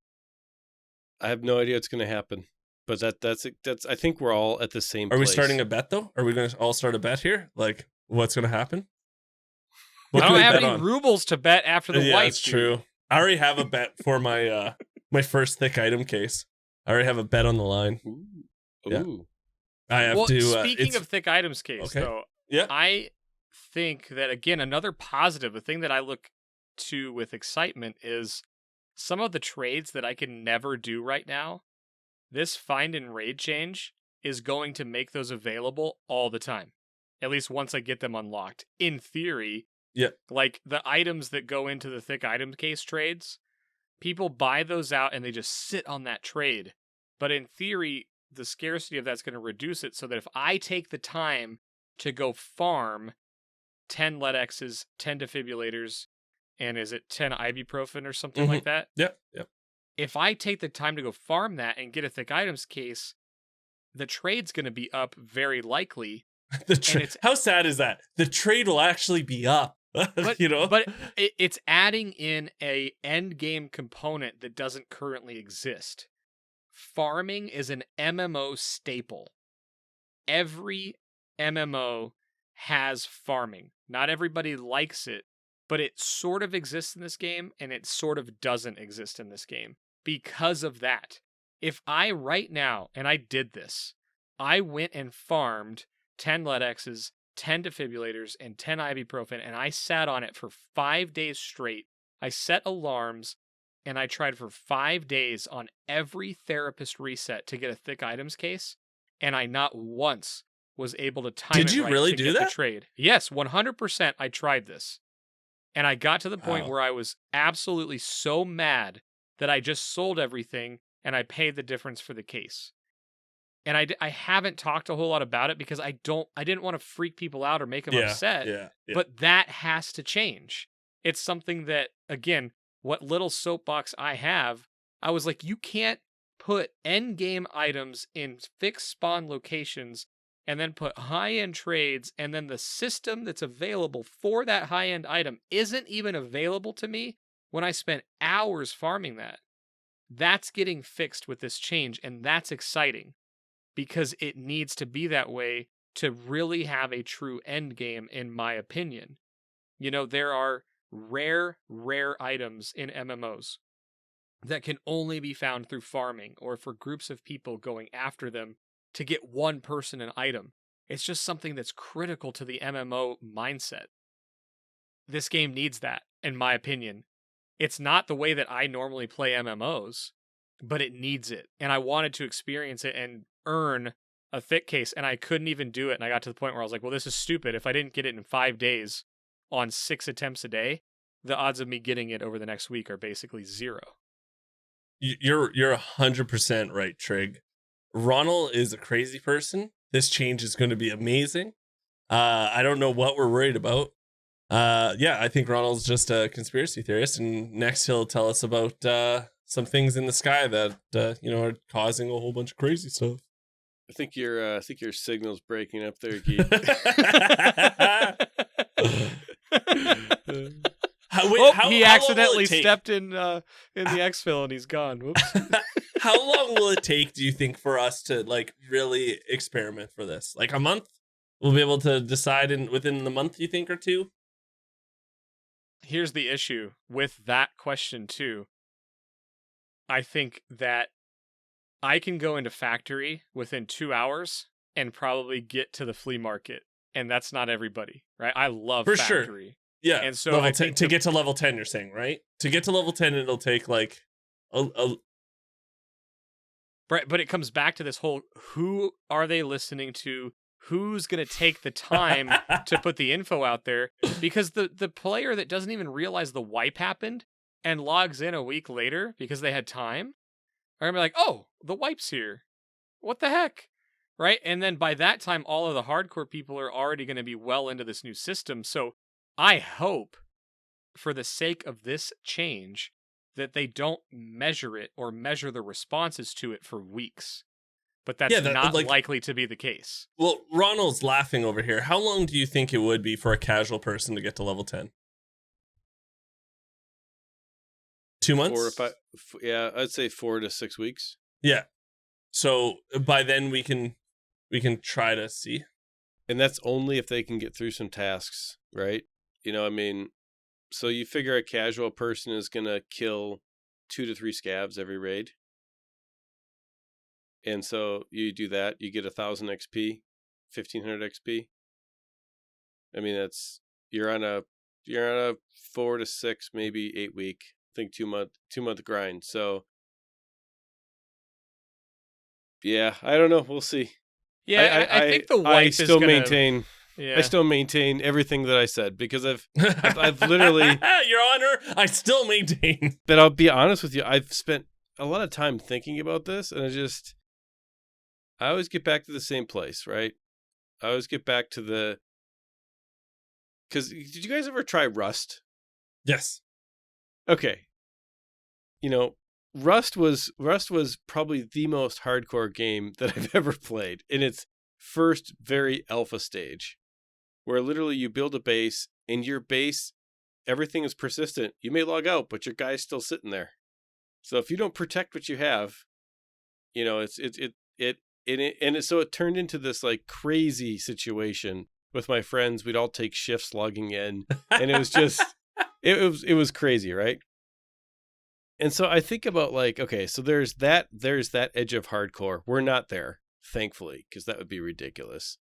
I have no idea what's going to happen. But that's I think we're all at the same place. Are we starting a bet, though? Are we going to all start a bet here? Like, what's going to happen? I don't have any rubles to bet after the wipe. That's true. I already have a bet for my my first thick item case. I already have a bet on the line. Ooh. Yeah. I have to. Speaking of thick items case, though, yeah, I think that, again, another positive, the thing that I look to with excitement is some of the trades that I can never do right now. This find and raid change is going to make those available all the time, at least once I get them unlocked. In theory, yeah, like the items that go into the thick item case trades, people buy those out and they just sit on that trade. But in theory, the scarcity of that's going to reduce it, so that if I take the time to go farm 10 LEDXs, 10 defibrillators, and is it 10 ibuprofen or something like that? Yeah. If I take the time to go farm that and get a thick items case, the trade's going to be up very likely. How sad is that? The trade will actually be up. But, you know, but it's adding in a end game component that doesn't currently exist. Farming is an MMO staple. Every MMO has farming. Not everybody likes it, but it sort of exists in this game, and it sort of doesn't exist in this game because of that. If I right now, and I did this, I went and farmed 10 LEDXs, 10 defibrillators, and 10 ibuprofen, and I sat on it for 5 days straight. I set alarms, and I tried for 5 days on every therapist reset to get a thick items case, and I not once was able to time Did it you right really to do get that? the trade. Yes, 100% I tried this. And I got to the point where I was absolutely so mad that I just sold everything and I paid the difference for the case. And I haven't talked a whole lot about it because I didn't want to freak people out or make them upset. Yeah. But that has to change. It's something that, again, what little soapbox I have, I was like, you can't put end game items in fixed spawn locations and then put high-end trades, and then the system that's available for that high-end item isn't even available to me when I spent hours farming that. That's getting fixed with this change, and that's exciting because it needs to be that way to really have a true end game, in my opinion. You know, there are rare items in MMOs that can only be found through farming or for groups of people going after them to get one person an item. It's just something that's critical to the MMO mindset. This game needs that, in my opinion. It's not the way that I normally play MMOs, but it needs it. And I wanted to experience it and earn a thick case, and I couldn't even do it. And I got to the point where I was like, well, this is stupid. If I didn't get it in 5 days on 6 attempts a day, the odds of me getting it over the next week are basically 0. You're 100% right, Trig. Ronald is a crazy person. This change is going to be amazing. I don't know what we're worried about. I think Ronald's just a conspiracy theorist, and next he'll tell us about some things in the sky that are causing a whole bunch of crazy stuff. I think your signal's breaking up there, Geek. He accidentally stepped in the Exfil and he's gone. Whoops. How long will it take, do you think, for us to like really experiment for this? Like a month? We'll be able to decide within the month, you think, or 2? Here's the issue with that question too. I think that I can go into factory within 2 hours and probably get to the flea market, and that's not everybody, right? I love for factory. Sure. Yeah, and so level 10, to get to level 10, you're saying, right? To get to level 10, it'll take like Right, but it comes back to this whole: who are they listening to? Who's going to take the time to put the info out there? Because the player that doesn't even realize the wipe happened and logs in a week later because they had time are going to be like, oh, the wipe's here. What the heck? Right? And then by that time, all of the hardcore people are already going to be well into this new system. So I hope, for the sake of this change, that they don't measure it or measure the responses to it for weeks. But that's not likely to be the case. Well, Ronald's laughing over here. How long do you think it would be for a casual person to get to level 10? 2 months? 4 or 5. Yeah, I'd say 4 to 6 weeks. Yeah. So by then we can try to see. And that's only if they can get through some tasks, right? So you figure a casual person is going to kill 2 to 3 scavs every raid. And so you do that, you get 1,000 XP, 1,500 XP. I mean, you're on a 4 to 6, maybe 8 week, I think 2 month grind. So yeah, I don't know. We'll see. Yeah, I think the wipe is going to... Yeah. I still maintain everything that I said because I've literally... Your Honor, I still maintain. But I'll be honest with you, I've spent a lot of time thinking about this, and I always get back to the same place, right? I always get back to because did you guys ever try Rust? Yes. Okay. Rust was probably the most hardcore game that I've ever played in its first very alpha stage, where literally you build a base, and your base, everything is persistent. You may log out, but your guy's still sitting there. So if you don't protect what you have, so it turned into this like crazy situation with my friends. We'd all take shifts logging in, and it was just it was crazy, right? And so I think about like, okay, so there's that edge of hardcore. We're not there, thankfully, because that would be ridiculous.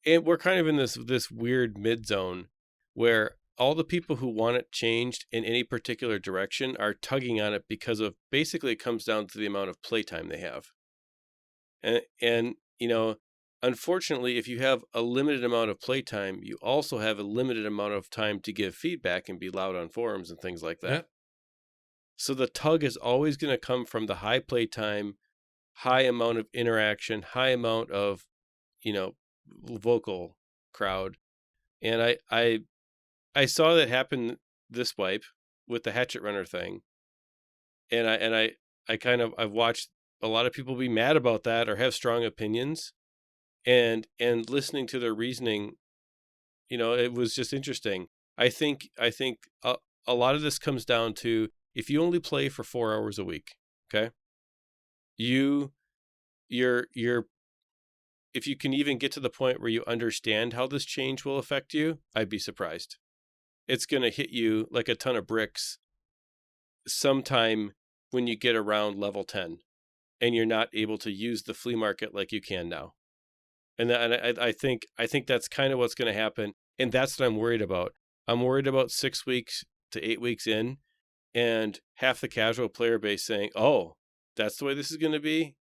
And we're kind of in this weird mid zone where all the people who want it changed in any particular direction are tugging on it because of basically it comes down to the amount of playtime they have. And unfortunately, if you have a limited amount of playtime, you also have a limited amount of time to give feedback and be loud on forums and things like that. Yeah. So the tug is always going to come from the high playtime, high amount of interaction, high amount of, vocal crowd. And I saw that happen this wipe with the hatchet runner thing. And I've watched a lot of people be mad about that or have strong opinions, and listening to their reasoning, it was just interesting. I think a lot of this comes down to, if you only play for 4 hours a week, okay, you're if you can even get to the point where you understand how this change will affect you, I'd be surprised. It's going to hit you like a ton of bricks sometime when you get around level 10 and you're not able to use the flea market like you can now. And I think that's kind of what's going to happen, and that's what I'm worried about. I'm worried about 6 weeks to 8 weeks in, and half the casual player base saying, "Oh, that's the way this is going to be."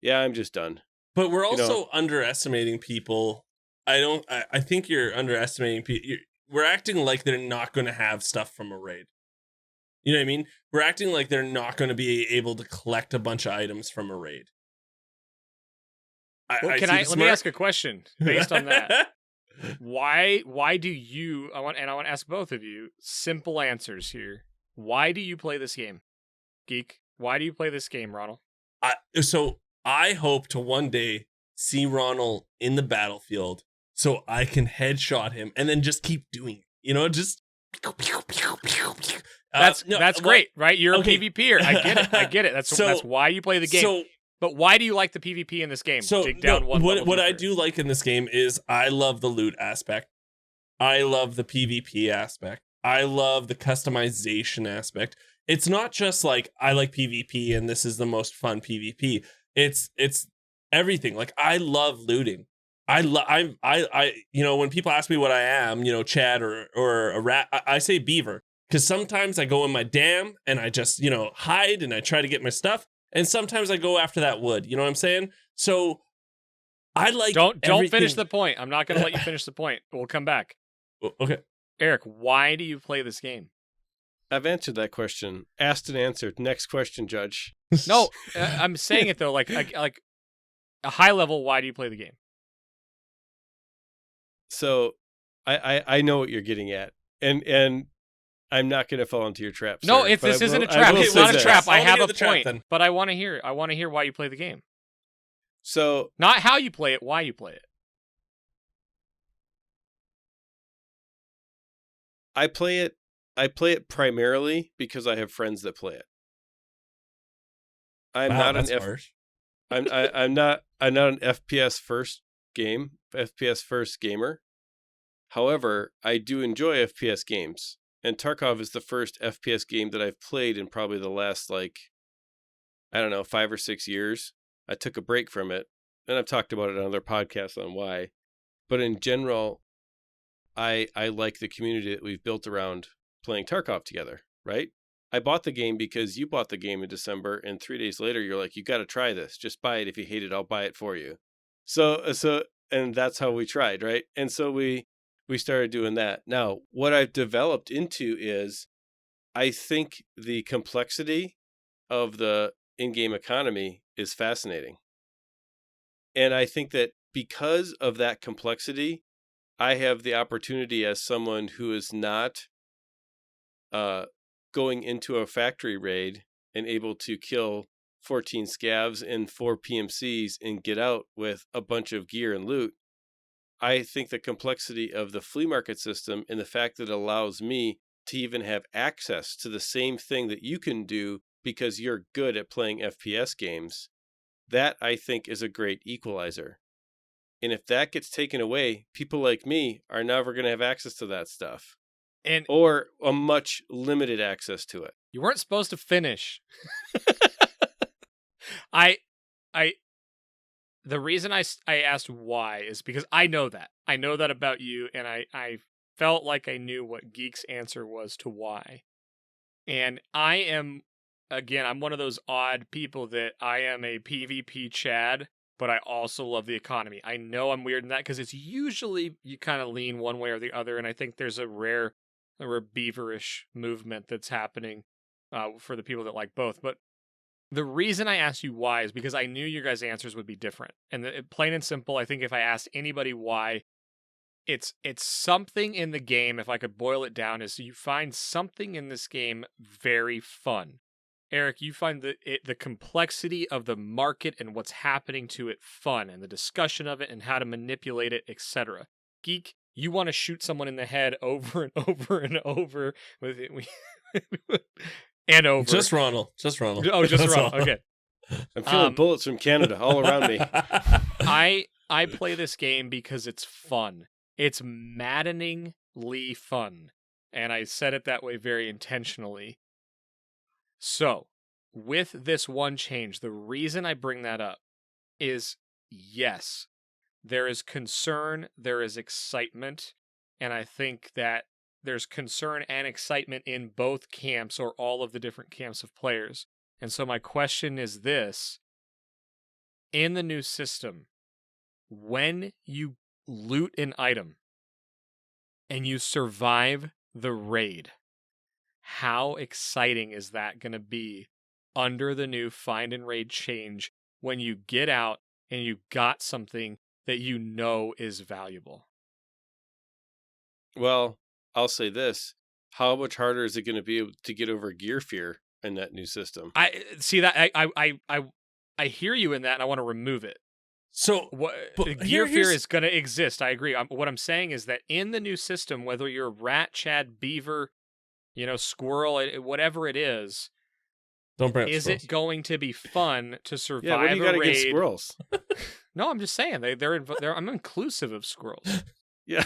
Yeah, I'm just done. But we're You know? also underestimating people. I think you're underestimating people. We're acting like they're not going to have stuff from a raid. You know what I mean? We're acting like they're not going to be able to collect a bunch of items from a raid. Well, let me ask a question based on that. Why do you, I want to ask both of you simple answers here. Why do you play this game? Geek, why do you play this game, Ronald? So I hope to one day see Ronald in the battlefield so I can headshot him and then just keep doing it. You know, just that's great, right? You're a PvPer. I get it. That's why you play the game. But why do you like the PvP in this game? So what I do like in this game is I love the loot aspect. I love the PvP aspect. I love the customization aspect. It's not just like I like PvP and this is the most fun PvP. It's everything. Like I love looting. I when people ask me what I am, Chad or a rat, I say beaver, because sometimes I go in my dam and I just hide and I try to get my stuff. And sometimes I go after that wood. You know what I'm saying? So I like Don't finish the point. I'm not going to let you finish the point. We'll come back. Okay. Eric, why do you play this game? I've answered that question. Asked and answered. Next question, Judge. No, I'm saying it though, like a high level. Why do you play the game? So I know what you're getting at, and I'm not going to fall into your trap. No, sir, this isn't a trap. It's not a trap. I have a point, then. but I want to hear. I want to hear why you play the game. So not how you play it, why you play it. I play it primarily because I have friends that play it. I'm not an FPS first gamer. However, I do enjoy FPS games, and Tarkov is the first FPS game that I've played in probably the last 5 or 6 years. I took a break from it, and I've talked about it on other podcasts on why. But in general, I like the community that we've built around playing Tarkov together, right? I bought the game because you bought the game in December, and 3 days later, you're like, you got to try this. Just buy it. If you hate it, I'll buy it for you. So, and that's how we tried, right? And so we started doing that. Now, what I've developed into is, I think the complexity of the in-game economy is fascinating. And I think that because of that complexity, I have the opportunity as someone who is not going into a factory raid and able to kill 14 scavs and 4 PMCs and get out with a bunch of gear and loot. I think the complexity of the flea market system and the fact that it allows me to even have access to the same thing that you can do because you're good at playing FPS games, that I think is a great equalizer. And if that gets taken away, people like me are never going to have access to that stuff. Or a much limited access to it. You weren't supposed to finish. The reason I asked why is because I know that. I know that about you, and I felt like I knew what Geek's answer was to why. And I'm one of those odd people that I am a PvP Chad, but I also love the economy. I know I'm weird in that because it's usually you kind of lean one way or the other, and I think there's a rare beaverish movement that's happening for the people that like both. But the reason I asked you why is because I knew your guys' answers would be different. And plain and simple, I think if I asked anybody why, it's something in the game, if I could boil it down, is you find something in this game very fun. Eric, you find the complexity of the market and what's happening to it fun, and the discussion of it and how to manipulate it, etc. Geek, you want to shoot someone in the head over and over and over with it. And over. Just Ronald. Oh, just Ronald. All. Okay. I'm feeling bullets from Canada all around me. I play this game because it's fun. It's maddeningly fun. And I said it that way very intentionally. So, with this one change, the reason I bring that up is, yes, there is concern, there is excitement, and I think that there's concern and excitement in both camps or all of the different camps of players. And so my question is this: in the new system, when you loot an item and you survive the raid, how exciting is that going to be under the new find and raid change when you get out and you got something that you know is valuable? Well, I'll say this. How much harder is it going to be to get over gear fear in that new system? I see that I hear you in that, and I want to remove it. So What but gear fear here's- is going to exist. I agree. What I'm saying is that in the new system, whether you're rat, chad, beaver, squirrel, whatever it is don't bring up it squirrels. going to be fun to survive Yeah, what do you got a against raid? squirrels? No, I'm just saying they're I'm inclusive of squirrels. Yeah.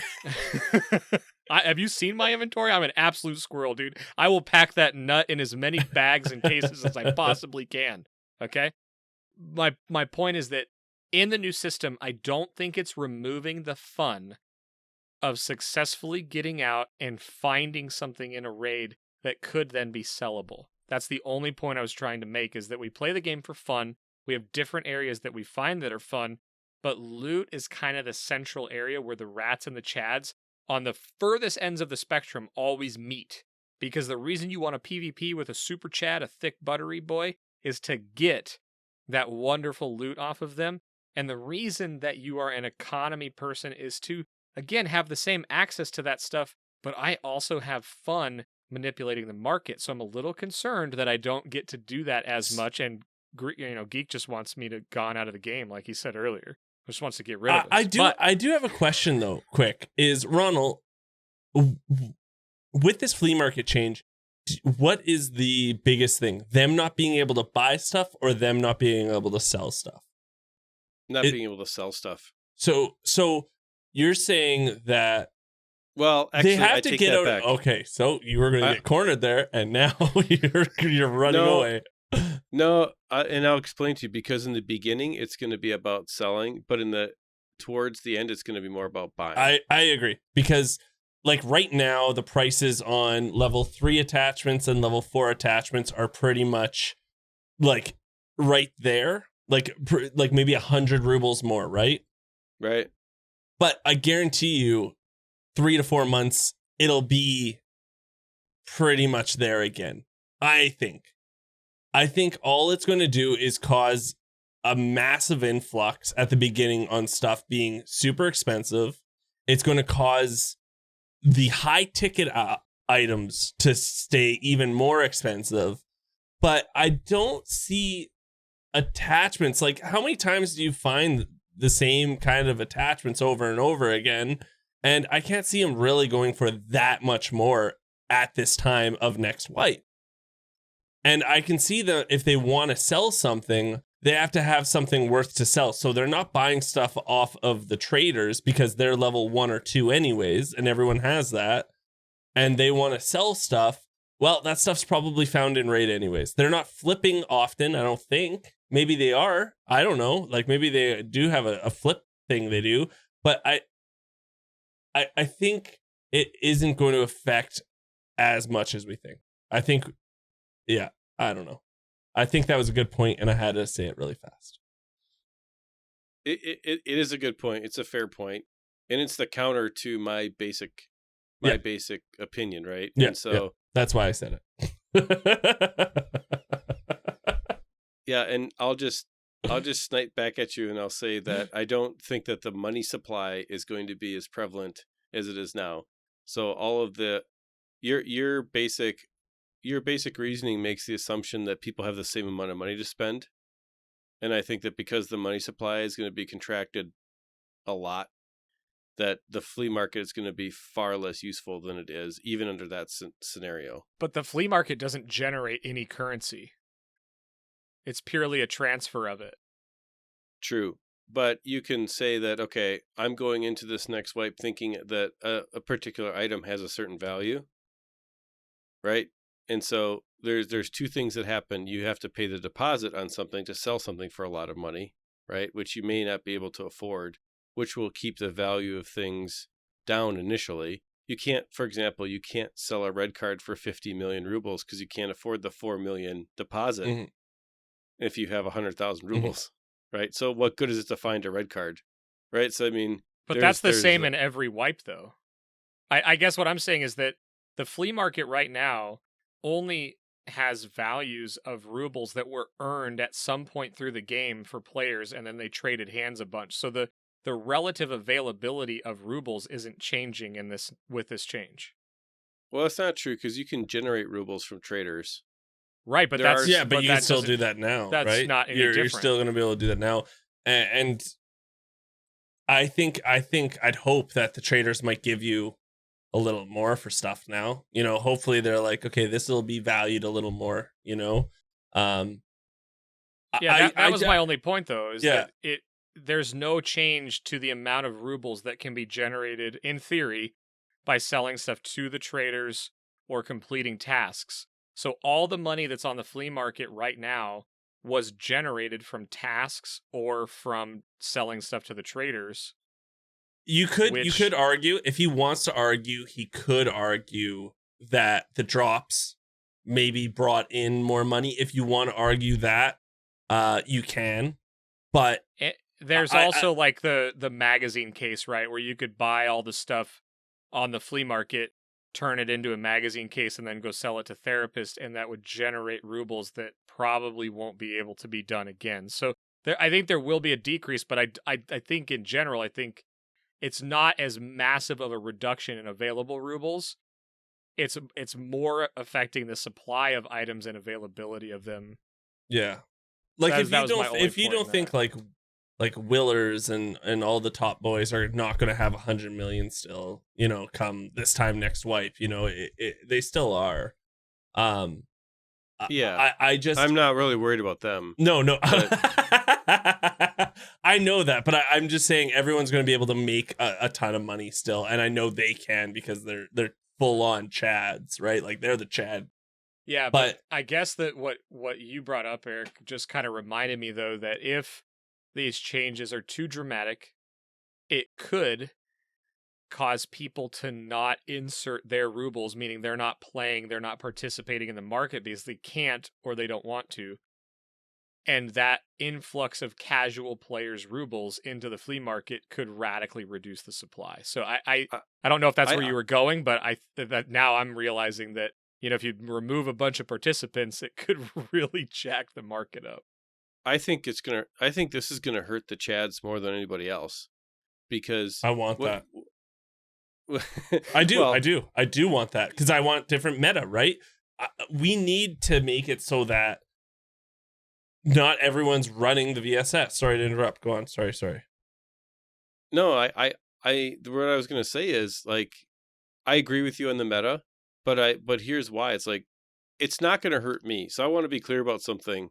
Have you seen my inventory? I'm an absolute squirrel, dude. I will pack that nut in as many bags and cases as I possibly can. Okay? My point is that in the new system, I don't think it's removing the fun of successfully getting out and finding something in a raid that could then be sellable. That's the only point I was trying to make, is that we play the game for fun. We have different areas that we find that are fun, but loot is kind of the central area where the rats and the chads on the furthest ends of the spectrum always meet. Because the reason you want to PvP with a super chad, a thick buttery boy, is to get that wonderful loot off of them. And the reason that you are an economy person is to, again, have the same access to that stuff, but I also have fun manipulating the market. So I'm a little concerned that I don't get to do that as much. And Geek just wants me to gone out of the game, like he said earlier. Just wants to get rid of us. I do have a question though. Quick, is Ronald, with this flea market change, what is the biggest thing? Them not being able to buy stuff, or them not being able to sell stuff? Not being able to sell stuff. So you're saying that Well, actually, they have I to take get that out. back. Okay, so you were going to get cornered there, and now you're running away. No, and I'll explain to you, because in the beginning it's going to be about selling, but towards the end it's going to be more about buying. I agree, because like right now the prices on level 3 attachments and level 4 attachments are pretty much like right there, like maybe 100 rubles more, right? Right. But I guarantee you 3 to 4 months it'll be pretty much there again. I think all it's going to do is cause a massive influx at the beginning on stuff being super expensive. It's going to cause the high ticket items to stay even more expensive. But I don't see attachments. Like, how many times do you find the same kind of attachments over and over again? And I can't see them really going for that much more at this time of next wipe. And I can see that if they want to sell something, they have to have something worth to sell. So they're not buying stuff off of the traders because they're level 1 or 2 anyways, and everyone has that. And they want to sell stuff. Well, that stuff's probably found in raid anyways. They're not flipping often, I don't think. Maybe they are. I don't know. Like maybe they do have a flip thing they do. But I think it isn't going to affect as much as we think. I think, yeah, I don't know. I think that was a good point, and I had to say it really fast. It is a good point. It's a fair point, and it's the counter to my basic opinion, right? Yeah. And so that's why I said it. yeah, and I'll just snipe back at you, and I'll say that I don't think that the money supply is going to be as prevalent as it is now. So all of your basic reasoning makes the assumption that people have the same amount of money to spend. And I think that because the money supply is going to be contracted a lot, that the flea market is going to be far less useful than it is, even under that scenario. But the flea market doesn't generate any currency. It's purely a transfer of it. True. But you can say that, okay, I'm going into this next wipe thinking that a particular item has a certain value, right? And so there's two things that happen. You have to pay the deposit on something to sell something for a lot of money, right? Which you may not be able to afford. which will keep the value of things down initially. You can't, for example, you can't sell a red card for 50 million rubles because you can't afford the 4 million deposit if you have 100,000 rubles, right? So what good is it to find a red card, right? So, I mean... But that's the same in every wipe, though. I guess what I'm saying is that the flea market right now only has values of rubles that were earned at some point through the game for players, and then they traded hands a bunch. So the relative availability of rubles isn't changing with this change. Well, that's not true because you can generate rubles from traders. Right, but There that's... are- but you can still do that now, that's right? not any You're different. still going to be able to do that now. And I think I'd hope that the traders might give you a little more for stuff now. You know, hopefully they're like, okay, this will be valued a little more, you know? Yeah, that was my only point, though, is that there's no change to the amount of rubles that can be generated, in theory, by selling stuff to the traders or completing tasks. So all the money that's on the flea market right now was generated from tasks or from selling stuff to the traders. You could argue, if he wants to argue, he could argue that the drops maybe brought in more money. If you want to argue that, you can. But there's also like the magazine case, right, where you could buy all the stuff on the flea market, turn it into a magazine case, and then go sell it to therapists, and that would generate rubles that probably won't be able to be done again. So I think there will be a decrease, but I think in general, I think it's not as massive of a reduction in available rubles. It's more affecting the supply of items and availability of them. Yeah, like if you don't think like Willers and all the top boys are not going to have 100 million still, you know, come this time next wipe, you know, they still are. I'm not really worried about them. No. I know that, but I'm just saying everyone's going to be able to make a ton of money still, and I know they can because they're full on Chads, right? Like they're the Chad. Yeah, but I guess that what you brought up, Eric, just kind of reminded me though that if these changes are too dramatic, it could cause people to not insert their rubles, meaning they're not playing, they're not participating in the market because they can't or they don't want to. And that influx of casual players' rubles into the flea market could radically reduce the supply. So I don't know if that's where you were going, but that now I'm realizing that, you know, if you remove a bunch of participants, it could really jack the market up. I think this is gonna hurt the Chads more than anybody else because I want that. I do want that because I want different meta, right? We need to make it so that not everyone's running the VSS. Sorry to interrupt. Go on. Sorry. No, what I was gonna say is like I agree with you on the meta, but here's why. It's like it's not gonna hurt me. So I want to be clear about something.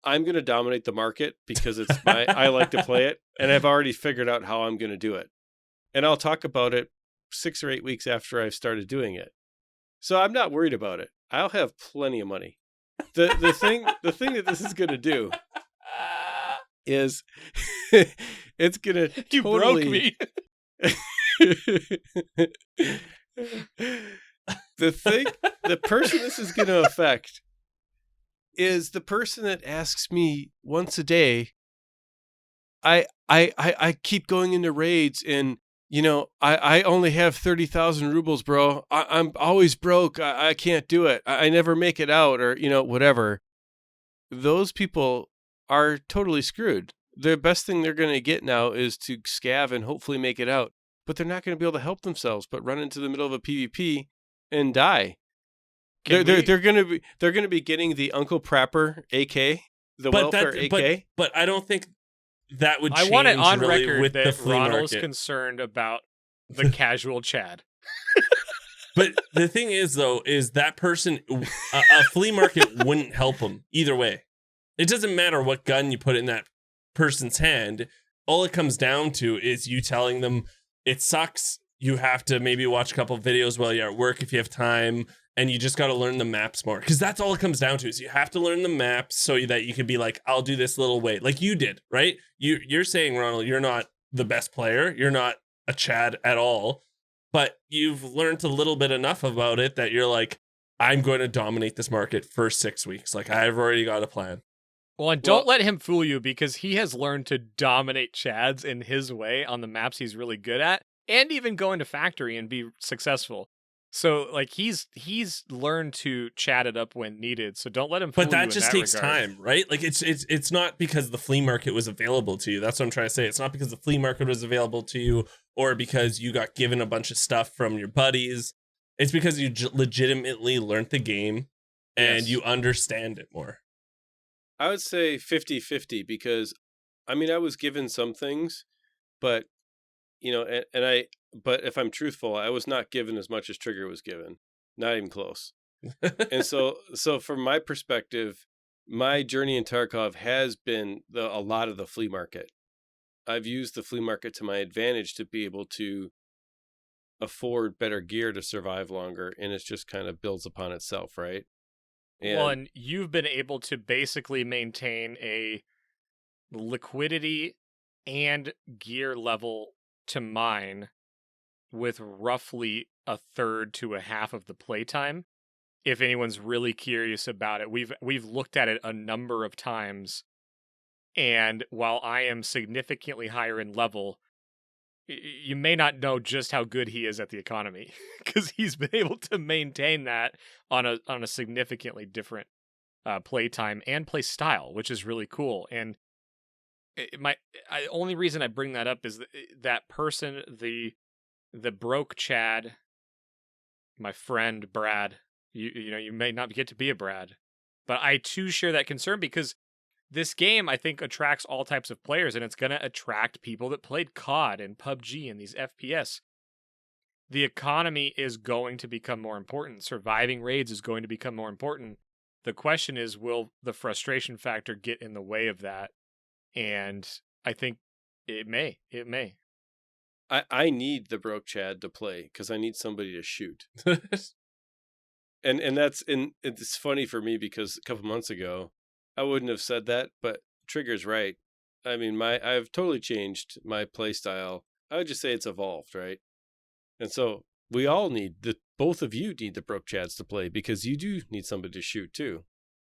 I'm gonna dominate the market because it's I like to play it, and I've already figured out how I'm gonna do it. And I'll talk about it 6 or 8 weeks after I've started doing it. So I'm not worried about it. I'll have plenty of money. The thing that this is gonna do is it's gonna You broke me. The person this is gonna affect is the person that asks me once a day. I keep going into raids and you know, I only have 30,000 rubles, bro. I'm always broke. I can't do it. I never make it out or, you know, whatever. Those people are totally screwed. The best thing they're going to get now is to scav and hopefully make it out. But they're not going to be able to help themselves, but run into the middle of a PvP and die. They're going to be getting the Uncle Prapper AK, welfare AK. But I don't think that would change. I want it on really record with that the flea Ronald's market. concerned about the casual Chad. But the thing is, though, is that person, a flea market wouldn't help him either way. It doesn't matter what gun you put in that person's hand. All it comes down to is you telling them it sucks. You have to maybe watch a couple of videos while you're at work if you have time. And you just got to learn the maps more. Because that's all it comes down to is you have to learn the maps so that you can be like, I'll do this little way. Like you did, right? You're saying, Ronald, you're not the best player. You're not a Chad at all. But you've learned a little bit enough about it that you're like, I'm going to dominate this market for 6 weeks. Like, I've already got a plan. Well, and don't let him fool you, because he has learned to dominate Chads in his way on the maps he's really good at, and even go into factory and be successful. So, like, he's learned to chat it up when needed. So don't let him fool you. But that just takes regard. time, right? Like, it's not because the flea market was available to you. That's what I'm trying to say. It's not because the flea market was available to you, or because you got given a bunch of stuff from your buddies. It's because you legitimately learned the game and you understand it more. I would say 50-50, because I mean, I was given some things, but but if I'm truthful, I was not given as much as Trigger was given. Not even close. And so from my perspective, my journey in Tarkov has been a lot of the flea market. I've used the flea market to my advantage to be able to afford better gear to survive longer, and it just kind of builds upon itself, right? And you've been able to basically maintain a liquidity and gear level to mine with roughly a third to a half of the playtime. If anyone's really curious about it, we've looked at it a number of times, and while I am significantly higher in level, you may not know just how good he is at the economy, because he's been able to maintain that on a significantly different playtime and play style, which is really cool. And only reason I bring that up is that person, the broke Chad, my friend Brad. You may not get to be a Brad, but I too share that concern, because this game, I think, attracts all types of players, and it's going to attract people that played COD and PUBG and these FPS. The economy is going to become more important. Surviving raids is going to become more important. The question is, will the frustration factor get in the way of that? And I think it may. It may. I need the broke Chad to play, because I need somebody to shoot. and it's funny for me, because a couple months ago, I wouldn't have said that, but Trigger's right. I mean, I've totally changed my play style. I would just say it's evolved, right? And so we all both of you need the broke Chads to play, because you do need somebody to shoot too.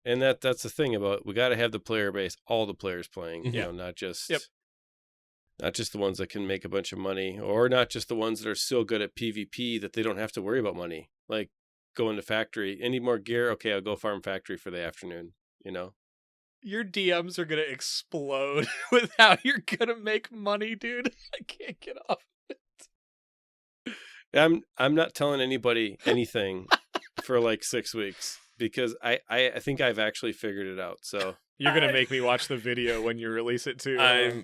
And that's the thing about, we got to have the player base, all the players playing, not just the ones that can make a bunch of money, or not just the ones that are so good at PvP that they don't have to worry about money. Like going to factory, any more gear? Okay, I'll go farm factory for the afternoon, Your DMs are going to explode with how you're going to make money, dude. I can't get off it. I'm not telling anybody anything for like 6 weeks, because I think I've actually figured it out. So you're going to make me watch the video when you release it too. I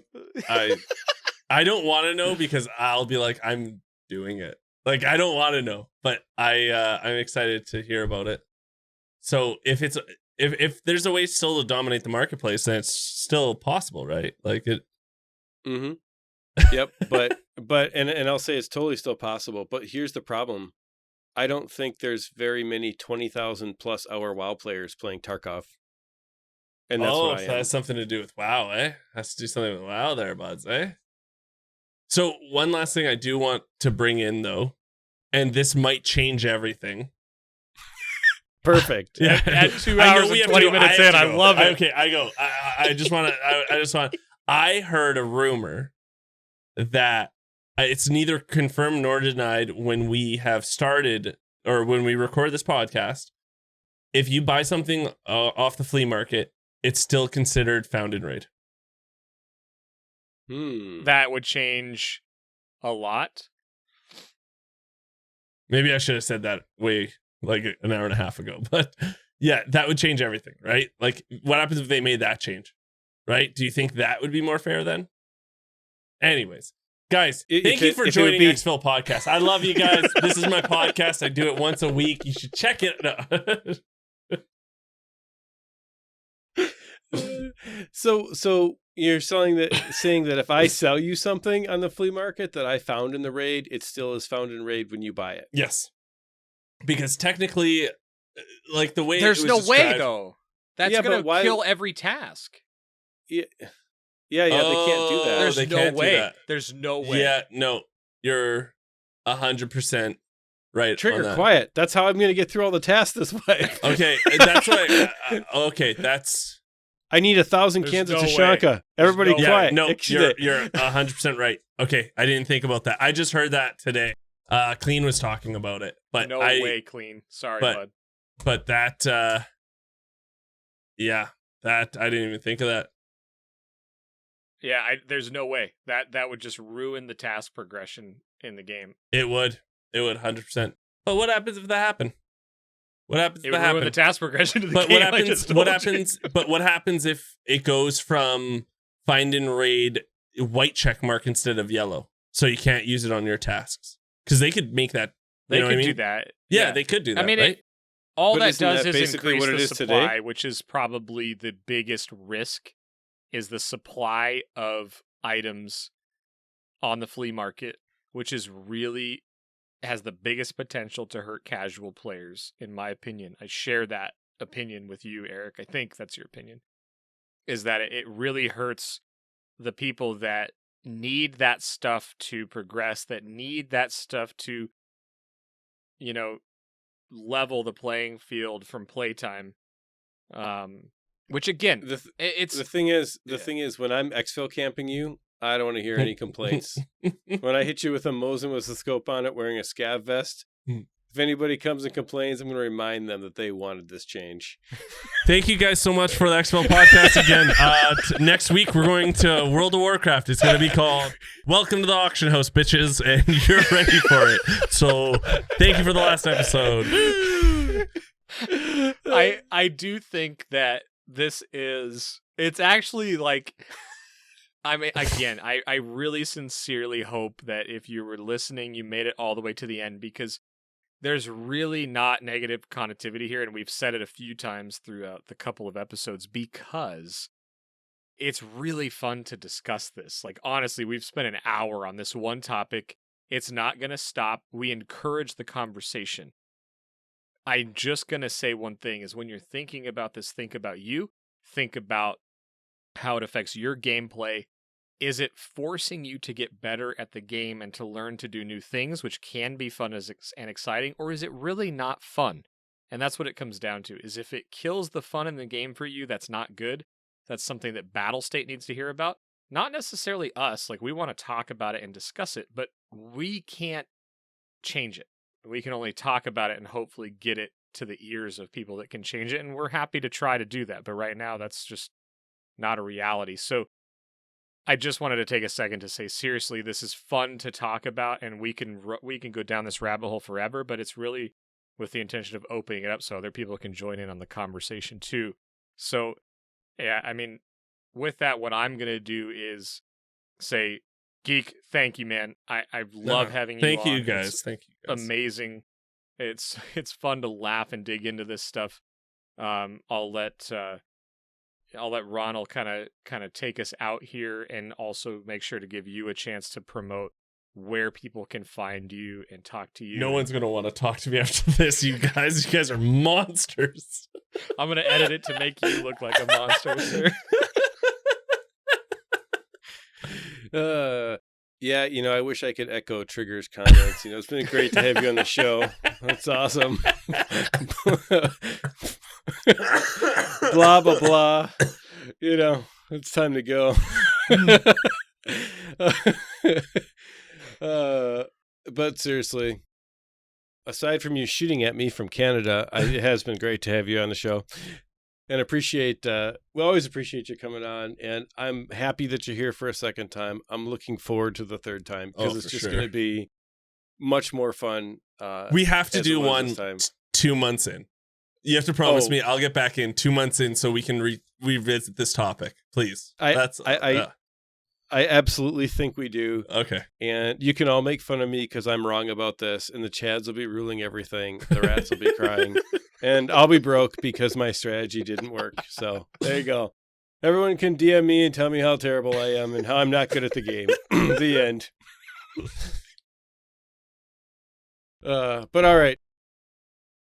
don't want to know, because I'll be like, I'm doing it. Like, I don't want to know, but I'm excited to hear about it. So if there's a way still to dominate the marketplace, then it's still possible, right? Like it. Mm-hmm. Yep. but I'll say it's totally still possible. But here's the problem: I don't think there's very many 20,000 plus hour WoW players playing Tarkov. And that's what I am. That has something to do with WoW, eh? Has to do something with WoW there, buds, eh? So one last thing I do want to bring in, though, and this might change everything. Perfect. Yeah. At 2 hours and 20 minutes in, I love it. Okay, I go. I just want to. I heard a rumor that it's neither confirmed nor denied when we have started, or when we record this podcast. If you buy something off the flea market, it's still considered found in raid. That would change a lot. Maybe I should have said that way like an hour and a half ago, but yeah, that would change everything, right? Like, what happens if they made that change, right? Do you think that would be more fair then? Anyways, guys, thank you for joining Exfil Podcast. I love you guys. This is my podcast. I do it once a week. You should check it. No. So you're saying that if I sell you something on the flea market that I found in the raid, it still is found in raid when you buy it? Yes. Because technically, like the way there's no way though. That's gonna kill every task. Yeah, Yeah, they can't do that. There's they no can't do way. that. There's no way. Yeah, no, you're 100% right. Trigger, on that. quiet. That's how I'm going to get through all the tasks this way. Okay, that's what. Okay, that's. I need 1,000 There's cans of no Tashanka. way. Everybody There's no quiet. No, Exit. you're 100% right. Okay, I didn't think about that. I just heard that today. Clean was talking about it, but No way, Clean. Sorry, bud. But that, yeah, that I didn't even think of that. Yeah, there's no way. That would just ruin the task progression in the game. It would 100%. But what happens if that happened? What happens It if would that ruin the happened? task progression to the But game. what I happens? just What told you. happens? But what happens if it goes from find and raid white check mark instead of yellow, so you can't use it on your tasks? Because they could make that. They you know could what I mean? do that. Yeah, they could do that. I mean, right? all But that isn't does that is basically increase what it the is supply, today? which is probably the biggest risk, is the supply of items on the flea market, which is really has the biggest potential to hurt casual players, in my opinion. I share that opinion with you, Eric. I think that's your opinion, is that it really hurts the people that need that stuff to progress, that need that stuff to, level the playing field from playtime. Which again, The it's thing is, when I'm Exfil camping you, I don't want to hear any complaints. When I hit you with a Mosin with a scope on it, wearing a scav vest, if anybody comes and complains, I'm going to remind them that they wanted this change. Thank you guys so much for the Exfil podcast again. Next week, we're going to World of Warcraft. It's going to be called Welcome to the Auction House, bitches, and you're ready for it. So thank you for the last episode. I do think that it's actually like, I mean, again, I really sincerely hope that if you were listening, you made it all the way to the end, because there's really not negative connotivity here, and we've said it a few times throughout the couple of episodes, because it's really fun to discuss this. Like, honestly, we've spent an hour on this one topic. It's not going to stop. We encourage the conversation. I'm just going to say one thing is, when you're thinking about this, think about you. Think about how it affects your gameplay. Is it forcing you to get better at the game and to learn to do new things, which can be fun and exciting, or is it really not fun? And that's what it comes down to, is if it kills the fun in the game for you, that's not good. That's something that Battle State needs to hear about. Not necessarily us. Like, we want to talk about it and discuss it, but we can't change it. We can only talk about it and hopefully get it to the ears of people that can change it, and we're happy to try to do that. But right now, that's just not a reality. So I just wanted to take a second to say, seriously, this is fun to talk about, and we can go down this rabbit hole forever, but it's really with the intention of opening it up so other people can join in on the conversation too. So, yeah, I mean, with that, what I'm going to do is say, Geek, thank you, man. I love having you on. Thank you, guys. It's Thank you, guys. amazing. It's fun to laugh and dig into this stuff. I'll let Ronald kind of take us out here, and also make sure to give you a chance to promote where people can find you and talk to you. No one's going to want to talk to me after this, you guys. You guys are monsters. I'm going to edit it to make you look like a monster, sir. Yeah, I wish I could echo Trigger's comments. It's been great to have you on the show. That's awesome. Blah, blah, blah. It's time to go. But seriously, aside from you shooting at me from Canada, it has been great to have you on the show. And we always appreciate you coming on. And I'm happy that you're here for a second time. I'm looking forward to the third time, because it's just going to be much more fun. We have to do one 2 months in. You have to promise me I'll get back in 2 months in so we can revisit this topic, please. I absolutely think we do. Okay. And you can all make fun of me because I'm wrong about this, and the Chads will be ruling everything. The rats will be crying, and I'll be broke because my strategy didn't work. So there you go. Everyone can DM me and tell me how terrible I am and how I'm not good at the game. The end. But all right.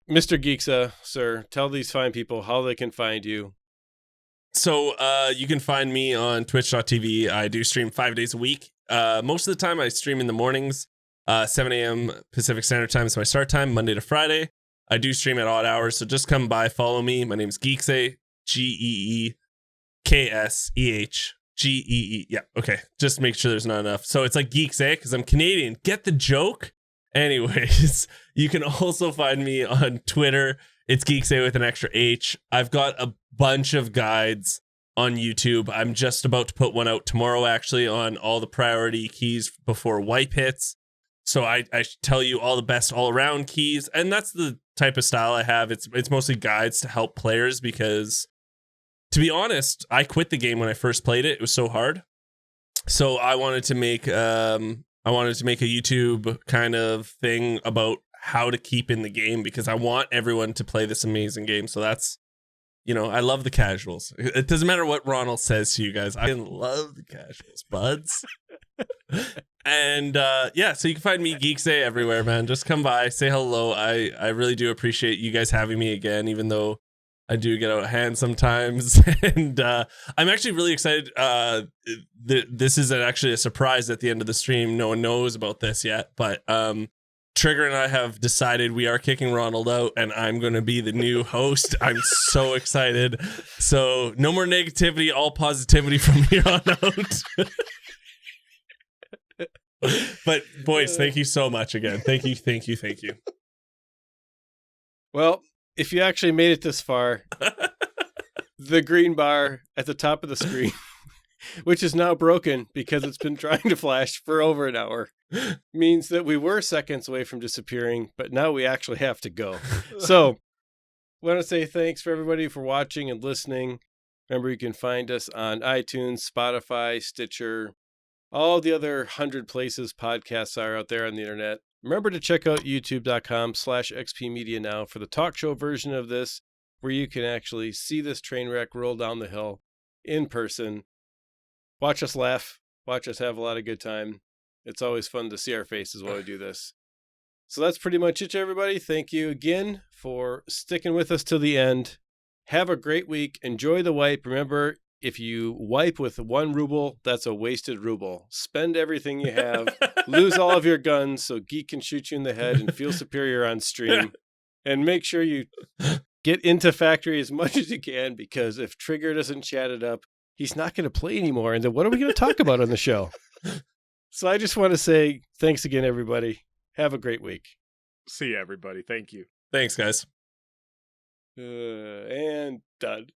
Mr. GeeksEh, sir, tell these fine people how they can find you. So you can find me on twitch.tv. I do stream 5 days a week. Most of the time I stream in the mornings. 7 a.m. Pacific Standard Time is my start time, Monday to Friday. I do stream at odd hours, so just come by, follow me. My name is GeeksEh, GeeksEh. Yeah, okay. Just make sure there's not enough. So it's like GeeksEh because I'm Canadian. Get the joke? Anyways, you can also find me on Twitter. It's GeeksEh with an extra H. I've got a bunch of guides on YouTube. I'm just about to put one out tomorrow, actually, on all the priority keys before wipe hits. So I tell you all the best all-around keys, and that's the type of style I have. It's mostly guides to help players because, to be honest, I quit the game when I first played it. It was so hard. So I wanted to make a YouTube kind of thing about how to keep in the game because I want everyone to play this amazing game. So that's, I love the casuals. It doesn't matter what Ronald says to you guys. I love the casuals, buds. And so you can find me GeeksEh everywhere, man. Just come by, say hello. I really do appreciate you guys having me again, even though I do get out of hand sometimes. And I'm actually really excited. This is actually a surprise at the end of the stream. No one knows about this yet, but Trigger and I have decided we are kicking Ronald out, and I'm going to be the new host. I'm so excited. So no more negativity, all positivity from here on out. But boys, thank you so much again. Thank you. Well, if you actually made it this far, the green bar at the top of the screen, which is now broken because it's been trying to flash for over an hour, means that we were seconds away from disappearing, but now we actually have to go. So I want to say thanks for everybody for watching and listening. Remember, you can find us on iTunes, Spotify, Stitcher, all the other 100 places podcasts are out there on the internet. Remember to check out youtube.com/xpmedia now for the talk show version of this, where you can actually see this train wreck roll down the hill in person. Watch us laugh. Watch us have a lot of good time. It's always fun to see our faces while we do this. So that's pretty much it, everybody. Thank you again for sticking with us till the end. Have a great week. Enjoy the wipe. Remember, if you wipe with 1 ruble, that's a wasted ruble. Spend everything you have. Lose all of your guns so Geek can shoot you in the head and feel superior on stream. And make sure you get into Factory as much as you can, because if Trigger doesn't chat it up, he's not going to play anymore. And then what are we going to talk about on the show? So I just want to say thanks again, everybody. Have a great week. See you, everybody. Thank you. Thanks, guys. And done.